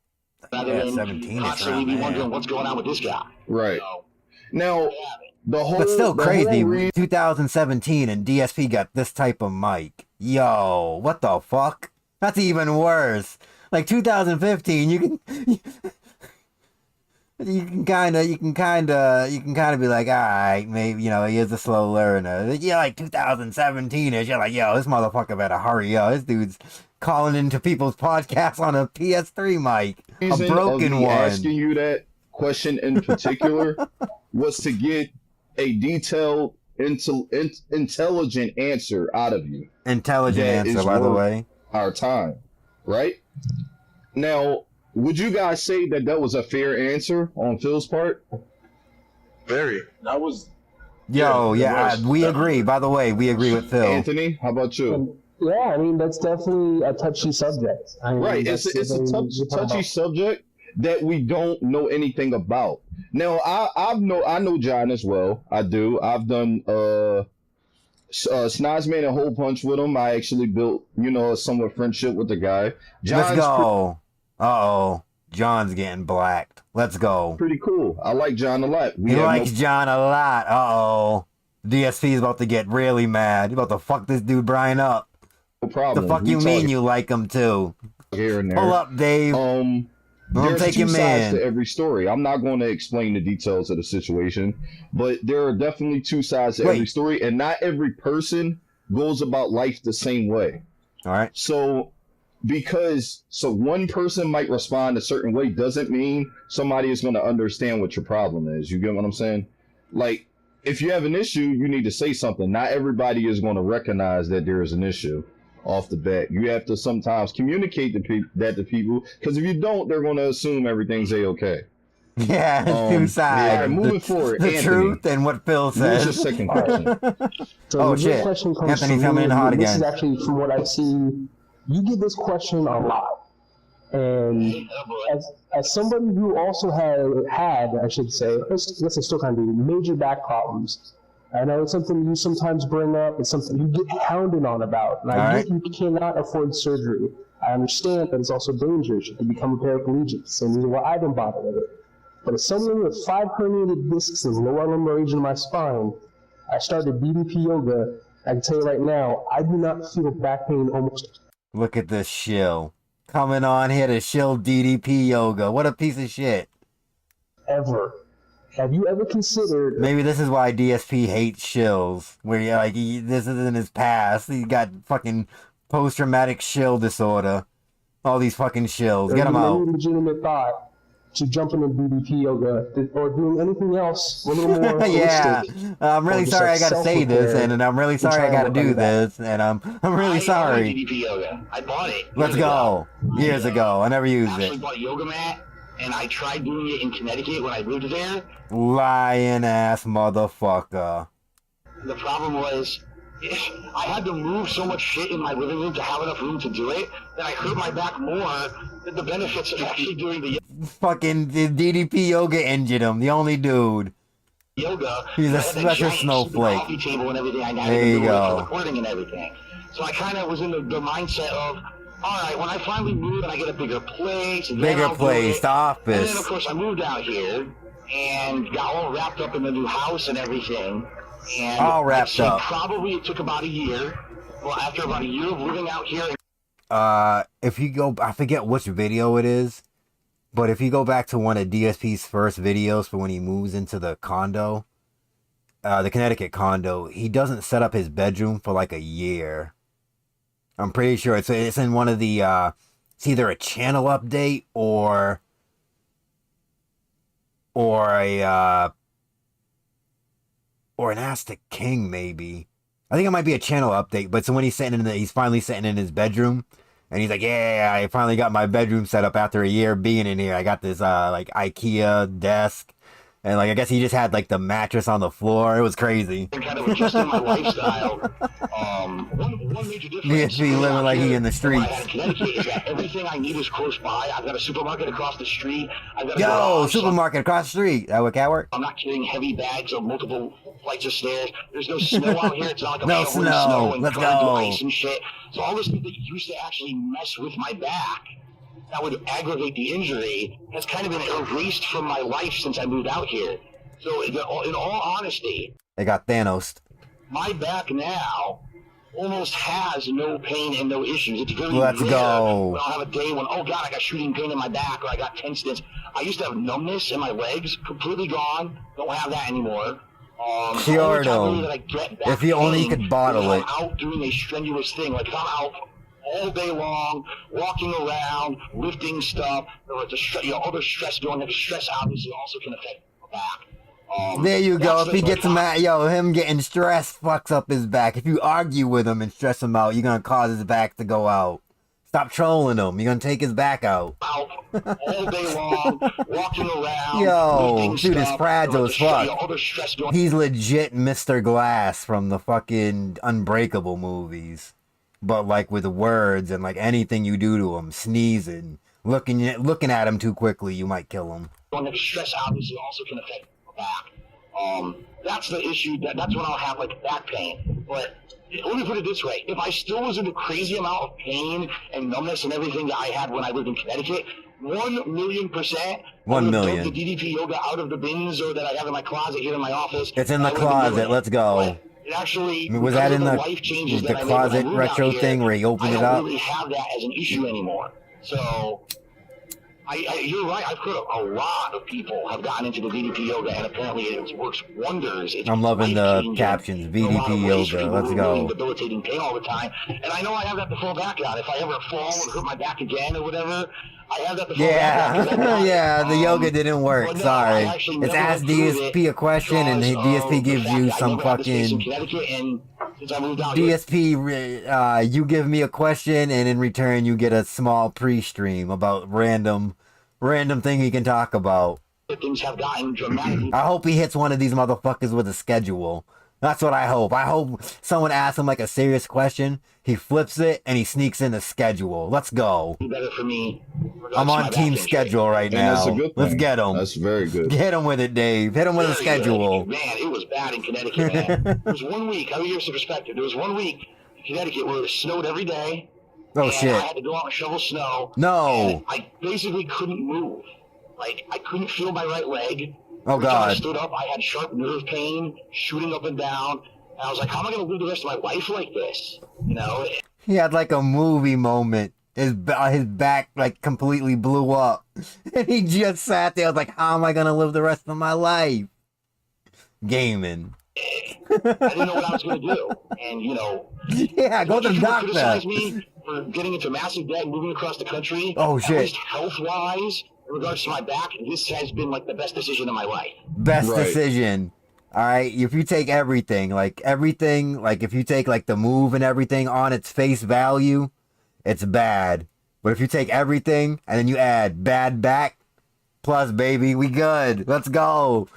Rather Yeah, than 17 is constantly around be there. wondering what's going on with this guy. Right. Now, the whole... But still the crazy. whole 2017 and DSP got this type of mic. Yo, what the fuck? That's even worse. Like 2015, you can kind of be like, all right, maybe, you know, he is a slow learner. Yeah, like 2017ish, you're like, yo, this motherfucker better hurry up. This dude's calling into people's podcasts on a PS3 mic, a reason broken of me one. asking you that question in particular was to get a detailed, intelligent answer out of you. Intelligent that answer, is by the worth way. Our time, right? Now, would you guys say that was a fair answer on Phil's part? Very. That was. Yo, yeah, we agree. By the way, we agree with Phil. Anthony, how about you? Yeah, I mean, that's definitely a touchy subject. I mean, Right, it's a touchy subject that we don't know anything about. Now, I know John as well. I do. I've done Snozman and Hole Punch with him. I actually built, a somewhat friendship with the guy. Let's go. Uh-oh. John's getting blacked. Let's go. Pretty cool. I like John a lot. He likes John a lot. Uh-oh. DSP is about to get really mad. He's about to fuck this dude Brian up. No problem. The fuck you mean you like him too? Here and there. Pull up, Dave. There's take two him sides in. to every story. I'm not going to explain the details of the situation, but there are definitely two sides to every story, and not every person goes about life the same way. All right. So one person might respond a certain way doesn't mean somebody is going to understand what your problem is. You get what I'm saying? Like, if you have an issue, you need to say something. Not everybody is going to recognize that there is an issue off the bat. You have to sometimes communicate that to people, because if you don't, they're going to assume everything's a-okay. Yeah, it's two sides. All right, moving forward. The Anthony, truth and what Phil says. what's your second question? So Oh, the shit. question comes Anthony's from coming you, in hot and This again. is actually, from what I see, you get this question a lot. And as somebody who also had, I should say, let's say still kind of do, major back problems, I know it's something you sometimes bring up. It's something you get hounded on about. And I get you cannot afford surgery. I understand that it's also dangerous. You can become a paraplegic. Same reason why I don't bother with it. But as someone with 5 herniated discs in the lower lumbar region of my spine, I started DDP yoga. I can tell you right now, I do not feel back pain almost. Look at this shill. Coming on here to shill DDP yoga. What a piece of shit. Ever. Have you ever considered... Maybe this is why DSP hates shills. Where you're like, this is in his past. He got fucking post-traumatic shill disorder. All these fucking shills. Get them out. Any legitimate thought to jump into DDP yoga or doing anything else a little more yeah. holistic, I'm really sorry I gotta say this, and I'm really sorry I gotta do this, and I'm really sorry. DDP yoga. I bought it. Let's go. Years ago. I never used I actually it. bought a yoga mat, and I tried doing it in Connecticut when I moved there. Lying ass motherfucker. The problem was, I had to move so much shit in my living room to have enough room to do it that I hurt my back more than the benefits of actually doing the Fucking the DDP yoga injured him. The only dude. yoga. He's a I had that special giant snowflake. coffee table and everything. I There had to you do it for go. recording and everything. So I kind of was in the mindset of, all right, when I finally move and I get a bigger place, and then Bigger I'll do place, it. the office. And then of course I moved out here and got all wrapped up in the new house and everything. And All wrapped I'd say up. Probably it took about a year. Well, after about a year of living out here. If you go, I forget which video it is. But if you go back to one of DSP's first videos for when he moves into the condo, the Connecticut condo, he doesn't set up his bedroom for like a year. I'm pretty sure it's in one of the it's either a channel update or a or an Ask the King, maybe. I think it might be a channel update, but so when he's finally sitting in his bedroom, and he's like, yeah, I finally got my bedroom set up after a year being in here. I got this like IKEA desk, and like I guess he just had like the mattress on the floor. It was crazy. Kind of adjusting my lifestyle. One major difference. DSP living like he in the streets. I had in Connecticut is that everything I need is close by. I've got a supermarket across the street. I've got a supermarket across the street. That would work. I'm not carrying heavy bags of multiple flights of stairs. There's no snow out here. It's not like I'm no shoveling snow. snow and Let's covering go. ice and shit. So all this stuff that used to actually mess with my back, that would aggravate the injury, has kind of been erased from my life since I moved out here. So in all honesty, they got Thanos. My back now almost has no pain and no issues. It's very Let's rare go. when I'll have a day when, oh God, I got shooting pain in my back or I got tenseness. I used to have numbness in my legs, completely gone. Don't have that anymore. Sure don't. If you only could bottle it. I'm out doing a strenuous thing. Like if I'm out all day long, walking around, lifting stuff, or other stress going into stress obviously also can affect the back. There you go. If he gets mad, him getting stressed fucks up his back. If you argue with him and stress him out, you're gonna cause his back to go out. Stop trolling him. You're gonna take his back out. All day long, walking around. Yo, dude is fragile as fuck. Going. He's legit Mr. Glass from the fucking Unbreakable movies, but like with words and like anything you do to him, sneezing, looking at him too quickly, you might kill him. Stress obviously also can affect back. That's the issue. That's when I'll have like back pain. But let me put it this way: if I still was in a crazy amount of pain and numbness and everything that I had when I lived in Connecticut, 1,000,000%. 1 million. The DDP yoga out of the bins or that I have in my closet here in my office. It's in the closet. Let's go. It actually was that in the closet retro thing where he opened it up? I don't really have that as an issue anymore. So. You're right. I've heard a lot of people have gotten into the DDP yoga, and apparently it works wonders. I'm loving the captions. DDP yoga. Let's go. Debilitating pain all the time, and I know I have that to fall back on. If I ever fall and hurt my back again or whatever, I have that to fall back on. Yeah, the yoga didn't work. Sorry. It's ask DSP a question, and DSP gives you some fucking. DSP, you give me a question, and in return you get a small pre-stream about random thing he can talk about. Things have gotten dramatically. I hope he hits one of these motherfuckers with a schedule. That's what I hope. I hope someone asks him like a serious question, he flips it, and he sneaks in a schedule. Let's go. Better for me. I'm on team schedule right now. That's a good thing. Let's get him. That's very good. Hit him with it, Dave. Hit him with a schedule. Man, it was bad in Connecticut, man. There was 1 week. I'll give you some perspective. There was 1 week in Connecticut where it snowed every day. Oh, shit. I had to go out and shovel snow. No. I basically couldn't move. Like, I couldn't feel my right leg. Oh, Every time God. I stood up, I had sharp nerve pain, shooting up and down. And I was like, how am I going to live the rest of my life like this? You know? He had like a movie moment. His back like completely blew up. And he just sat there. I was like, how am I going to live the rest of my life? Gaming. I didn't know what I was going to do. And, you know. Yeah, go to the doctor. Criticize me for getting into massive debt, moving across the country. Oh, shit. At least health-wise, in regards to my back, this has been like the best decision of my life. Best decision. All right, if you take everything, like if you take like the move and everything on its face value, it's bad. But if you take everything and then you add bad back, plus baby, we good. Let's go.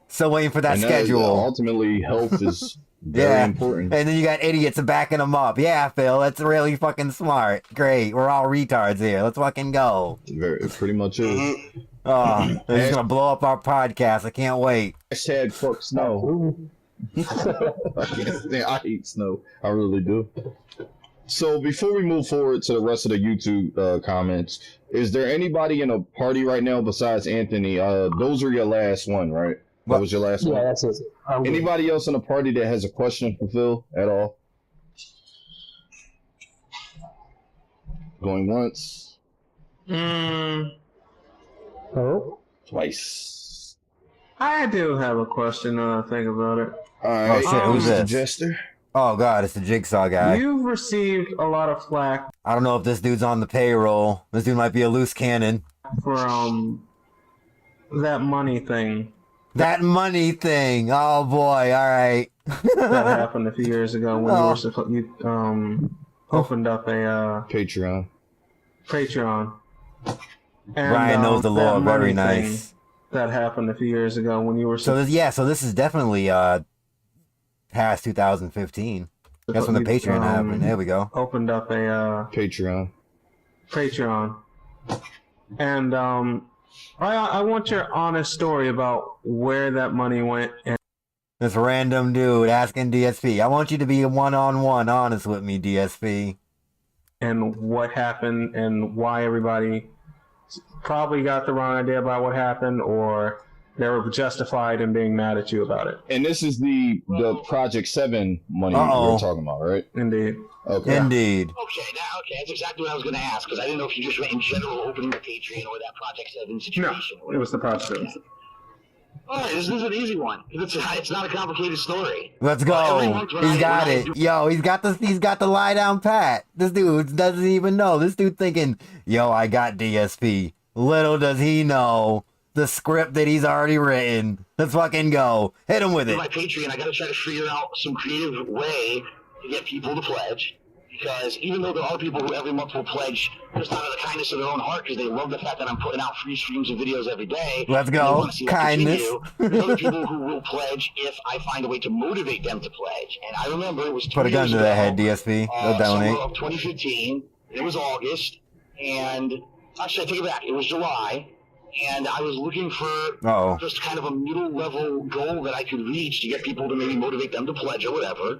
Still waiting for that schedule. Ultimately, health is very important. And then you got idiots backing them up. Yeah, Phil, that's really fucking smart. Great, we're all retards here. Let's fucking go. It pretty much is. Oh, they're just gonna blow up our podcast. I can't wait. Hashtag fuck snow. I hate snow. I really do. So before we move forward to the rest of the YouTube comments, is there anybody in a party right now besides Anthony? Those are your last one, right? That was your last one? Yeah, that's it. Anybody else in the party that has a question for Phil at all? Going once. Oh? Twice. I do have a question when I think about it. Alright, shit, who's Mr. this? Jester. Oh god, it's the Jigsaw guy. You've received a lot of flack I don't know if this dude's on the payroll. This dude might be a loose cannon. for that money thing That money thing. Oh boy, alright. that happened a few years ago when you opened up a Patreon. And, Ryan knows the law. that Very money nice. thing that happened a few years ago when you were So this is definitely past 2015. That's when the Patreon happened. There we go. Opened up a Patreon. And I want your honest story about where that money went. And This random dude asking DSP. I want you to be one-on-one honest with me, DSP. And what happened and why everybody probably got the wrong idea about what happened, or they were justified in being mad at you about it. And this is the Project 7 money we're talking about, right? Indeed. Okay. Indeed. Okay, that's exactly what I was going to ask, because I didn't know if you just went in general opening the Patreon or that Project 7 situation. No, it was the Project 7. Alright, this is an easy one. It's not a complicated story. Let's go. He's got it. Yo, he's got the lie down pat. This dude doesn't even know. This dude thinking, yo, I got DSP. Little does he know the script that he's already written. Let's fucking go. Hit him with it. My Patreon, I got to try to figure out some creative way to get people to pledge. Because even though there are people who every month will pledge just out of the kindness of their own heart because they love the fact that I'm putting out free streams of videos every day. Let's go. Kindness. There's other people who will pledge if I find a way to motivate them to pledge. And I remember it was 2 Put a gun years to ago, their head, DSP. They'll donate. summer of 2015. It was August. And actually, I take it back. It was July. And I was looking for just kind of a middle-level goal that I could reach to get people to maybe motivate them to pledge or whatever.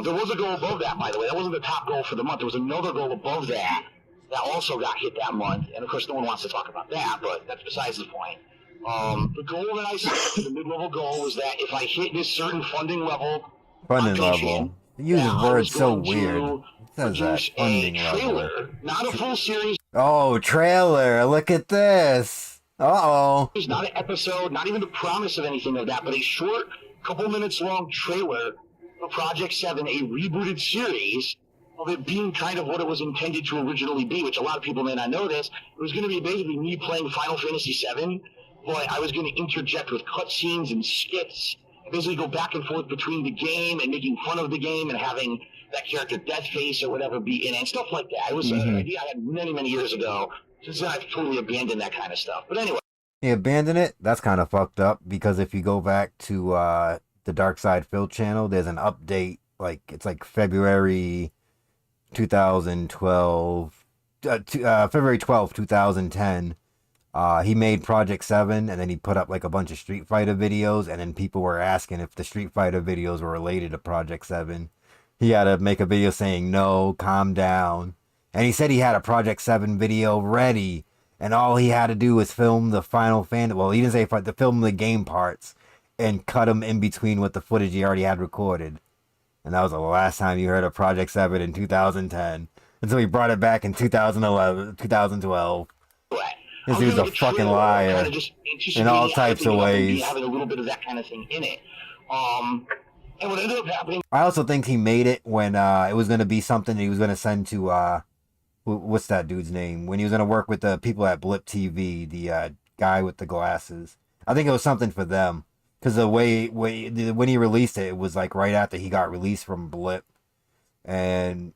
There was a goal above that, by the way. That wasn't the top goal for the month. There was another goal above that that also got hit that month. And, of course, no one wants to talk about that, but that's besides the point. The goal that I set, the mid-level goal, was that if I hit this certain funding level, He uses words so weird. It says that. Funding level. not a full series. Oh, trailer. Look at this. Uh-oh. It's not an episode, not even the promise of anything of that, but a short, couple minutes long trailer for Project 7, a rebooted series of it being kind of what it was intended to originally be, which a lot of people may not know this. It was going to be basically me playing Final Fantasy 7, but I was going to interject with cutscenes and skits, and basically go back and forth between the game and making fun of the game and having that character Deathface or whatever be in it, and stuff like that. It was an idea I had many, many years ago. Since then, I've totally abandoned that kind of stuff. But anyway. He abandoned it? That's kind of fucked up, because if you go back to the Dark Side Phil channel, there's an update, it's like February 2012, February 12th, 2010. He made Project 7, and then he put up like a bunch of Street Fighter videos, and then people were asking if the Street Fighter videos were related to Project 7. He had to make a video saying, no, calm down. And he said he had a Project 7 video ready, and all he had to do was film the Final Fantasy. Well, he didn't say to film the game parts and cut them in between with the footage he already had recorded. And that was the last time you heard of Project 7 in 2010. Until he brought it back in 2012. This dude's a fucking liar in all types of ways. Having a little bit of that kind of thing in it. And what ended up happening. I also think he made it when it was going to be something that he was going to send to what's that dude's name? When he was going to work with the people at Blip TV, the guy with the glasses. I think it was something for them. Because the way when he released it, it was like right after he got released from Blip. And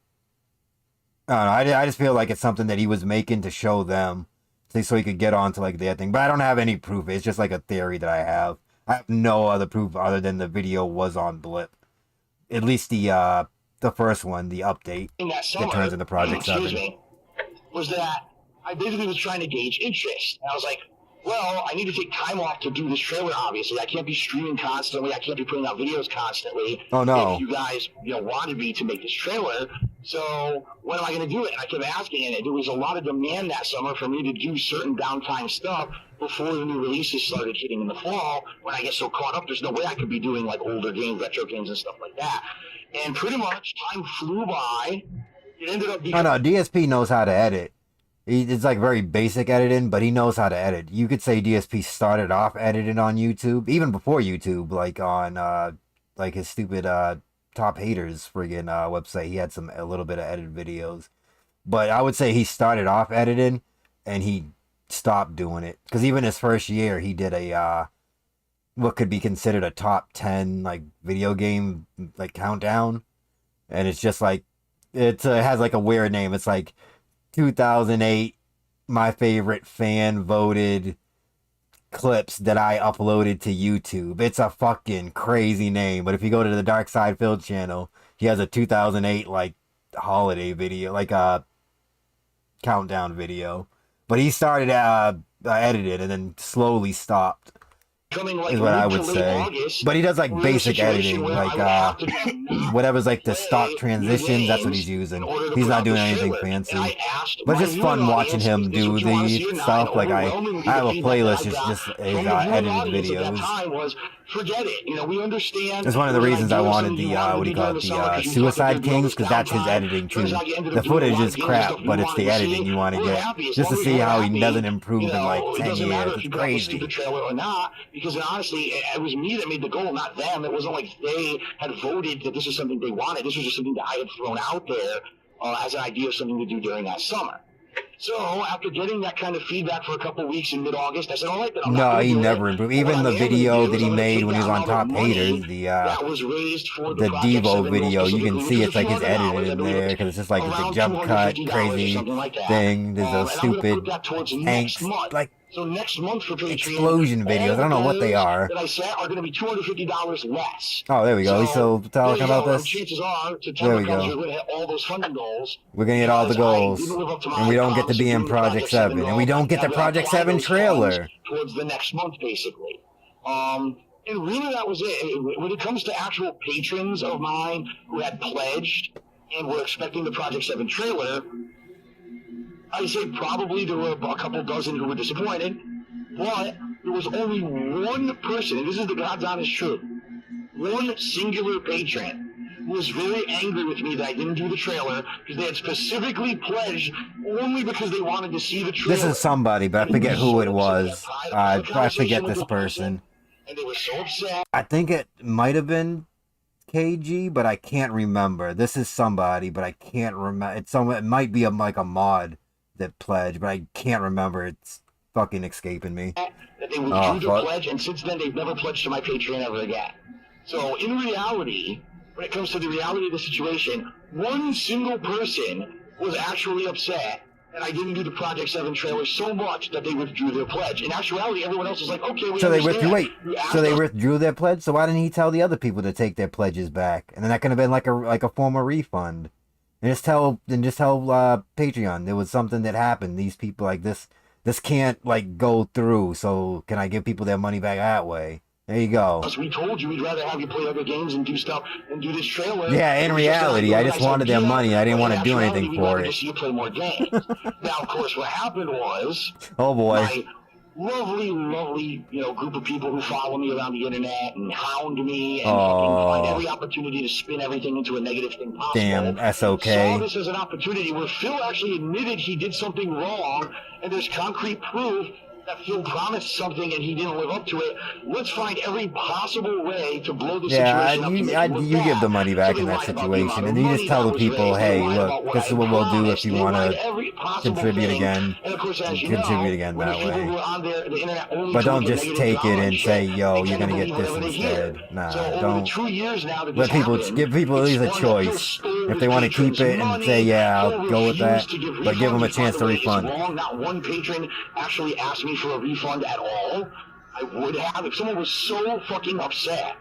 I don't know, I just feel like it's something that he was making to show them. So he could get onto like their thing. But I don't have any proof. It's just like a theory that I have. I have no other proof other than the video was on Blip. At least the first one, the update that turns into Project 7. Was that I basically was trying to gauge interest. And I was like, well, I need to take time off to do this trailer, obviously. I can't be streaming constantly. I can't be putting out videos constantly. Oh, no. If you guys, wanted me to make this trailer. So when am I going to do it? And I kept asking, and there was a lot of demand that summer for me to do certain downtime stuff before the new releases started hitting in the fall. When I get so caught up, there's no way I could be doing like older games, retro games and stuff like that. And pretty much time flew by. It ended up being... Oh, no, DSP knows how to edit. It's like very basic editing, but he knows how to edit. You could say DSP started off editing on YouTube, even before YouTube, like on like his stupid Top Haters friggin' website. He had a little bit of edited videos. But I would say he started off editing and he stopped doing it. Because even his first year, he did a what could be considered a top 10 like video game like countdown. And it's just like, it has like a weird name. It's like 2008, my favorite fan voted clips that I uploaded to YouTube. It's a fucking crazy name. But if you go to the Dark Side Field channel, he has a 2008 like holiday video, like a countdown video. But he started edited and then slowly stopped. Is what I would say. But he does like basic editing, like whatever's like the stock transitions, that's what he's using. He's not doing anything fancy. But it's just fun watching him do the stuff. Like I have a playlist just his edited videos. Forget it. You know, we understand. It's one of the reasons I wanted the what do you call it, the Suicide Kings, because that's his editing too. The footage is crap, but it's the editing you want to get, just to see how he doesn't improve in like 10 years. It's crazy. Because honestly, it was me that made the goal, not them. It wasn't like they had voted that this is something they wanted. This was just something that I had thrown out there as an idea of something to do during that summer. So after getting that kind of feedback for a couple of weeks in mid-August, I said, all right, then no, he never improved. Even the video that he made when he was on Top Haters, the Devo video, you can see it's like his edited in there, because it's just like the jump cut, crazy thing. There's those stupid tanks, like so next month for Patreon, explosion videos. I don't know what they are. That I said are going to be $250 less. Oh, there we go. He's still talking about this. Chances are, there we go. We're going to hit all those funding goals. We're going to get all the goals, and we don't get to be in Project 7, and we don't get the Project 7 trailer. Towards the next month, basically. And really, that was it. When it comes to actual patrons of mine who had pledged and were expecting the Project 7 trailer, I'd say probably there were a couple dozen who were disappointed, but there was only one person, and this is the God's honest truth, one singular patron who was very angry with me that I didn't do the trailer because they had specifically pledged only because they wanted to see the trailer. This is somebody, but I forget who it was. I forget this person. And they were so upset. I think it might have been KG, but I can't remember. This is somebody, but I can't remember. It might be like a mod that pledged, but I can't remember. It's fucking escaping me. That they withdrew their pledge, and since then they've never pledged to my Patreon ever again. So in reality, when it comes to the reality of the situation, one single person was actually upset that I didn't do the Project 7 trailer so much that they withdrew their pledge. In actuality, everyone else was like, okay, we understand. So they withdrew their pledge? So why didn't he tell the other people to take their pledges back? And then that could have been like a form of refund. And just tell Patreon there was something that happened. These people like this can't like go through. So can I give people their money back that way? There you go. We told you we'd rather have you play other games and do stuff and do this trailer. Yeah, in reality, I just wanted their money. I didn't want to do anything for it. Just you play more games. Now, of course, what happened was, oh boy. My lovely, group of people who follow me around the internet and hound me and fucking find every opportunity to spin everything into a negative thing possible. Damn, SOK. Saw this as an opportunity where Phil actually admitted he did something wrong, and there's concrete proof that Phil promised something and he didn't live up to it. Let's find every possible way to blow the situation up. You give the money back in that situation, and you just tell the people, hey, look, this is what we'll do if you want to contribute again. Contribute again that way. But don't just take it and say, yo, you're going to get this instead. Nah, don't. Let people, give people at least a choice. If they want to keep it and say, yeah, I'll go with that, but give them a chance to refund. Not one patron actually asked me for a refund at all. I would have. If someone was so fucking upset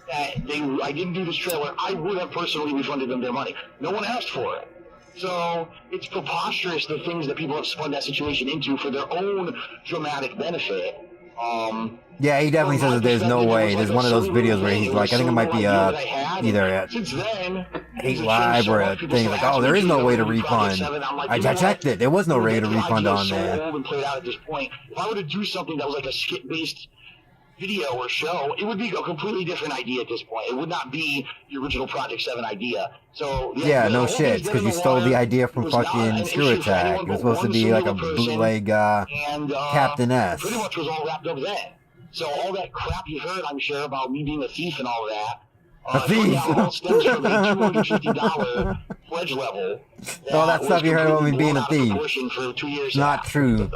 that I didn't do this trailer, I would have personally refunded them their money. No one asked for it. So it's preposterous the things that people have spun that situation into for their own dramatic benefit. Yeah, he definitely says that there's no way. There's one of those videos where he's like, I think it might be either at 8 Live or a thing like, oh, there is no way to refund. I checked it. There was no way to refund on there. If I were to do something that was like a skit-based, video or show, it would be a completely different idea at this point. It would not be the original Project 7 idea. So yeah, no shit, because you stole the idea from fucking Screw Attack. It was supposed to be like a bootleg Captain S. Pretty much was all wrapped up then. So all that crap you heard, I'm sure, about me being a thief and all that, a thief. All stems from a $250 pledge level. All that stuff you heard about me being a thief. For 2 years Not true.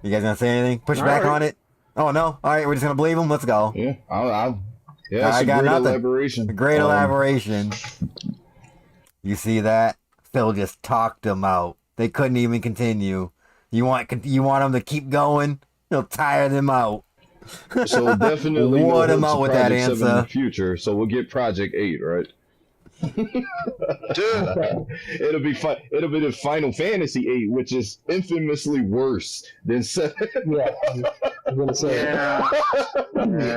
You guys gonna say anything? Push back on it? Oh no! All right, we're just gonna believe him. Let's go. Yeah, yeah. I got nothing. Elaboration. A great elaboration. You see that? Phil just talked them out. They couldn't even continue. You want them to keep going? He'll tire them out. So definitely wore them out with that answer. In the future, so we'll get Project 8, right? It'll be fun. It'll be the Final Fantasy 8, which is infamously worse than 7. Yeah, I'm gonna say. Yeah.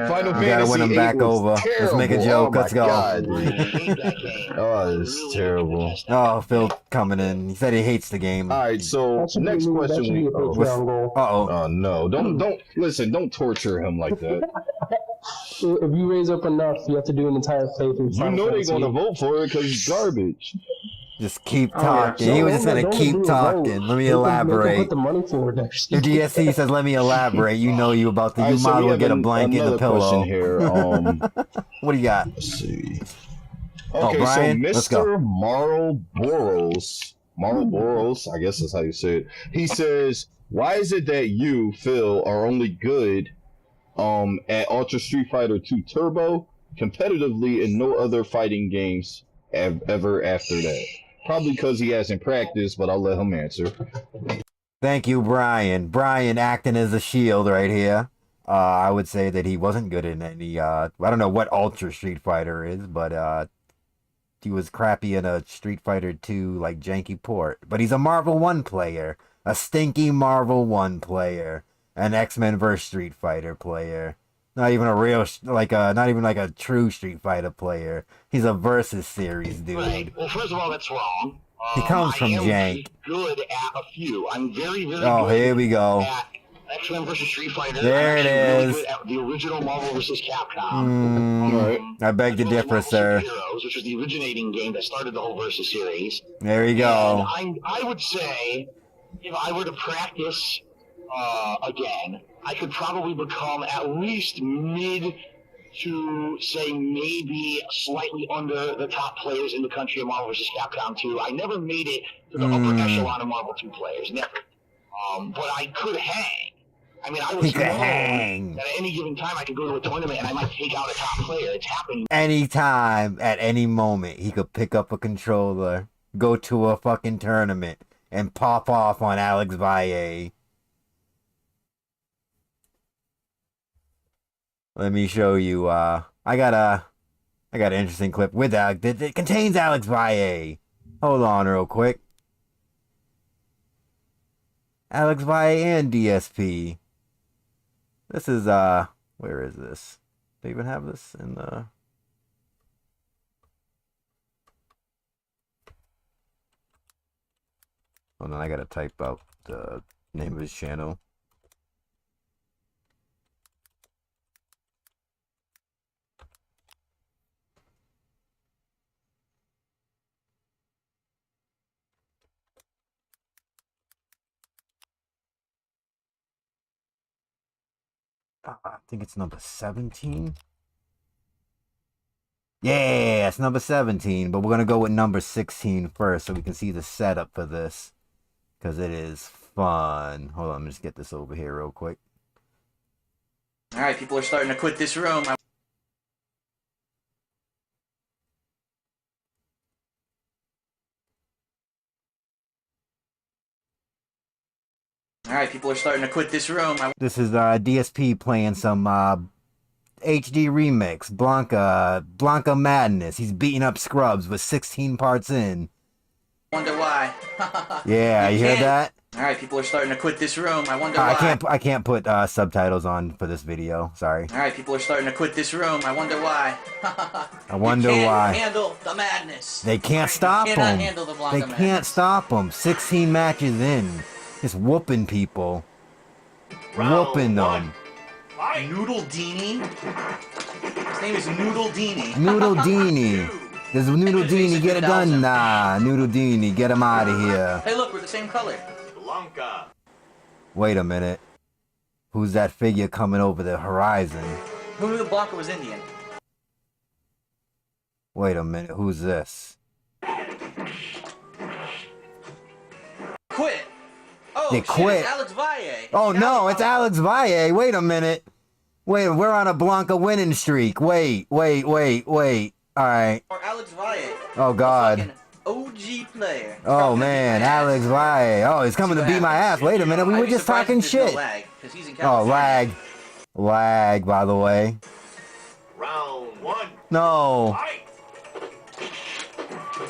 Final Fantasy gotta win them 8 back over. Terrible. Let's make a joke. Oh Let's go. God, oh, it's terrible. Oh, Phil coming in. He said he hates the game. All right, so next question. Oh no! Don't listen. Don't torture him like that. If you raise up enough, you have to do an entire playthrough. You know they're gonna vote for it because it's garbage. Just keep talking. He was just gonna keep talking. Let me elaborate. Put the money forward next. Your DSC says, "Let me elaborate." You know you about to. You might as well get a blanket and a pillow. Here. What do you got? Let's see. Okay, Brian, so let's go. Mr. Marlboros, I guess that's how you say it. He says, "Why is it that you, Phil, are only good at Ultra Street Fighter 2 Turbo competitively and no other fighting games ever after that?" Probably because he hasn't practiced, but I'll let him answer. Thank you, Brian. Brian acting as a shield right here. I would say that he wasn't good in any, I don't know what Ultra Street Fighter is, but he was crappy in a Street Fighter 2, like, janky port. But he's a Marvel 1 player. A stinky Marvel 1 player. An X-Men vs. Street Fighter player. Not even a real, not even like a true Street Fighter player. He's a Versus series dude. Right. Well, first of all, that's wrong. He comes from I am jank. Good at a few. I'm very, very Oh, good here we go. at X-Men vs. Street Fighter. There it is. Really good at the original Marvel vs. Capcom. Right. I beg to differ, sir. Heroes, which was the originating game that started the whole Versus series. There you go. And I would say, if I were to practice again, I could probably become at least mid to, say, maybe slightly under the top players in the country of Marvel vs. Capcom 2. I never made it to the upper echelon of Marvel 2 players, never. But I could hang. I mean, I was known that at any given time I could go to a tournament and I might take out a top player. It's happened. Anytime, at any moment, he could pick up a controller, go to a fucking tournament, and pop off on Alex Valle. Let me show you, I got an interesting clip with Alex that contains Alex Valle. Hold on real quick. Alex Valle and DSP. This is, where is this? Do they even have this in the... Hold on, I gotta type out the name of his channel. I think it's number 17. Yeah, it's number 17, but we're going to go with number 16 first so we can see the setup for this. Because it is fun. Hold on, let me just get this over here real quick. Alright, people are starting to quit this room. Alright, people are starting to quit this room. This is DSP playing some HD remix, Blanca Madness. He's beating up Scrubs with 16 parts in. Wonder why. Yeah, you hear that? Alright, people are starting to quit this room. I wonder why. I can't put subtitles on for this video. Sorry. Alright, people are starting to quit this room. I wonder why. I wonder you can't why. Handle the madness. They can't stop You cannot him. handle the Blanca They madness. can't stop him. 16 matches in. Just whooping people. Whooping them. Noodle Dini? His name is Noodle Dini. Noodle Dini. Does Noodle Dini get it done? Nah, Noodle Dini, get him out of here. Hey, look, we're the same color. Blanca. Wait a minute. Who's that figure coming over the horizon? Who knew the Blanca was Indian? Wait a minute, who's this? Quit! Oh, They shit, quit. it's Alex Valle. Oh no, it's Alex Valle. Wait a minute. Wait, we're on a Blanca winning streak. Wait. Alright. Or Alex Valle. Oh god. OG player. Oh man, Alex Valle. Oh, he's coming to beat my ass. Wait a minute, we were just talking shit. No lag, 'cause he's in Oh, California. lag, by the way. Round 1. No.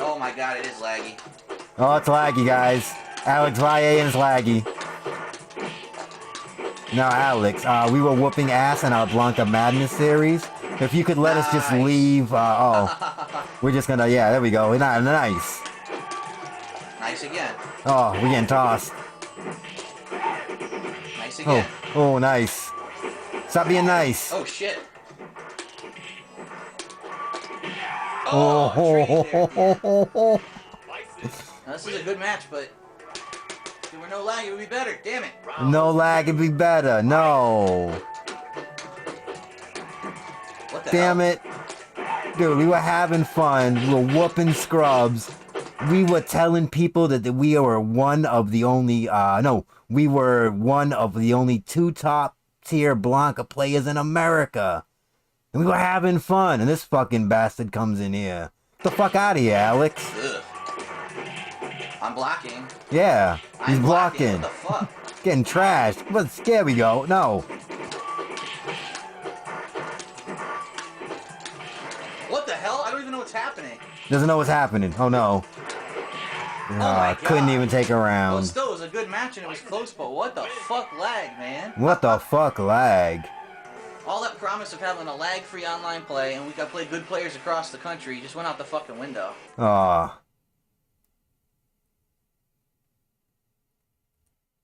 Oh my god, it is laggy. Oh, it's laggy, guys. Alex Valle and it's laggy. Now, Alex, we were whooping ass in our Blanca Madness series. If you could let us just leave, we're just gonna, yeah, there we go. Nice. Nice again. Oh, we're getting tossed. Nice again. Oh, nice. Stop being nice. Oh shit. Oh. Now, this is a good match, but if there were no lag, it would be better. Damn it. No lag, it'd be better. No. What the Damn hell? it. Dude, we were having fun. We were whooping scrubs. We were telling people that we were one of the only, we were one of the only 2 top tier Blanca players in America. And we were having fun. And this fucking bastard comes in here. Get the fuck out of here, Alex. Ugh. I'm blocking. Yeah, he's I'm blocking. What the fuck? Getting trashed. But there we go. No. What the hell? I don't even know what's happening. Doesn't know what's happening. Oh no. Couldn't even take a Well, round. still, it was a good match and it was close, but what the fuck lag, man? What the fuck lag? All that promise of having a lag-free online play and we could play good players across the country just went out the fucking window. Aw.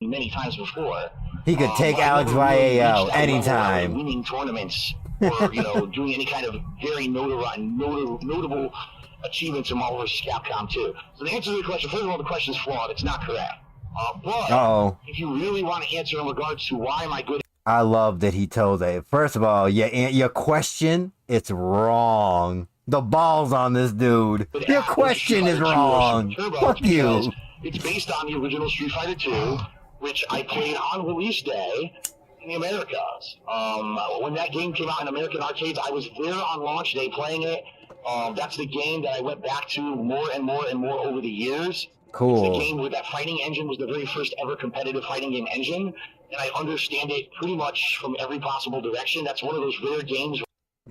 Many times before. He could take Alex Valle out Really anytime. winning tournaments or, doing any kind of very notable achievements in Marvel vs. Capcom 2. So the answer to the question, first of all, the question is flawed. It's not correct. But if you really want to answer in regards to why am I good I love that he told that. First of all, your question, it's wrong. The ball's on this dude. Your question is wrong. Fuck you. It's based on the original Street Fighter 2, which I played on release day in the Americas. When that game came out in American arcades, I was there on launch day playing it. That's the game that I went back to more and more and more over the years. Cool. It's the game where that fighting engine was the very first ever competitive fighting game engine, and I understand it pretty much from every possible direction. That's one of those rare games.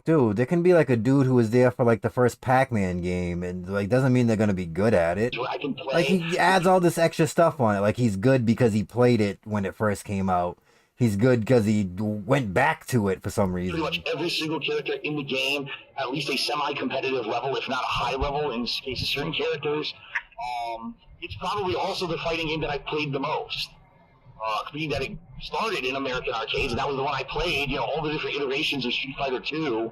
Dude, there can be like a dude who was there for like the first Pac-Man game and like doesn't mean they're gonna be good at it. Where I can play. Like he adds all this extra stuff on it. Like he's good because he played it when it first came out. He's good because he went back to it for some reason. Pretty much every single character in the game, at least a semi-competitive level, if not a high level in case of certain characters. It's probably also the fighting game that I played the most. Being that it started in American arcades, and that was the one I played, all the different iterations of Street Fighter 2.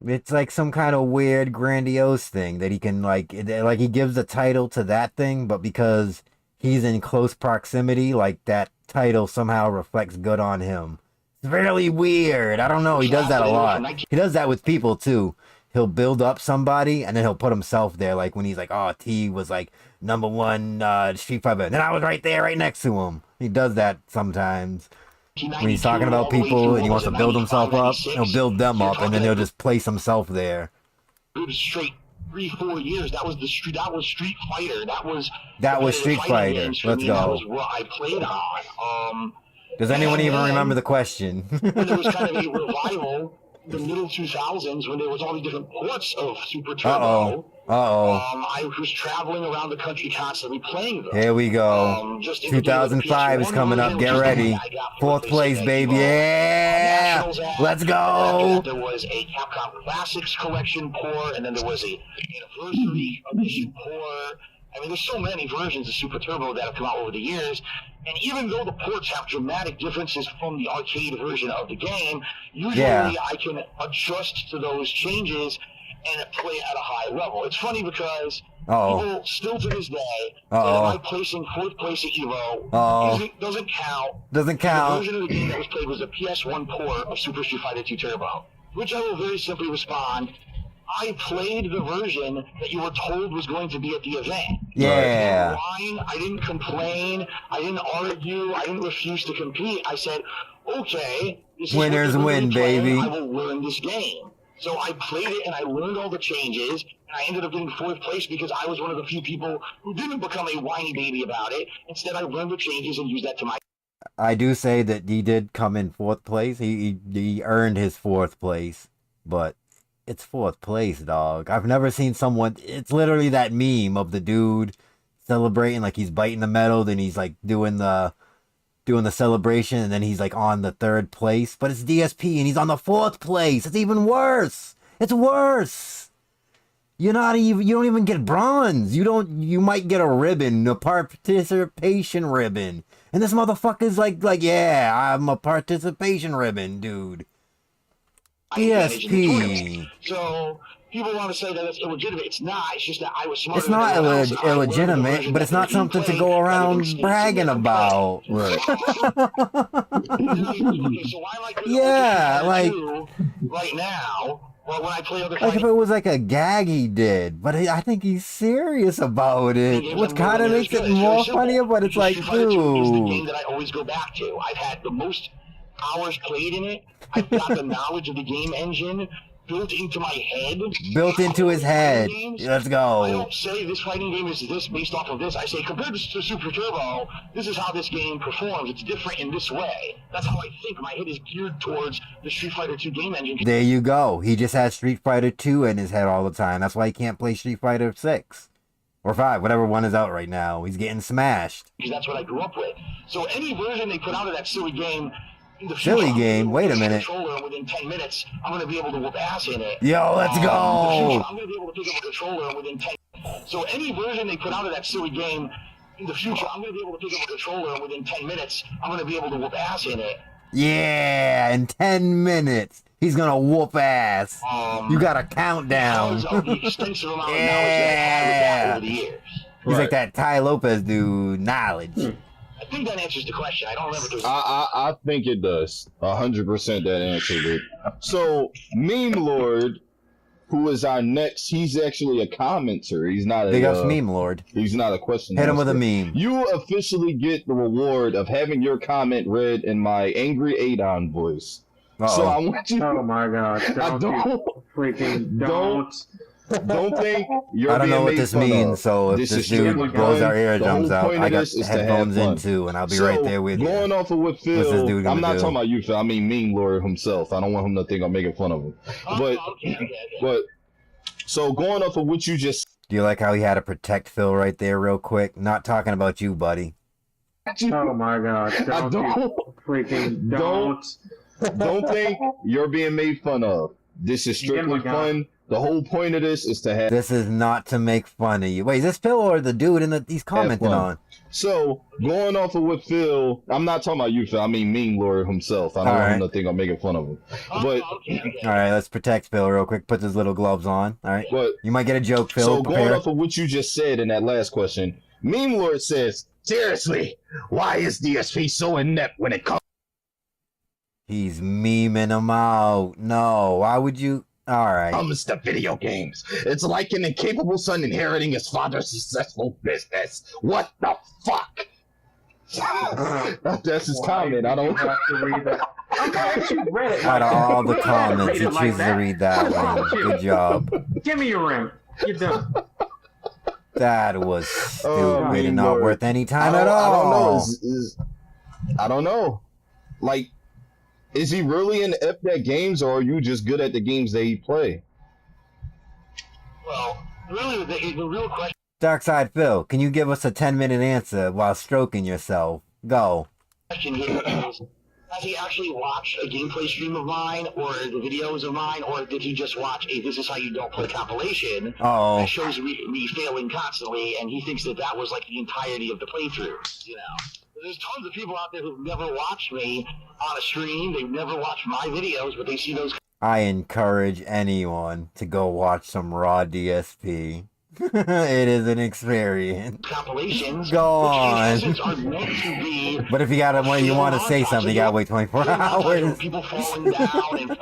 It's like some kind of weird, grandiose thing that he can like he gives the title to that thing, but because he's in close proximity, like that title somehow reflects good on him. It's really weird. I don't know. He does that a lot. He does that with people too. He'll build up somebody and then he'll put himself there. Like when he's like, oh, T was like #1 Street Fighter. And then I was right there, right next to him. He does that sometimes. When he's talking about people and he wants to build himself up, he'll build them up and then he'll just place himself there. It was straight 3-4 years. That was Street Fighter. That was Street Fighter. Let's go. That was what I played on. Does anyone even remember the question? When there was kind of a revival in the middle 2000s when there was all these different ports of Super Turbo. I was traveling around the country constantly playing them. Here we go. 2005 is coming up. Get ready. 4th place, baby. Yeah! Let's go! There was a Capcom Classics Collection pour, and then there was a Anniversary Edition pour, I mean, there's so many versions of Super Turbo that have come out over the years, and even though the ports have dramatic differences from the arcade version of the game, usually I can adjust to those changes and play at a high level. It's funny because people still to this day say that my placing 4th place at EVO doesn't count. Doesn't count. The version of the game that was played was a PS1 port of Super Street Fighter 2 Turbo, which I will very simply respond, I played the version that you were told was going to be at the event. Yeah. I didn't whine, I didn't complain, I didn't argue, I didn't refuse to compete. I said, okay, this is winners win, baby. I will learn this game. So I played it and I learned all the changes, and I ended up getting 4th place because I was one of the few people who didn't become a whiny baby about it. Instead, I learned the changes and used that to my... I do say that he did come in 4th place. He earned his 4th place, but it's 4th place, dog. I've never seen someone... It's literally that meme of the dude celebrating, like he's biting the medal, then he's like doing the celebration, and then he's like on the 3rd place. But it's DSP, and he's on the 4th place. It's even worse. It's worse. You don't even get bronze. You might get a ribbon, a participation ribbon. And this motherfucker's like, yeah, I'm a participation ribbon, dude. DSP. So people want to say that it's illegitimate. It's not. It's just that I was smarter. It's not illegitimate, but it's not something to go around bragging about. Right. Yeah, like right now. Well, when I play other like if it was like a gag he did, but I think he's serious about it, which kind of makes it more funnier. But it's like, dude, is the game that I always go back to. I've had the most hours played in it. I've got the knowledge of the game engine built into my head. Built into his head. Let's go. I don't say this fighting game is this based off of this. I say compared to Super Turbo, this is how this game performs. It's different in this way. That's how I think. My head is geared towards the Street Fighter 2 game engine. There you go. He just has Street Fighter 2 in his head all the time. That's why he can't play Street Fighter 6. Or 5, whatever one is out right now. He's getting smashed. Because that's what I grew up with. So any version they put out of that silly game, silly game? Wait a minute. Within 10 minutes, I'm going to be able to whoop ass in it. Yo, let's go. I'm going to be able to pick up a controller within 10 minutes. So any version they put out of that silly game, in the future, I'm going to be able to pick up a controller within 10 minutes. I'm going to be able to whoop ass in it. Yeah, in 10 minutes. He's going to whoop ass. You got a countdown. Of the extensive amount of knowledge that I've had with that over the years. He's like that Ty Lopez dude, knowledge. I think that answers the question. I don't remember. I think it does. 100% that answered it. So, Meme Lord, who is our next, he's actually a commenter. He's not Big ups Meme Lord. He's not a question. Hit him with a meme. You officially get the reward of having your comment read in my angry Adon voice. So I want you. Oh my God! Don't think you're I don't know what being this made fun means, of. so if this dude blows our eardrums out, I got headphones in too, and I'll be right there with you. Going off of what Phil, What's this dude I'm not do? talking about you, Phil. I mean Meme Lord himself. I don't want him to think I'm making fun of him. But so going off of what you just. Do you like how he had to protect Phil right there, real quick? Not talking about you, buddy. Oh my God! Don't think you're being made fun of. This is strictly fun. The whole point of this is to have. This is not to make fun of you. Wait, is this Phil or the dude he's commenting on? So, going off of what Phil, I'm not talking about you, Phil. I mean Meme Lord himself. I don't want him to think I'm making fun of him. But all right, let's protect Phil real quick. Put his little gloves on. All right. But you might get a joke, Phil. So going off of what you just said in that last question, Meme Lord says, seriously, why is DSP so inept when it comes? He's memeing him out. No, why would you? All right. Comes to video games. It's like an incapable son inheriting his father's successful business. What the fuck? That's his comment. I don't have to read that. Out of all the comments, he chooses to read that one. Good job. Give me your ring. You're done. That was stupid and not worth any time at all. I don't know. I don't know. Like, is he really an inept at games, or are you just good at the games that he play? Well, really, the real question. Darkside Phil, can you give us a 10-minute answer while stroking yourself? Go. Question here is, Has he actually watched a gameplay stream of mine or the videos of mine, or did he just watch a "This is how you don't play" compilation that shows me failing constantly, and he thinks that that was like the entirety of the playthrough? You know, there's tons of people out there who've never watched me on a stream. They've never watched my videos, but they see those. I encourage anyone to go watch some raw DSP. It is an experience. Compilations, go on. which in essence are meant to be. But if you want to say something, you gotta wait 24 hours. People falling down and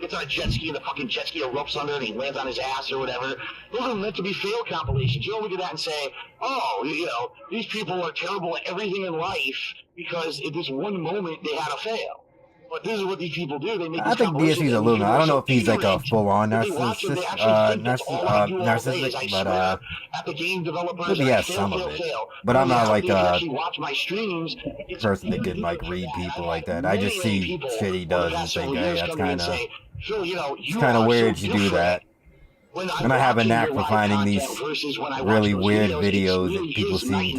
gets on a jet ski and the fucking jet ski erupts under and he lands on his ass or whatever. Those are meant to be fail compilations. You don't look at that and say, oh, these people are terrible at everything in life because at this one moment they had a fail. But this is what these people do. They make I think DSP's a little. I don't know if he's like a full-on narcissist, but maybe he has some of it. But I'm not like a person that can like read people like that. I just see shit he does and think, hey, that's kind of weird you do that. And I have a knack for finding these really weird videos that people seem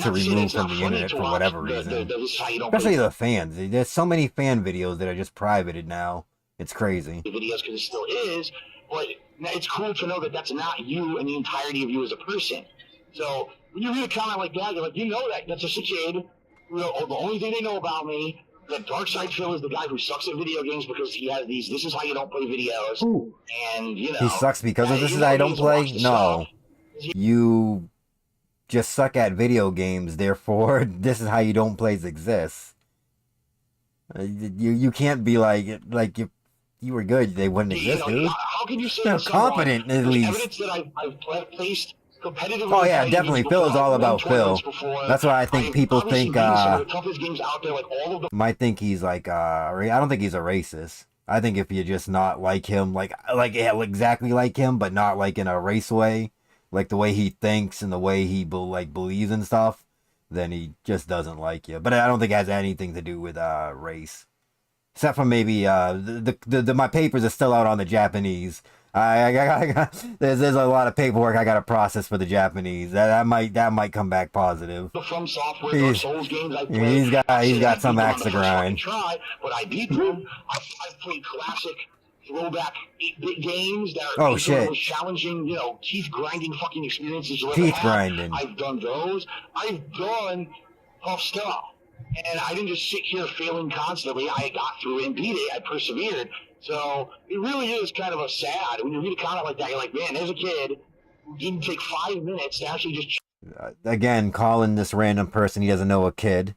to remove from the internet for whatever reason. Especially the fans. There's so many fan videos that are just privated now. It's crazy. Videos because it still is, but it's cool to know that that's not you and the entirety of you as a person. So when you read a comment like that, you're like, that's just a kid. The only thing they know about me, that Darkside Phil is the guy who sucks at video games because he has these "this is how you don't play" videos. Ooh. And he sucks because of "this is how you don't play." No, you just suck at video games, therefore "this is how you don't plays" exists. You can't be like if you were good, they wouldn't exist, dude. How can you say they're competent at least? Evidence that I've placed competitively. Oh yeah, definitely. Phil is all about Phil. That's why I think people think might think he's like I don't think he's a racist. I think if you're just not like him, like exactly like him, but not like in a race way. Like the way he thinks and the way he believes in stuff, then he just doesn't like you. But I don't think it has anything to do with race, except for maybe my papers are still out on the Japanese. There's a lot of paperwork I gotta process for the Japanese. That might come back positive. From software, Dark Souls games, he's got some axe to grind. But I beat them. I've played classic throwback 8-bit games that are the most challenging, teeth grinding fucking experiences you'll ever Teeth have. grinding. I've done those. I've done tough stuff. And I didn't just sit here failing constantly. I got through it and beat it. I persevered. So it really is kind of a sad. When you read a comment like that, you're like, man, there's a kid who didn't take 5 minutes to actually just again, calling this random person he doesn't know a kid.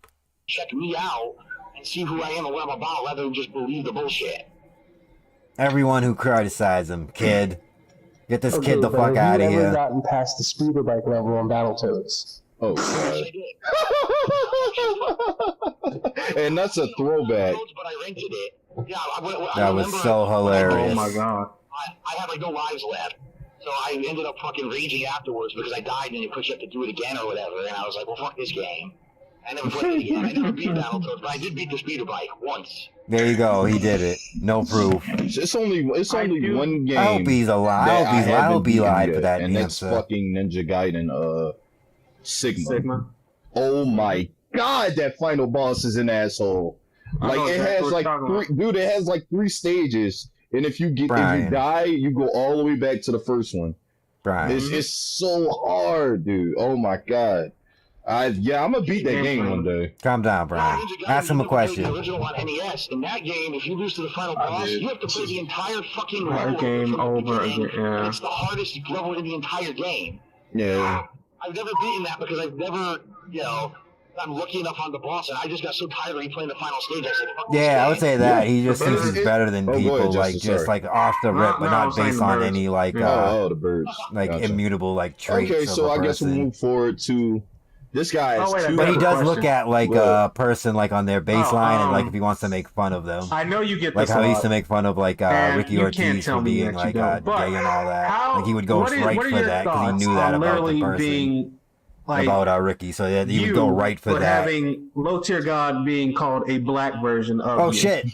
Check me out and see who I am and what I'm about rather than just believe the bullshit. Everyone who criticized him, kid. Get this kid the fuck out of here. Have you ever gotten past the speeder bike level on Battletoads? Oh, God. And that's a throwback. But I rented it. Yeah, that was so hilarious. Oh my god. I had like no lives left. So I ended up fucking raging afterwards because I died and it put you up to do it again or whatever. And I was like, well, fuck this game. I never played it again. I never beat Battletoads, but I did beat the speeder bike once. There you go. He did it. No proof. It's only one game. I hope he's alive. I hope he lied for that and answer. That's fucking Ninja Gaiden Sigma. Oh my god, that final boss is an asshole. Like it has like it has like 3 stages, and if you die, you go all the way back to the first one. Brian. It's so hard, dude. Oh my god. I'm gonna beat that game one day. Calm down, Brian. Ask him a question. The original on NES. In that game, if you lose to the final boss, you have to play the entire fucking level game over again. Yeah. It's the hardest level in the entire game. Yeah. I've never beaten that because I've never, I'm lucky enough on the boss, and I just got so tired of replaying the final stage. I said, fuck this game. I would say that he just thinks he's better than people, just off the rip, but not based on any the birds, immutable traits. Okay, so I guess we'll move forward to. This guy is but he does look at a person on their baseline and if he wants to make fun of them. I know you get this how he used to make fun of Ricky Ortiz for being gay and all that. He would go right for that because he knew that about the person. About Ricky, so he would go right for that. Having Low Tier God being called a black version of you. Shit.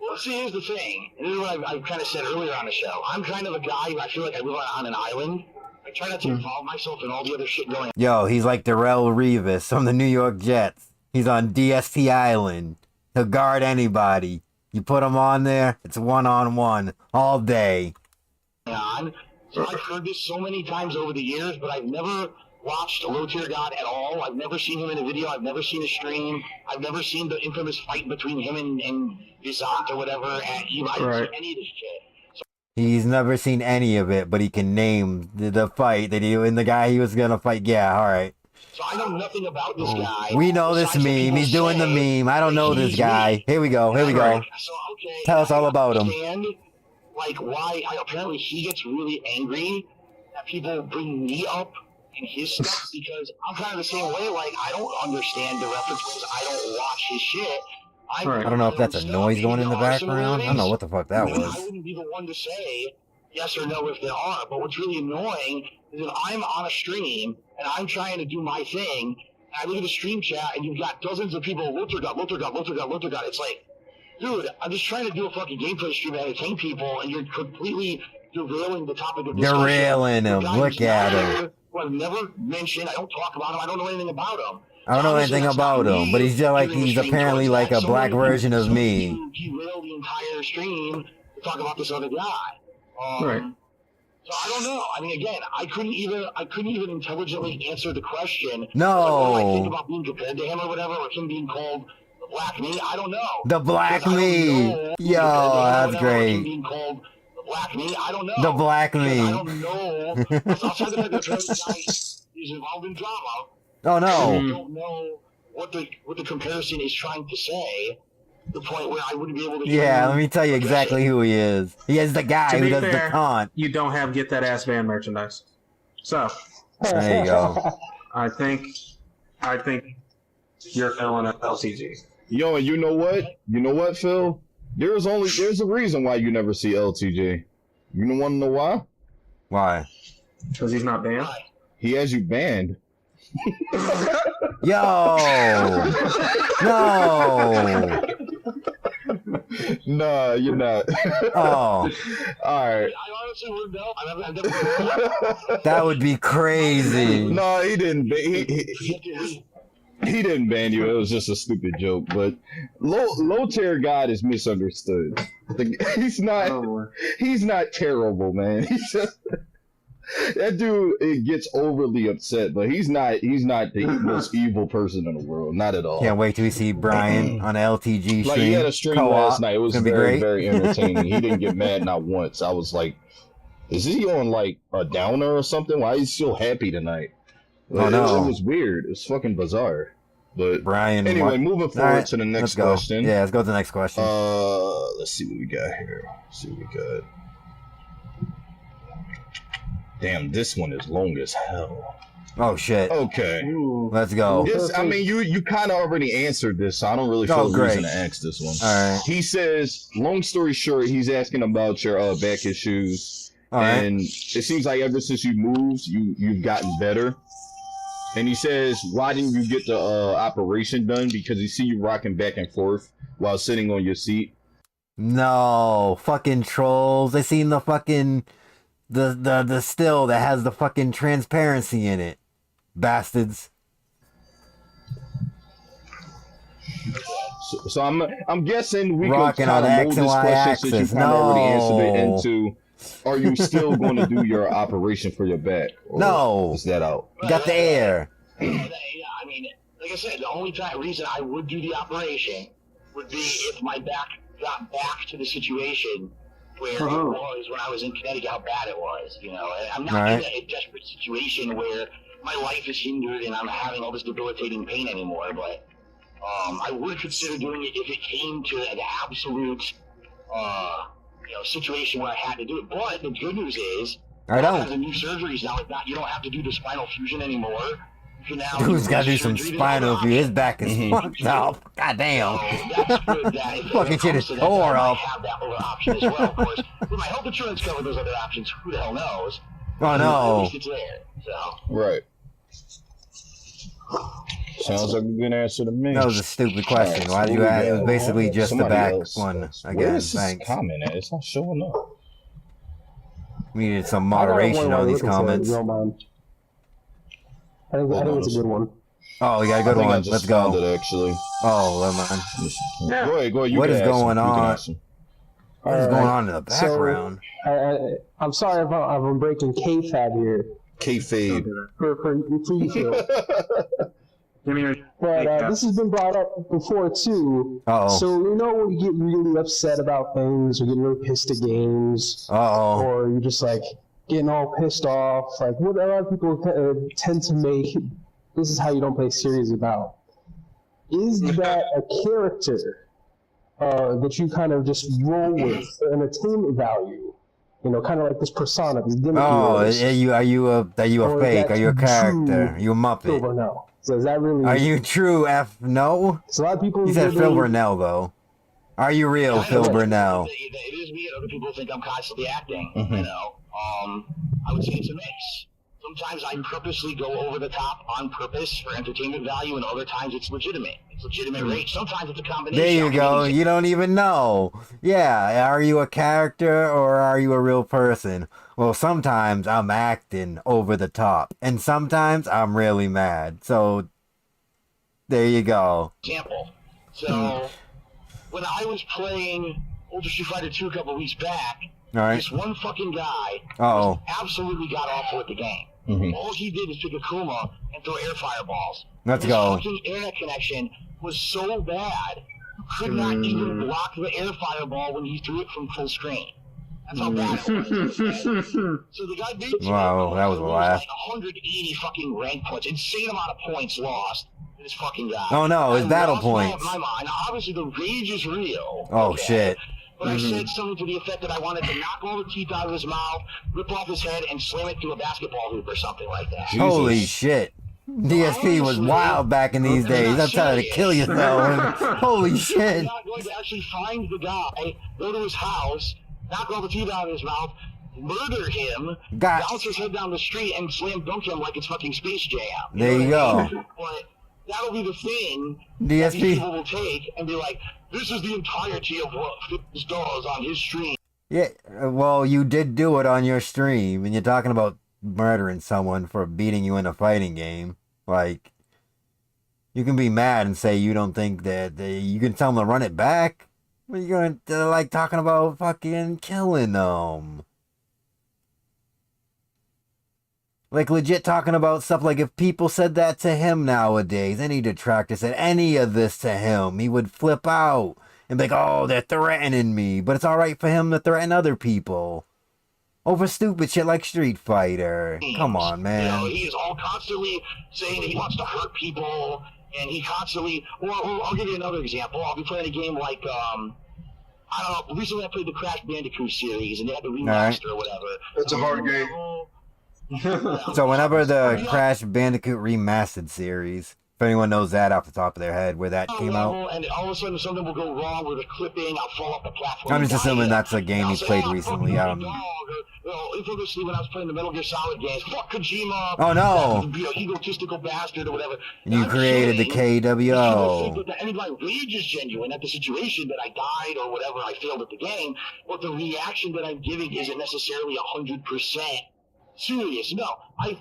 Well, see, here's the thing. And this is what I've kind of said earlier on the show. I'm kind of a guy who I feel like I live on an island. I try not to involve myself in all the other shit going on. Yo, he's like Darrell Revis from the New York Jets. He's on DSP Island. He'll guard anybody. You put him on there, it's one-on-one all day. So I've heard this so many times over the years, but I've never watched Low Tier God at all. I've never seen him in a video. I've never seen a stream. I've never seen the infamous fight between him and Vizant or whatever at EVE. I haven't seen any of this shit. He's never seen any of it, but he can name the fight that he and the guy he was gonna fight. Yeah, all right. So I know nothing about this guy. We know this meme. He's doing the meme. I don't know this guy. Here we go. Here we go. So, okay, Tell us all about him. Like why apparently he gets really angry that people bring me up in his stuff because I'm kind of the same way. Like I don't understand the reference because I don't watch his shit. I don't know if that's a noise going in the background. I don't know what the fuck that was. I wouldn't be the one to say yes or no if there are. But what's really annoying is if I'm on a stream and I'm trying to do my thing, and I look at the stream chat and you've got dozens of people, Luthergott. It's like, dude, I'm just trying to do a fucking gameplay stream and entertain people, and you're completely derailing the topic of discussion. Derailing him. Look at him. Who I've never mentioned. I don't talk about him. I don't know anything about him. I don't know anything about him, but he's just like, he's apparently like a black version of me. Derail the entire stream to talk about this other guy. Right. So I don't know. I mean, again, I couldn't even intelligently answer the question. No. Like, what do I think about being compared to him or whatever, or him being called the black me? I don't know. The black me. Yo, that's great. Him being called the black me. I don't know. The black me. I don't know. Outside the fact that the guy is involved in drama. Oh no. I don't know what the comparison is trying to say. The point where I wouldn't be able to. Yeah, let me tell you exactly who he is. He is the guy who does the taunt. You don't have Get That Ass Band merchandise. So there you go. I think you're filling at LTG. Yo, and you know what? You know what, Phil? There's a reason why you never see LTJ. You don't want to know why? Why? Because he's not banned. He has you banned. Yo! No! Nah, you're not. Oh. Alright. I honestly wouldn't know. I've never That would be crazy. No, he didn't. He didn't ban you. It was just a stupid joke. But low tier God is misunderstood. He's not terrible, man. He's just that dude. It gets overly upset, but he's not the most evil person in the world. Not at all. Can't wait till we see Brian on LTG stream. Like he had a stream Co-op. last night. It was very entertaining. He didn't get mad not once. I was like, is he on like a downer or something? Why is he so happy tonight? Oh no, it was weird. It was fucking bizarre. But Brian, anyway, moving forward to the next question. Yeah, let's go to the next question. Let's see what we got here. Damn, this one is long as hell. Oh shit. Okay. Let's go. I mean, you kind of already answered this, so I don't really feel the reason to ask this one. All right. He says, long story short, he's asking about your back issues, and it seems like ever since you moved, you've gotten better. And he says, why didn't you get the operation done? Because he see you rocking back and forth while sitting on your seat. No, fucking trolls. They seen the fucking the still that has the fucking transparency in it. Bastards. So I'm guessing we Rocking can kind on of X mold and this Y question axis. since you kind of already answered it No. into, are you still going to do your operation for your back? Or No. is that out? Got the air. Yeah, I mean, like I said, the only reason I would do the operation would be if my back got back to the situation where it was when I was in Connecticut, how bad it was, you know. And I'm not in a desperate situation where my life is hindered and I'm having all this debilitating pain anymore, but I would consider doing it if it came to an absolute, situation where I had to do it. But the good news is, because of new surgeries now, you don't have to do the spinal fusion anymore. You can now Dude's got to do some spinal fusion. His back is fucked up. God damn. Fucking shit is tore up. Have that other option as well, of course. With my health insurance cover those other options, who the hell knows? Oh no. At least it's there. So. Right. Sounds like a good answer to me. That was a stupid question. Why did you ask? It was basically just the back one. Where Again, is this thanks. comment at? It's not showing up. We needed some moderation on these comments. I think it's a good one. Oh, we got a good I one. just Let's found go. it actually. Oh, never mind. Yeah. Go ahead. What is going on? What is going Alright, on in the background? So, I'm sorry if I'm breaking kayfabe here. Kayfabe. For you two. But this has been brought up before too. So you know when you get really upset about things, or get really pissed at games, or you're just like getting all pissed off. Like what a lot of people tend to make. This is how you don't play series about. Is that a character that you kind of just roll with for entertainment value? You know, kind of like this persona. These gimmick heroes. Are you a fake? Are you a character? Are you a Muppet? Or no? So is that really? Are you true F no? So a lot of people. He said Phil Burnell though. Are you real Phil Burnell? It is weird. Other people think I'm constantly acting. You know, I would say it's a mix. Sometimes I purposely go over the top on purpose for entertainment value, and other times it's legitimate. It's legitimate rage. Sometimes it's a combination. There you go. You don't even know. Yeah, are you a character or are you a real person? Well, sometimes I'm acting over the top, and sometimes I'm really mad. So, there you go. Example. So, when I was playing Ultra Street Fighter 2 a couple weeks back, this one fucking guy absolutely got awful at the game. All he did was pick a Kuma and throw air fireballs. Let's His go. fucking internet connection was so bad, you could not even block the air fireball when he threw it from full screen. That's how bad it was. So the guy beat Wow, that was a laugh. like 180 fucking rank points, insane amount of points lost. This fucking guy. Oh no, it's battle lost points. My mind. Now, obviously, the rage is real. Oh shit. But I said something to the effect that I wanted to knock all the teeth out of his mouth, rip off his head, and slam it through a basketball hoop or something like that. Holy shit. DSP was wild back in these days. I'm trying to kill yourself. Holy shit. I'm not going to actually find the guy, go to his house, knock all the teeth out of his mouth, murder him, bounce his head down the street, and slam dunk him like it's fucking Space Jam. There you go. But that'll be the thing that DSP. these people will take and be like, this is the entirety of what Fitness does on his stream. Yeah, well, you did do it on your stream, and you're talking about murdering someone for beating you in a fighting game. Like, you can be mad and say you don't think that you can tell them to run it back, but you're going to like talking about fucking killing them. Like, legit talking about stuff like if people said that to him nowadays, any detractor said any of this to him, he would flip out and be like, oh, they're threatening me. But it's alright for him to threaten other people over stupid shit like Street Fighter. Come on, man. You know, he's all constantly saying that he wants to hurt people, and he constantly, or I'll give you another example. I'll be playing a game like, I don't know, recently I played the Crash Bandicoot series, and they had the remaster or whatever. It's a hard game. So whenever the Crash Bandicoot Remastered series, if anyone knows that off the top of their head, where that came out. And all of a sudden something will go wrong with the clipping, I'll fall off the platform. I'm just assuming that's a game he played recently. Infamously when I was playing the Metal Gear Solid games, fuck Kojima. Oh no! That, egotistical bastard or whatever. And you created the KWO. And my rage is genuine at the situation that I died or whatever, I failed at the game, but the reaction that I'm giving isn't necessarily 100% serious. No, I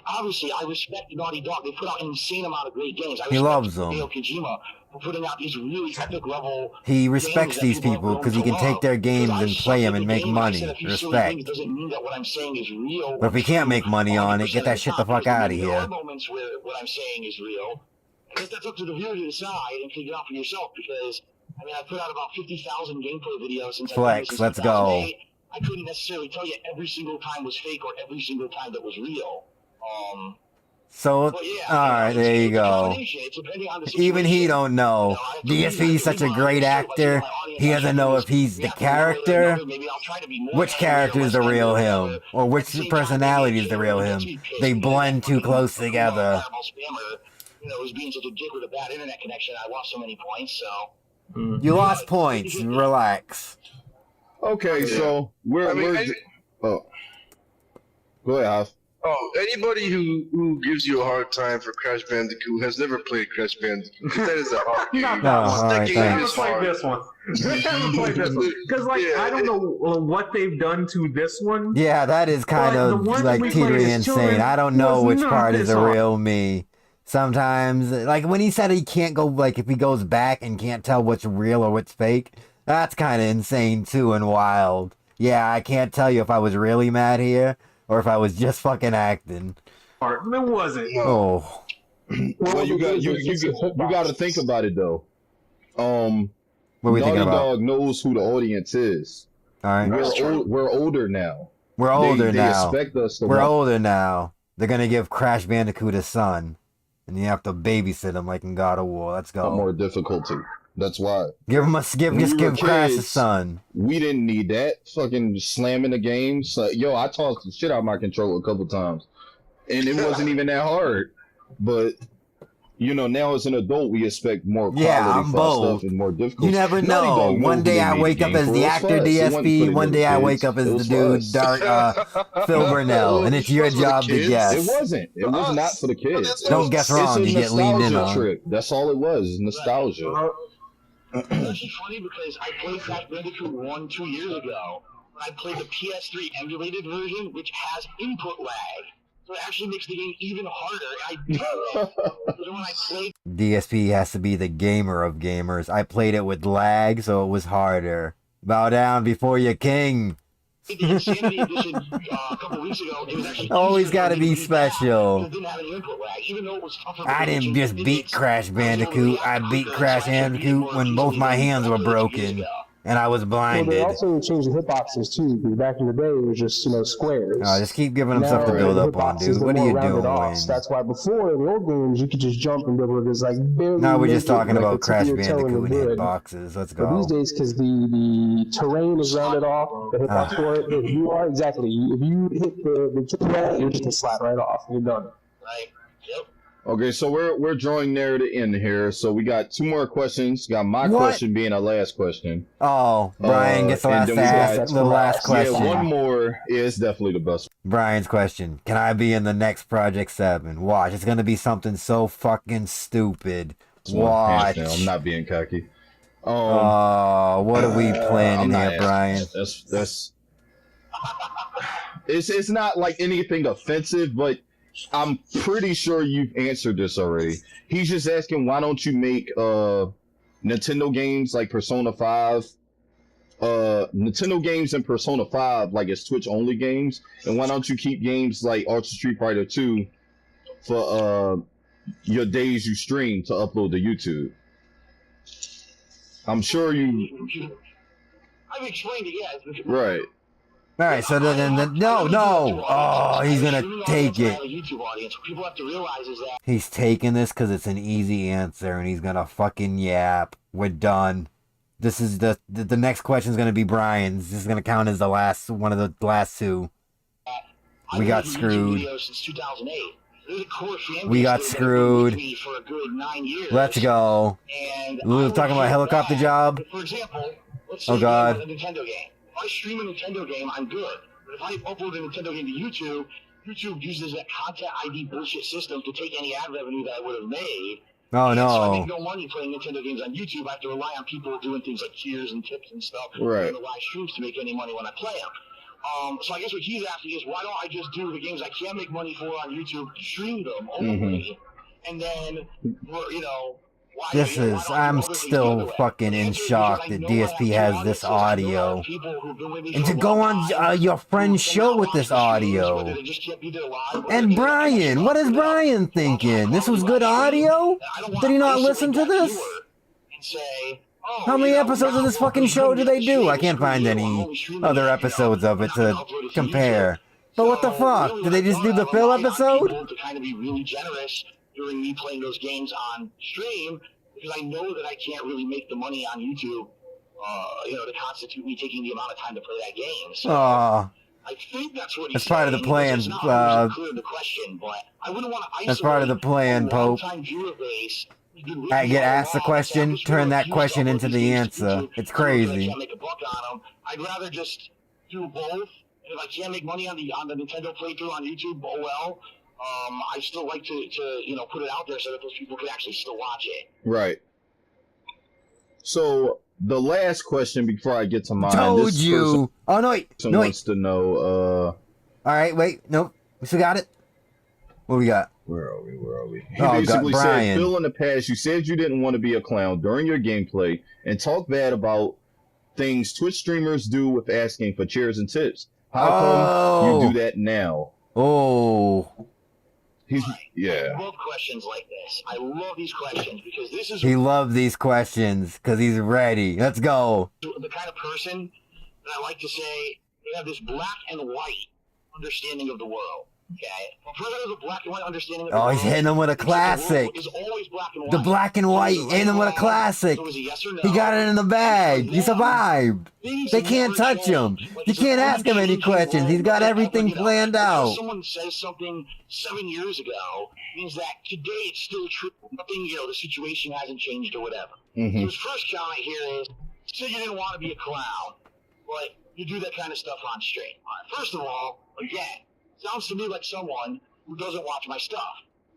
respect Naughty Dog. They put out an insane amount of great games. He loves them. Kojima for putting out these really epic level. He respects these people because he can take their games and play them and make money. Respect. Doesn't mean that what I'm saying is real. But if he can't make money on it, get that shit the fuck out of There are here. moments where what I'm saying is real. I guess that's up to the viewer to decide and figure out for yourself. Because I mean, I put out about 50,000 gameplay videos since Flex, let's go. I couldn't necessarily tell you every single time was fake or every single time that was real. So, alright, there you go. Even he don't know. DSP is such a great actor, he doesn't know if he's the character, which character is the real him, or which personality is the real him. They blend too close together. You know, was being such a dick with a bad internet connection, I lost so many points, so... You lost points, relax. Okay, so we're oh, go ahead, House. Oh, anybody who gives you a hard time for Crash Bandicoot has never played Crash Bandicoot. That is a hard game. Not that one. Sticking I in haven't is played hard. this one. I haven't played this one. Because, like, I don't know what they've done to this one. Yeah, that is kind But the of one like we played teetering as insane. children I don't know was which not part is this the hard. real me. Sometimes, like when he said he can't go, like if he goes back and can't tell what's real or what's fake, that's kind of insane too and wild. Yeah, I can't tell you if I was really mad here or if I was just fucking acting. It wasn't. Oh. Well, you got to think about it though. What are we Naughty thinking about? Dog knows who the audience is. All right. We're older now. We're older they now. Expect us to We're older now. They're gonna give Crash Bandicoot a son, and you have to babysit him like in God of War. Let's go. More difficulty. That's why. Give him a give Crash a son. We didn't need that fucking slamming the games. Yo, I tossed the shit out of my controller a couple times, and it wasn't even that hard. But you know, now as an adult, we expect more quality stuff and more difficult. You never know. One day I wake up as the actor DSP. One day I wake up as the dude Phil Burnell, and it's your job to guess. It wasn't. It was not for the kids. Don't guess wrong. You get leaned in on. Trick. That's all it was. Nostalgia. It's actually funny because I played Crash Bandicoot 1 2 years ago. I played the PS3 emulated version, which has input lag. So it actually makes the game even harder. When I played DSP has to be the gamer of gamers. I played it with lag, so it was harder. Bow down before your king. the Insanity Edition a couple weeks ago, it was actually Always got to be special. it didn't have any input lag, even though it was tougher. I didn't just beat Crash Bandicoot. I beat Crash Bandicoot when both my hands were broken. And I was blinded. Well, they also changed the hitboxes too. Because back in the day, it was just squares. Just keep giving them stuff to build up on, dude. What are you doing? That's why before in the old games, you could just jump and be able to just barely. No, we're just talking about Crash Bandicoot and hitboxes. Let's go. But these days, because the terrain is rounded off, the hitbox for it. If you are if you hit the you're just gonna slap right off. You're done. Right. Yep. Okay, so we're drawing near the end here. So we got 2 more questions. Got my question being our last question. Oh, Brian gets the last question. Yeah, one more. Yeah, it's definitely the best. Brian's question: can I be in the next Project 7? Watch, it's gonna be something so fucking stupid. Watch. I'm not being cocky. What are we planning here, Brian? That's. It's not like anything offensive, but I'm pretty sure you've answered this already. He's just asking, why don't you make Nintendo games like Persona 5? Nintendo games and Persona 5 like as Twitch only games, and why don't you keep games like Ultra Street Fighter 2 for your days you stream to upload to YouTube? I'm sure you. I've explained it, yeah. Right. All right, so then no. Oh, he's gonna take it. People have to realize is that he's taking this because it's an easy answer, and he's gonna fucking yap. We're done. This is the next question is gonna be Brian's. This is gonna count as the last one of the last 2. We got screwed. We got screwed. Let's go. We were talking about helicopter job. For example, let's say God. A Nintendo game. If I stream a Nintendo game, I'm good. But if I upload a Nintendo game to YouTube, YouTube uses that content ID bullshit system to take any ad revenue that I would have made. Oh no! So I make no money playing Nintendo games on YouTube. I have to rely on people doing things like cheers and tips and stuff on the live streams to make any money when I play them. So I guess what he's asking is, why don't I just do the games I can make money for on YouTube, stream them only, and then, you know. I'm still fucking in shock that DSP has this audio. And to go on your friend's show with this audio. And Brian, what is Brian thinking? This was good audio? Did he not listen to this? How many episodes of this fucking show do they do? I can't find any other episodes of it to compare. But what the fuck? Did they just do the Phil episode? During me playing those games on stream, because I know that I can't really make the money on YouTube, to constitute me taking the amount of time to play that game. So I think that's what he's part of the plan. That's part of the plan, Pope. I get asked the question, turn that question into the answer. It's crazy. I'd rather just do both. And if I can't make money on the Nintendo playthrough on YouTube, oh well. I still like to put it out there so that those people can actually still watch it. Right. So the last question before I get to mine. Told you. Oh no! Wait. Wants to know. All right. Wait. Nope. We still got it. What we got? Where are we? He Oh, basically said, Brian. Phil, in the past, you said you didn't want to be a clown during your gameplay and talk bad about things Twitch streamers do with asking for chairs and tips. How come you do that now? Oh. Yeah. I love questions like this. I love these questions because this is He loves these questions because he's ready. Let's go. the kind of person that I like to say they have this black and white understanding of the world. Okay? A person has a black and white understanding of the world. He's hitting him with a classic. Is always black and white. The black and white, hitting him with a classic. So is a yes or no. He got it in the bag. He survived. They can't touch him. You can't ask him any questions. He's got everything planned out. If someone says something 7 years ago, means that today it's still true. Nothing, the situation hasn't changed or whatever. Mm-hmm. So his first comment here is, say you didn't want to be a clown, but you do that kind of stuff on stream. All right, first of all, again, sounds to me like someone who doesn't watch my stuff.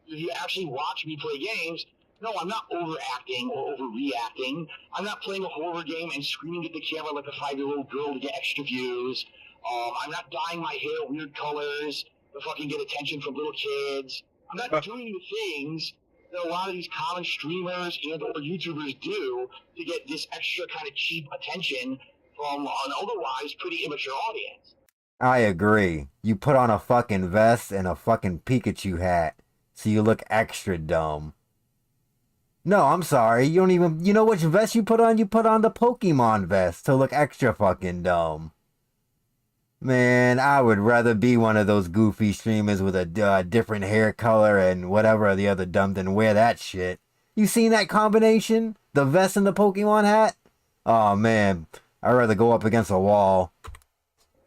If you actually watch me play games, no, I'm not overacting or overreacting. I'm not playing a horror game and screaming at the camera like a 5-year-old girl to get extra views. I'm not dyeing my hair weird colors to fucking get attention from little kids. I'm not doing the things that a lot of these common streamers and or YouTubers do to get this extra kind of cheap attention from an otherwise pretty immature audience. I agree. You put on a fucking vest and a fucking Pikachu hat so you look extra dumb. No, I'm sorry. You don't even... You know which vest you put on? You put on the Pokemon vest to look extra fucking dumb. Man, I would rather be one of those goofy streamers with a different hair color and whatever the other dumb than wear that shit. You seen that combination? The vest and the Pokemon hat? Oh, man. I'd rather go up against a wall.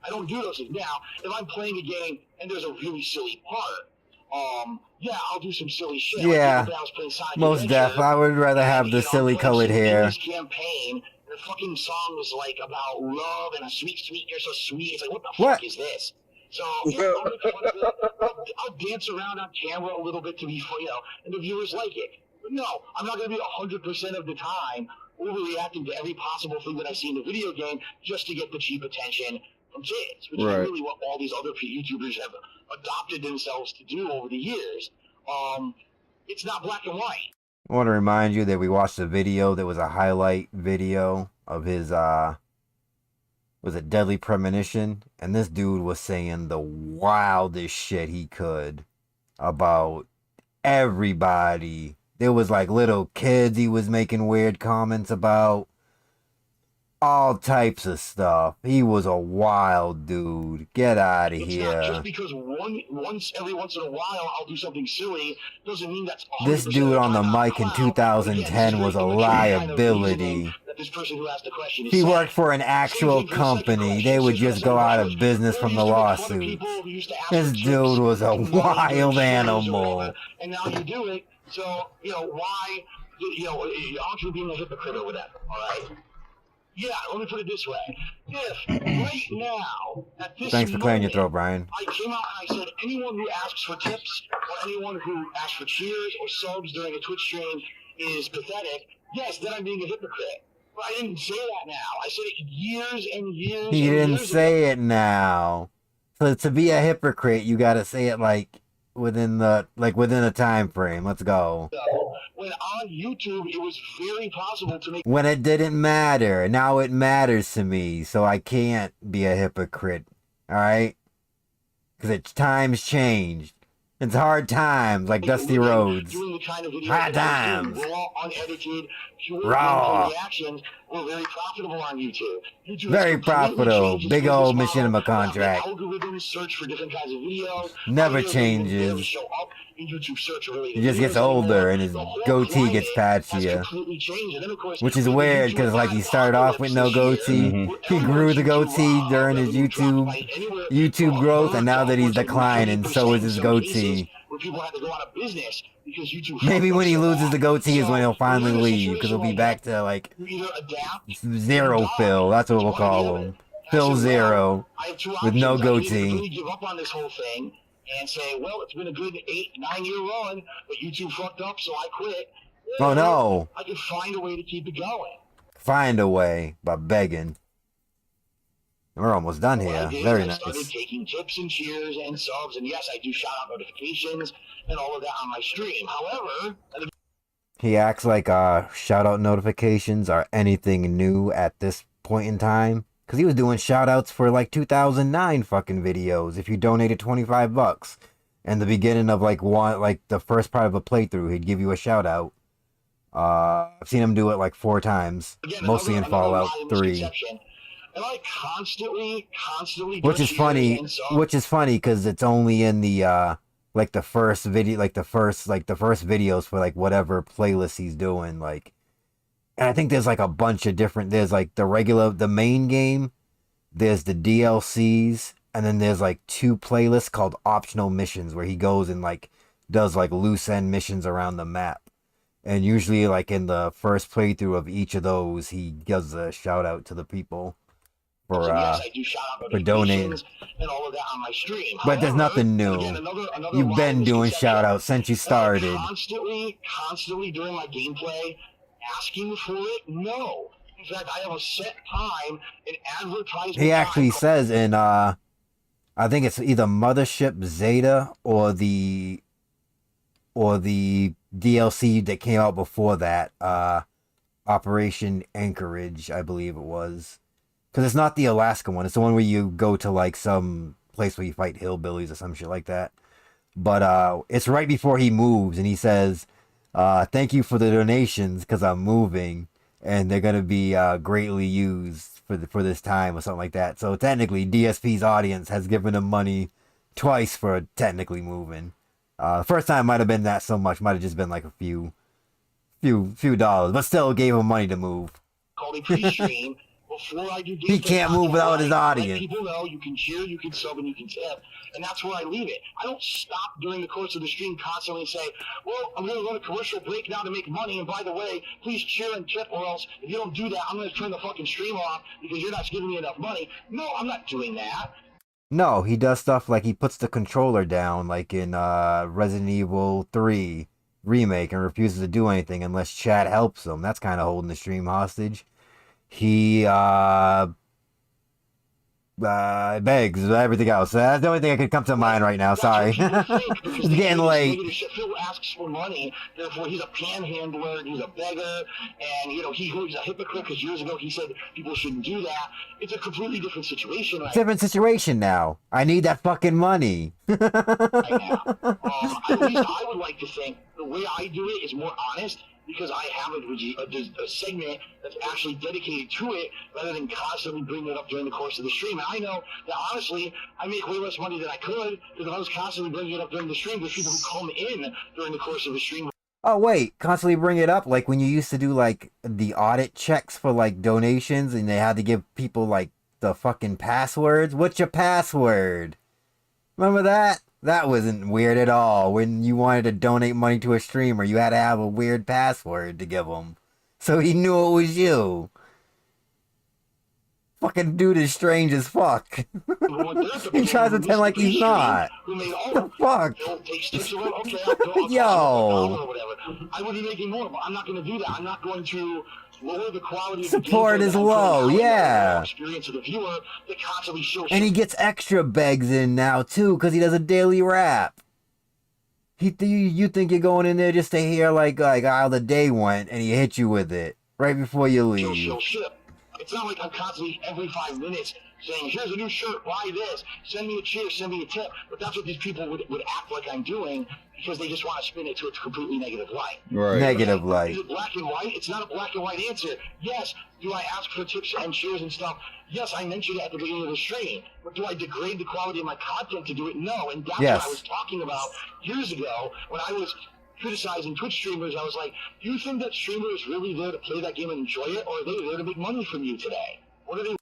I don't do those things. Now, if I'm playing a game and there's a really silly part, yeah, I'll do some silly shit. Yeah, like I was playing Sonic most Adventure, def. I would rather have the silly colored hair. This campaign, the fucking song was like about love and a sweet, you're so sweet. It's like, what the fuck is this? So I'll make fun of it. I'll dance around on camera a little bit to be fun, and the viewers like it. But no, I'm not going to be 100% of the time overreacting to every possible thing that I see in the video game just to get the cheap attention from kids, which is really what all these other YouTubers have adopted themselves to do over the years. It's not black and white. I want to remind you that we watched a video that was a highlight video of his, was it Deadly Premonition? And this dude was saying the wildest shit he could about everybody. There was like little kids he was making weird comments about. All types of stuff. He was a wild dude. Get out of here. Not just because every once in a while I'll do something silly doesn't mean that's 100% This dude on the mic in 2010 was a liability. This person who asked the question He worked for an actual company. They would just go out of business from the lawsuits. This dude was a wild animal. And now you do it, so, why, aren't you being a hypocrite or whatever, all right? Yeah, let me put it this way. If right now, at this Thanks for clearing your throat, Brian. I came out and I said anyone who asks for tips or anyone who asks for cheers or subs during a Twitch stream is pathetic, yes, then I'm being a hypocrite. But I didn't say that now. I said it years and years He didn't say it now. So to be a hypocrite, you gotta say it within a time frame. Let's go. When on YouTube, it was very possible to make... When it didn't matter. Now it matters to me, so I can't be a hypocrite. Alright? Because times changed. It's hard times, like Dusty Rhodes. Hard times. Raw, unedited, pure raw reactions were very profitable on YouTube. Very profitable. Big old machinima contract. Algorithms search for different kinds of videos. Never changes. He just gets older and his goatee gets patchier. Which is weird because like he started off with no goatee. He grew the goatee during his YouTube growth, and now that he's declining, so is his goatee. Maybe when he loses the goatee is when he'll finally leave, because he'll be back to like Zero Phil. That's what we'll call him. Phil Zero with no goatee. Give up on this whole thing and say, well, it's been a good 8-9 year run, but YouTube fucked up, so I quit. Oh no! I could find a way to keep it going. Find a way by begging. We're almost done What I here. did Very is I started nice. taking tips and cheers and subs, and yes, I do shout out notifications and all of that on my stream. However, He acts like shout out notifications are anything new at this point in time. Because he was doing shout outs for like 2009 fucking videos if you donated $25. And the beginning of like the first part of a playthrough, he'd give you a shout out. I've seen him do it like 4 times, again, mostly in Fallout 3. And I constantly Which is funny. Which is funny because it's only in the like the first video, like the first videos for like whatever playlist he's doing. Like, and I think there's like a bunch of different. There's like the main game. There's the DLCs, and then there's like 2 playlists called optional missions where he goes and like does like loose end missions around the map. And usually, like in the first playthrough of each of those, he does a shout out to the people for yes, I do shout out for donating. and all of that on my stream. But there's nothing new. Again, another You've been doing shout outs since you started. Constantly during my gameplay asking for it. No, in fact, I have a set time and advertisement. He actually says in I think it's either Mothership Zeta or the DLC that came out before that, Operation Anchorage, I believe it was. Because it's not the Alaska one. It's the one where you go to like some place where you fight hillbillies or some shit like that. But it's right before he moves, and he says, thank you for the donations because I'm moving, and they're going to be greatly used for this time or something like that. So technically, DSP's audience has given him money twice for technically moving. First time might have been that so much, might have just been like a few dollars, but still gave him money to move. Before I do He can't move without his audience. Let people know you can cheer, you can sub, and you can tip, and that's where I leave it. I don't stop during the course of the stream constantly and say, well, I'm going to run a commercial break now to make money, and by the way, please cheer and tip, or else if you don't do that, I'm going to turn the fucking stream off because you're not giving me enough money. No, I'm not doing that. No, he does stuff like he puts the controller down, like in Resident Evil 3 Remake, and refuses to do anything unless chat helps him. That's kind of holding the stream hostage. He begs everything else. That's the only thing I could come to mind right now. Sorry. It's getting late. Phil asks for money, therefore he's a panhandler, he's a beggar, and he's a hypocrite because years ago he said people shouldn't do that. It's a completely different situation. Different situation now. I need that fucking money. At least I would like to think the way I do it is more honest, because I have a segment that's actually dedicated to it rather than constantly bringing it up during the course of the stream. And I know that, honestly, I make way less money than I could because if I was constantly bringing it up during the stream, there's people who come in during the course of the stream. Oh, wait. Constantly bring it up? Like when you used to do, like, the audit checks for, like, donations and they had to give people, like, the fucking passwords? What's your password? Remember that? That wasn't weird at all. When you wanted to donate money to a streamer, you had to have a weird password to give him. So he knew it was you. Fucking dude is strange as fuck. He tries to pretend like he's not. What the fuck? Yo. I would be making more, but I'm not going to do that. I'm not going to lower the quality of support is low, yeah. Experience of the viewer that constantly shows. And he gets extra begs in now too, because he does a daily rap. You think you're going in there just to hear like how the day went, and he hit you with it right before you leave. It's not like I'm constantly every 5 minutes saying, here's a new shirt, buy this, send me a cheer, send me a tip. But that's what these people would act like I'm doing because they just want to spin it to a completely negative light. Right. Negative light. Is it black and white? It's not a black and white answer. Yes, do I ask for tips and cheers and stuff? Yes, I mentioned it at the beginning of the stream. But do I degrade the quality of my content to do it? No. And that's what I was talking about years ago when I was criticizing Twitch streamers. I was like, do you think that streamer is really there to play that game and enjoy it, or are they there to make money from you today? What are they?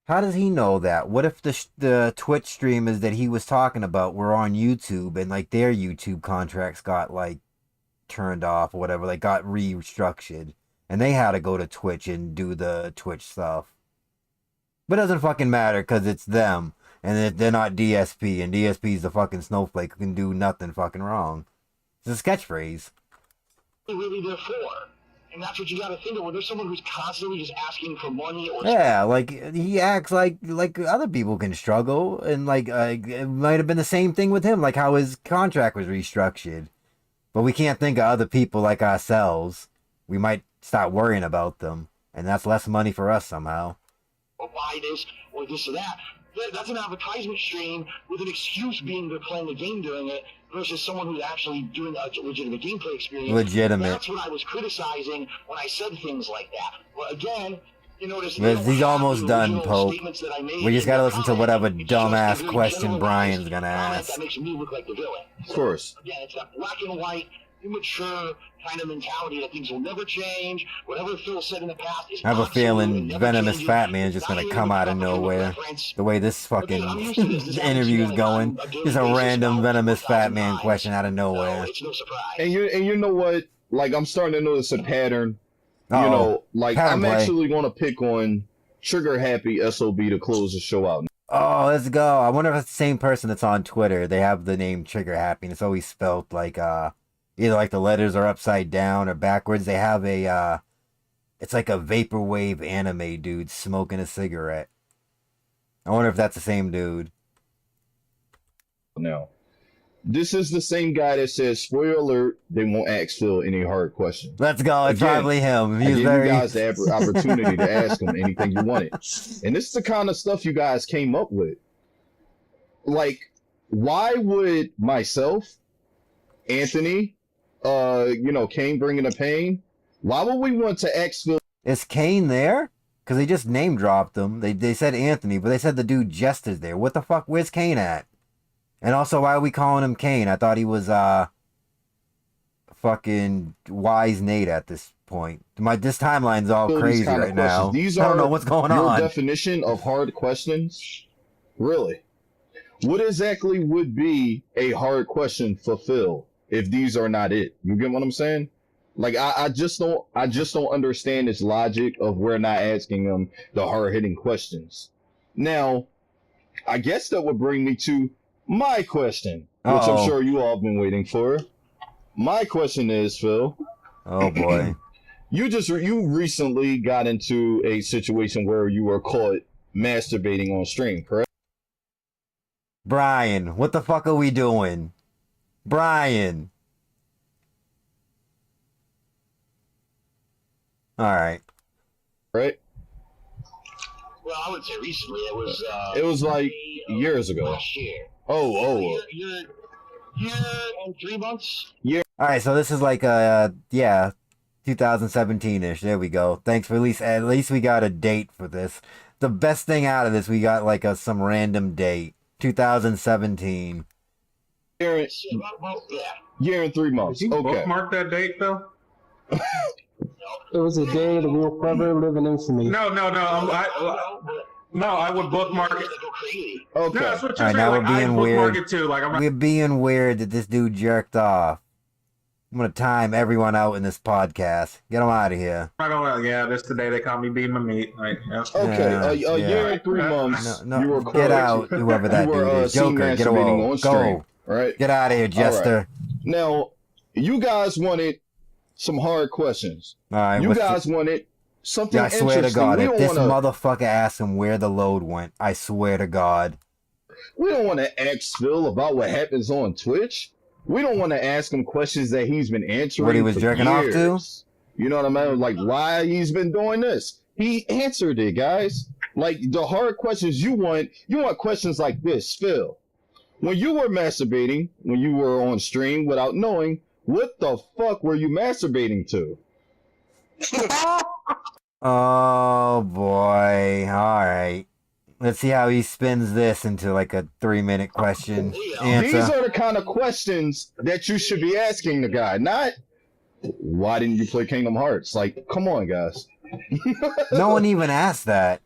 How does he know that? What if the Twitch streamers that he was talking about were on YouTube and like their YouTube contracts got like turned off or whatever, like got restructured, and they had to go to Twitch and do the Twitch stuff? But it doesn't fucking matter because it's them, and they're not DSP, and DSP's the fucking snowflake who can do nothing fucking wrong. It's a catchphrase. Really there for? And that's what you got to think of when there's someone who's constantly just asking for money or Yeah, like he acts like other people can struggle, and like it might have been the same thing with him, like how his contract was restructured. But we can't think of other people like ourselves. We might start worrying about them, and that's less money for us somehow. or buy this or this or that. That's an advertisement stream with an excuse being they're playing a game during it versus someone who's actually doing a legitimate gameplay experience. Legitimate. That's what I was criticizing when I said things like that. Well, again, you notice He's almost done, Pope. We just gotta listen to whatever dumbass question Brian's gonna ask. that makes me look like the villain. Of course. Again, it's that black and white, immature kind of mentality that things will never change. Whatever Phil said in the past is I have a absolute feeling and never Venomous changes. Fat Man's just gonna come out of nowhere. The way this fucking interview's going, just a random Venomous Fat Man question out of nowhere. And you know what? Like, I'm starting to notice a pattern. You Uh-oh. know, like, Pattern I'm play. actually going to pick on Trigger Happy SOB to close the show out. Oh, let's go. I wonder if it's the same person that's on Twitter. They have the name Trigger Happy, and it's always spelled like, either like the letters are upside down or backwards. They have a, it's like a vaporwave anime dude smoking a cigarette. I wonder if that's the same dude. Now, this is the same guy that says, spoiler alert, they won't ask Phil any hard questions. Let's go. It's Again, probably him. I He's gave very... you guys the opportunity to ask him anything you wanted. And this is the kind of stuff you guys came up with. Like, why would myself, Anthony, Kane bringing the pain, why would we want to ask Phil? Is Kane there? Because they just name dropped him. They said Anthony, but they said the dude Jester's there. What the fuck? Where's Kane at? And also, why are we calling him Kane? I thought he was fucking Wise Nate at this point. This timeline's all crazy right now. These I don't are know what's going your on. definition of hard questions? Really? What exactly would be a hard question for Phil if these are not it? You get what I'm saying? Like, I just don't understand this logic of we're not asking him the hard-hitting questions. Now, I guess that would bring me to my question, which I'm sure you all have been waiting for. My question is, Phil. Oh boy. You recently got into a situation where you were caught masturbating on stream, correct? Brian, what the fuck are we doing? Brian. Alright. Right? Well, I would say recently. It was like years ago. Last year. Oh. Year and 3 months. Yeah. Alright, so this is like 2017-ish. There we go. Thanks for at least we got a date for this. The best thing out of this, we got like some random date. 2017. Year and 3 months. Did you Okay. bookmark that date, Phil? It was a day that we will forever live in infamy. No. I would bookmark it. Okay. No, that's what you're Alright, saying. now Like, we're I being bookmark weird. it too. Like, I'm not... We're being weird that this dude jerked off. I'm gonna time everyone out in this podcast. Get them out of here. Yeah, that's the day they caught me beating my meat. Like, yeah. Okay, Yeah, a yeah. year and 3 months. No, you were get out, whoever that you dude were, is. seen Joker, get masturbating away. on stream, Go. right? Get out of here, Jester. All right. Now, you guys wanted some hard questions. All right, you guys wanted something I swear to interesting. God, We if don't this wanna- motherfucker asks him where the load went, I swear to God. We don't want to ask Phil about what happens on Twitch. We don't want to ask him questions that he's been answering. What he was for jerking off to? years. You know what I mean? Like, why he's been doing this. He answered it, guys. Like, the hard questions you want questions like this, Phil. When you were masturbating, when you were on stream without knowing, what the fuck were you masturbating to? Oh boy. Alright. Let's see how he spins this into like a 3-minute question answer. These are the kind of questions that you should be asking the guy, not why didn't you play Kingdom Hearts? Like, come on, guys. No one even asked that.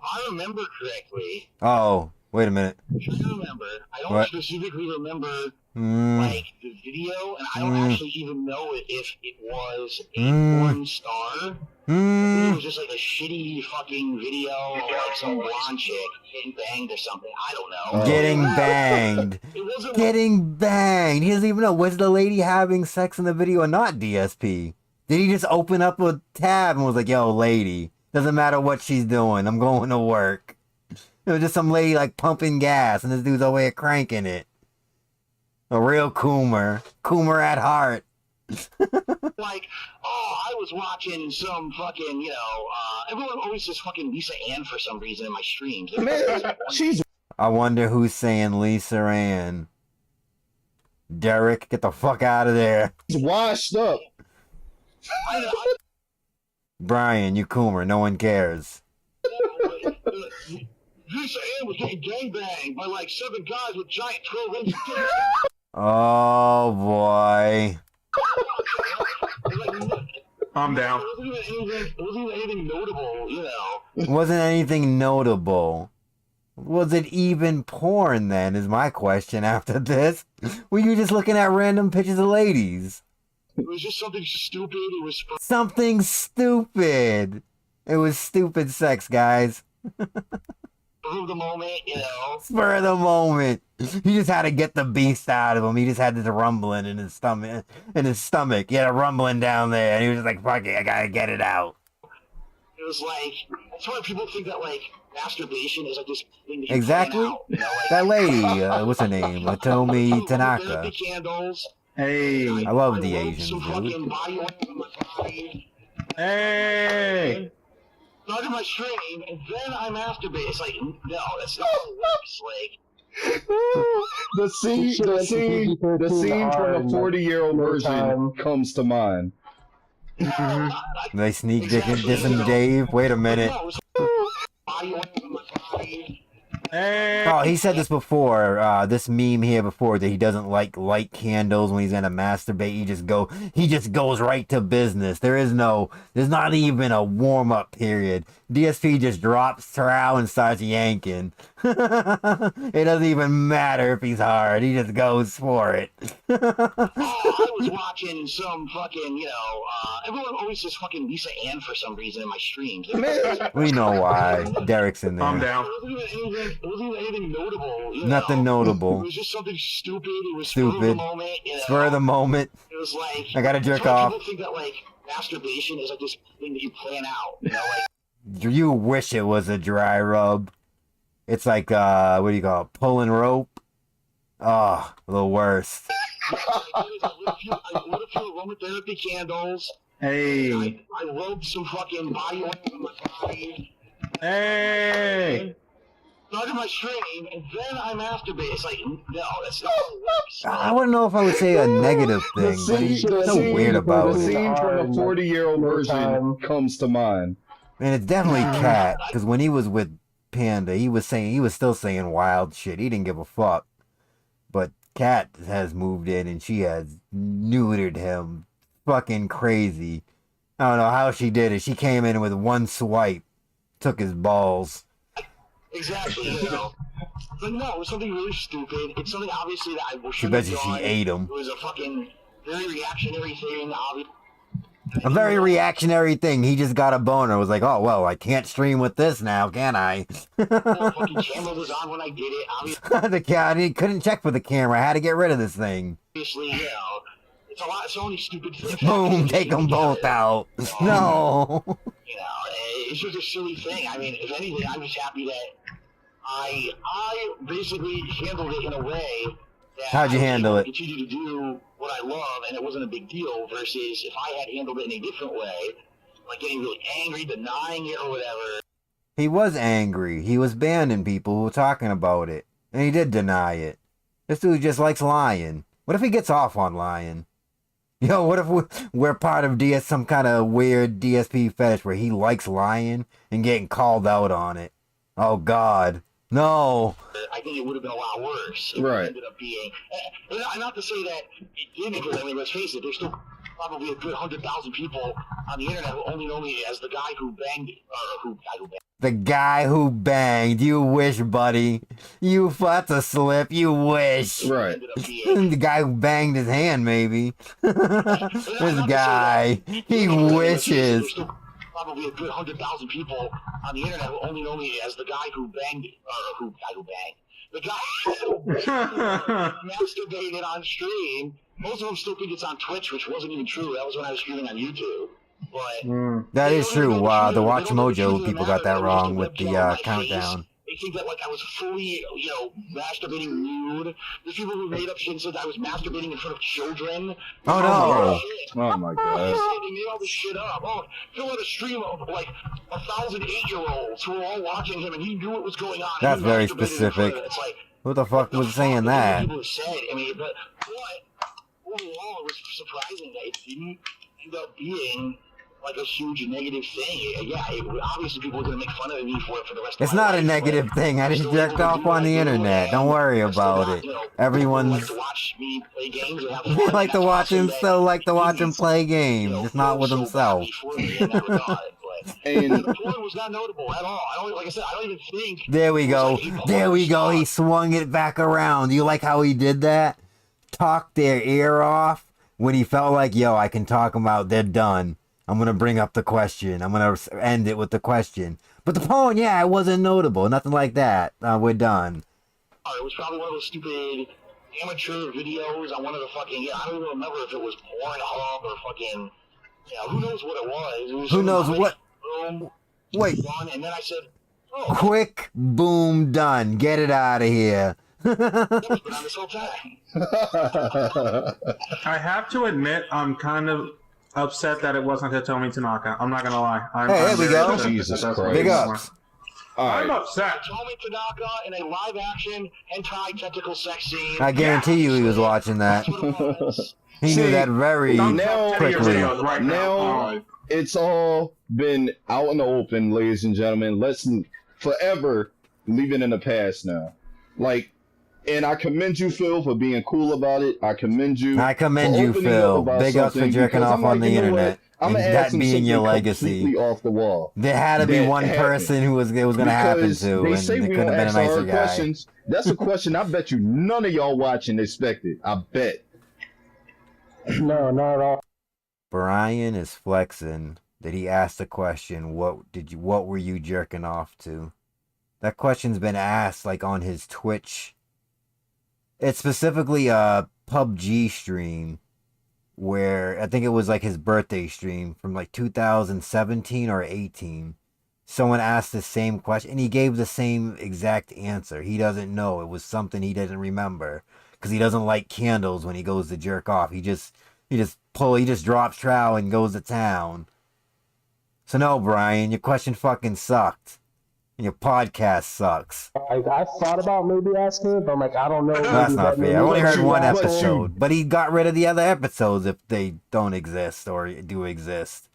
I remember correctly. Oh, wait a minute. I remember. I don't What? specifically remember Mm. like the video, and I don't actually even know if it was a Mm. porn star. I think it was just like a shitty fucking video of like some blonde chick getting banged or something. I don't know. Getting banged. It wasn't Getting banged. He doesn't even know. Was the lady having sex in the video or not, DSP? Did he just open up a tab and was like, yo, lady, doesn't matter what she's doing, I'm going to work. It was just some lady like pumping gas and this dude's over here cranking it. A real Coomer. Coomer at heart. Like, oh, I was watching some fucking, everyone always says fucking Lisa Ann for some reason in my streams. Man, she's... I wonder who's saying Lisa Ann. Derek, get the fuck out of there. He's washed up. Brian, you Coomer, no one cares. Lisa Ann was getting gangbanged by like 7 guys with giant 12-inch dicks. Oh boy. I'm down. It wasn't even anything notable, Wasn't anything notable. Was it even porn then, is my question after this? Were you just looking at random pictures of ladies? It was just something stupid. It was something stupid. It was stupid sex, guys. spur of the moment, Spur of the moment. He just had to get the beast out of him. He just had this rumbling in his stomach. He had a rumbling down there, and he was just like, "Fuck it, I gotta get it out." It was like, that's why people think that like masturbation is like this thing that you Exactly. out, That lady, what's her name? Atomi Tanaka. Candles. Hey. I love the Asians, Some dude. fucking body oil on my body. Hey. Started my stream, and then I masturbate. It's like, no, that's not how it works. Like, the scene from the 40-year-old version comes to mind. They sneak dissing Dave. Wait a minute. Oh, he said this before. This meme here before that he doesn't like light candles when he's gonna masturbate. He just goes right to business. There's not even a warm up period. DSP just drops her out and starts yanking. It doesn't even matter if he's hard. He just goes for it. I was watching some fucking, everyone always says fucking Lisa Ann for some reason in my streams. We know why. Derek's in there. I'm down. It wasn't even anything notable. Nothing notable. It was just something stupid. It was Stupid. spur of the moment. Spur of the moment. It was like, I gotta jerk that's why off. People think that like masturbation is like this thing that you plan out. You wish it was a dry rub. It's like, what do you call it? Pulling rope? Oh, the worst. I lit a few aromatherapy candles. Hey. I rubbed some fucking body oil on my body. Hey. Started my stream, and then I masturbate. It's like, no, that's not how it works. I wouldn't know if I would say a negative thing, but he's so weird about the it. scene from the 40-year-old version comes to mind. And it's definitely Cat, because when he was with Panda, he was still saying wild shit. He didn't give a fuck. But Cat has moved in and she has neutered him fucking crazy. I don't know how she did it. She came in with one swipe, took his balls. Exactly, But no, it was something really stupid. It's something obviously that I wish She bet you she ate him. It was a fucking very reactionary thing, obviously. A very reactionary thing. He just got a boner. Was like, oh well, I can't stream with this now, can I? The fucking camera was on when I did it. I couldn't check for the camera. I had to get rid of this thing. Obviously, it's a lot. So many stupid things. Boom! Take them both out. No. It's just a silly thing. I mean, if anything, I'm just happy that I basically handled it in a way that How'd you handle it? Continue to do what I love, and it wasn't a big deal. Versus if I had handled it in a different way, like getting really angry, denying it, or whatever. He was angry. He was banning people who were talking about it, and he did deny it. This dude just likes lying. What if he gets off on lying? Yo, what if we're part of some kind of weird DSP fetish where he likes lying and getting called out on it? Oh God, no. I think it would have been a lot worse. Right. It ended up being, not to say that it didn't, because I mean, let's face it, there's still probably a good 100,000 people on the internet who only know me as the guy who banged, The guy who banged. You wish, buddy. That's a slip. You wish. Right. The guy who banged his hand, maybe. This guy. He wishes. There's still probably a good 100,000 people on the internet who only know me as the guy who banged, The guy masturbated on stream. Most of them still think it's on Twitch, which wasn't even true. That was when I was streaming on YouTube. But That is true. The Watch Mojo people got that wrong with the countdown. they think that like I was fully, masturbating nude. There's people who made up shit and said I was masturbating in front of children. Oh no! Oh my god! They made all this shit up. Oh, Phil had a stream of like 1,000 8-year-olds who were all watching him, and he knew what was going on. That's very specific. It's like, Who the fuck was saying that? people have said. I mean, but overall, it was surprising that it didn't end up being like a huge negative thing. Yeah, obviously people are going to make fun of me for it for the rest of It's my life. not a negative thing. I just jerked off on the internet. Don't worry about it. Everyone's. To watch me play games and have They fun. like to watch him. Still like to watch him play games, just not with himself. And the point was not notable at all. Like I said, I don't even think. There we go. There we go. He swung it back around. You like how he did that? Talked their ear off when he felt like, yo, I can talk them out. They're done. I'm going to bring up the question. I'm going to end it with the question. But the poem, yeah, it wasn't notable. Nothing like that. We're done. It was probably one of those stupid amateur videos on one of the fucking, I don't even remember if it was Pornhub or fucking, who knows what it was. It was Who knows quick, what? Boom, Wait. done, and then I said, oh, Quick, boom, done. Get it out of here. it's been on this whole time. I have to admit, I'm kind of upset that it wasn't Hitomi Tanaka. I'm not gonna lie. Hey, there we go. Jesus Christ. Big ups. I'm upset. Hitomi Tanaka in a live-action hentai tentacle sex scene. I guarantee you he was watching that. He knew that very quickly. Now it's all been out in the open, ladies and gentlemen. Let's forever leave it in the past now. Like, and I commend you, Phil, for being cool about it. I commend you. I commend you, Phil. Big ups for jerking off on the internet. And that being your legacy. Off the wall. There had to be one person who was going to happen to, they and say it we couldn't don't have been a ask nicer hard guy. questions. That's a question I bet you none of y'all watching expected. I bet. No, not at all. Brian is flexing that he asked the question, what were you jerking off to? That question's been asked like on his Twitch. It's specifically a PUBG stream where I think it was like his birthday stream from like 2017 or 18. Someone asked the same question and he gave the same exact answer. He doesn't know. It was something he didn't remember because he doesn't like candles when he goes to jerk off. He just drops trowel and goes to town. So no, Brian, your question fucking sucked. And your podcast sucks. I thought about maybe asking it, but I'm like, I don't know. That's not fair. I only heard one asshole. episode, but he got rid of the other episodes if they don't exist or do exist.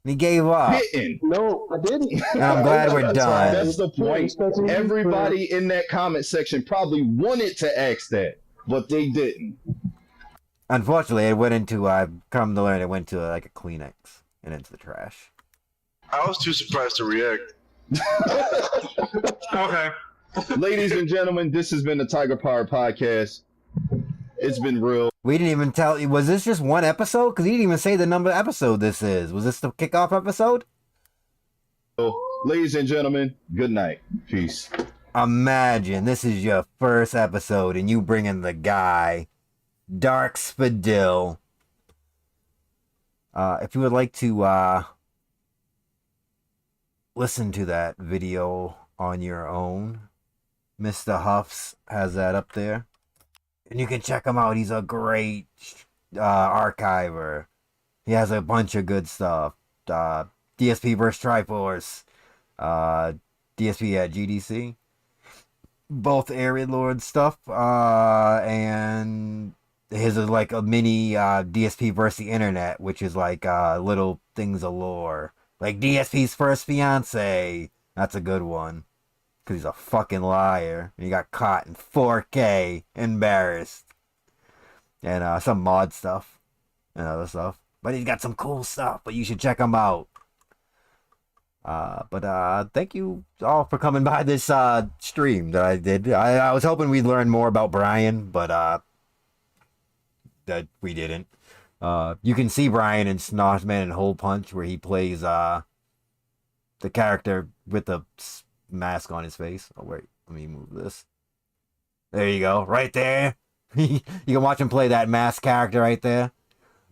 And he gave up. No, I didn't. And I'm glad we're done. That's the point. Everybody in that comment section probably wanted to ask that, but they didn't. Unfortunately, it went into, I've come to learn, it went to like a Kleenex and into the trash. I was too surprised to react. Okay. Ladies and gentlemen, this has been the Tiger Power Podcast. It's been real. We didn't even tell, was this just one episode? Because he didn't even say the number of episode this is. Was this the kickoff episode? So, ladies and gentlemen, good night. Peace. Imagine this is your first episode and you bring in the guy, Dark Spadil. If you would like to listen to that video on your own, Mr. Huffs has that up there. And you can check him out. He's a great archiver. He has a bunch of good stuff. DSP vs. Triforce. DSP at GDC. Both Area Lord stuff. And his is like a mini DSP versus the internet, which is like little things of lore. Like DSP's first fiance. That's a good one. Because he's a fucking liar. And he got caught in 4K. Embarrassed. And some mod stuff. And other stuff. But he's got some cool stuff. But you should check him out. But thank you all for coming by this stream that I did. I was hoping we'd learn more about Brian. But that we didn't. You can see Brian in Snozman and Hole Punch where he plays the character with the mask on his face. Oh wait, let me move this. There you go, right there. You can watch him play that masked character right there.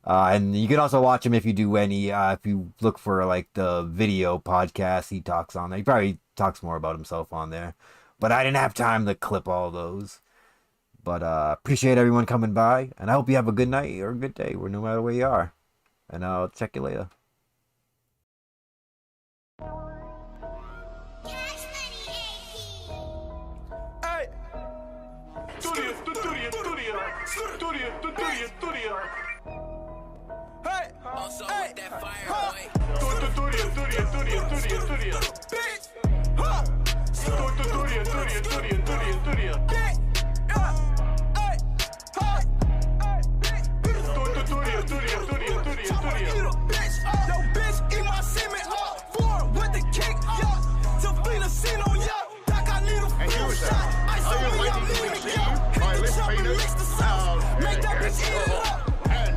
And you can also watch him if you do any, if you look for like the video podcast he talks on there. He probably talks more about himself on there. But I didn't have time to clip all those. But appreciate everyone coming by. And I hope you have a good night or a good day, no matter where you are. And I'll check you later.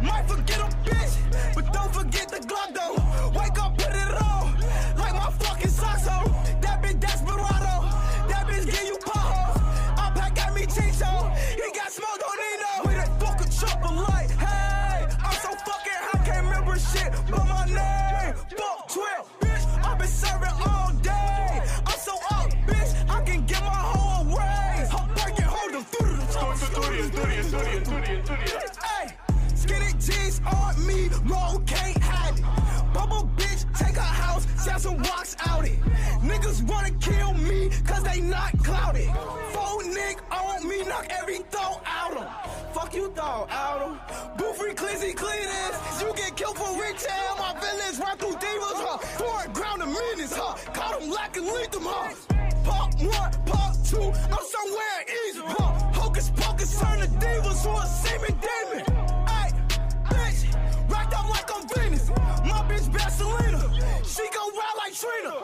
Might forget a bitch, but don't forget the Glock though. Wake up, put it on, like my fucking socks on. That bitch desperado, that bitch give you potholes. Unpack got me Chicho, he got smoke, don't need no. We that fucking chopper like, hey, I'm so fucking high, can't remember shit but my name. Fuck 12, bitch, I've been serving all day. I'm so up, bitch, I can get my whole raise. I'm breaking, hold them through the Hey, skinny jeans on me, roll can't hide it. Bubble bitch, take a house, sell some rocks out it. Niggas wanna kill me, cause they not clouded. Full nigga on me, knock every thought out em. Fuck you thought out em. Boo free Clizzy Cleaners, you get killed for retail. My villains run through demons, huh? Foreign ground of meanings, huh? Caught them lacking, lead them, huh? Part 1, part 2, I'm somewhere easy, huh? Hocus pocus, turn the divas to a semen demon. Ay, bitch, racked up like I'm Venus. My bitch Barcelona, she go wild like Trina.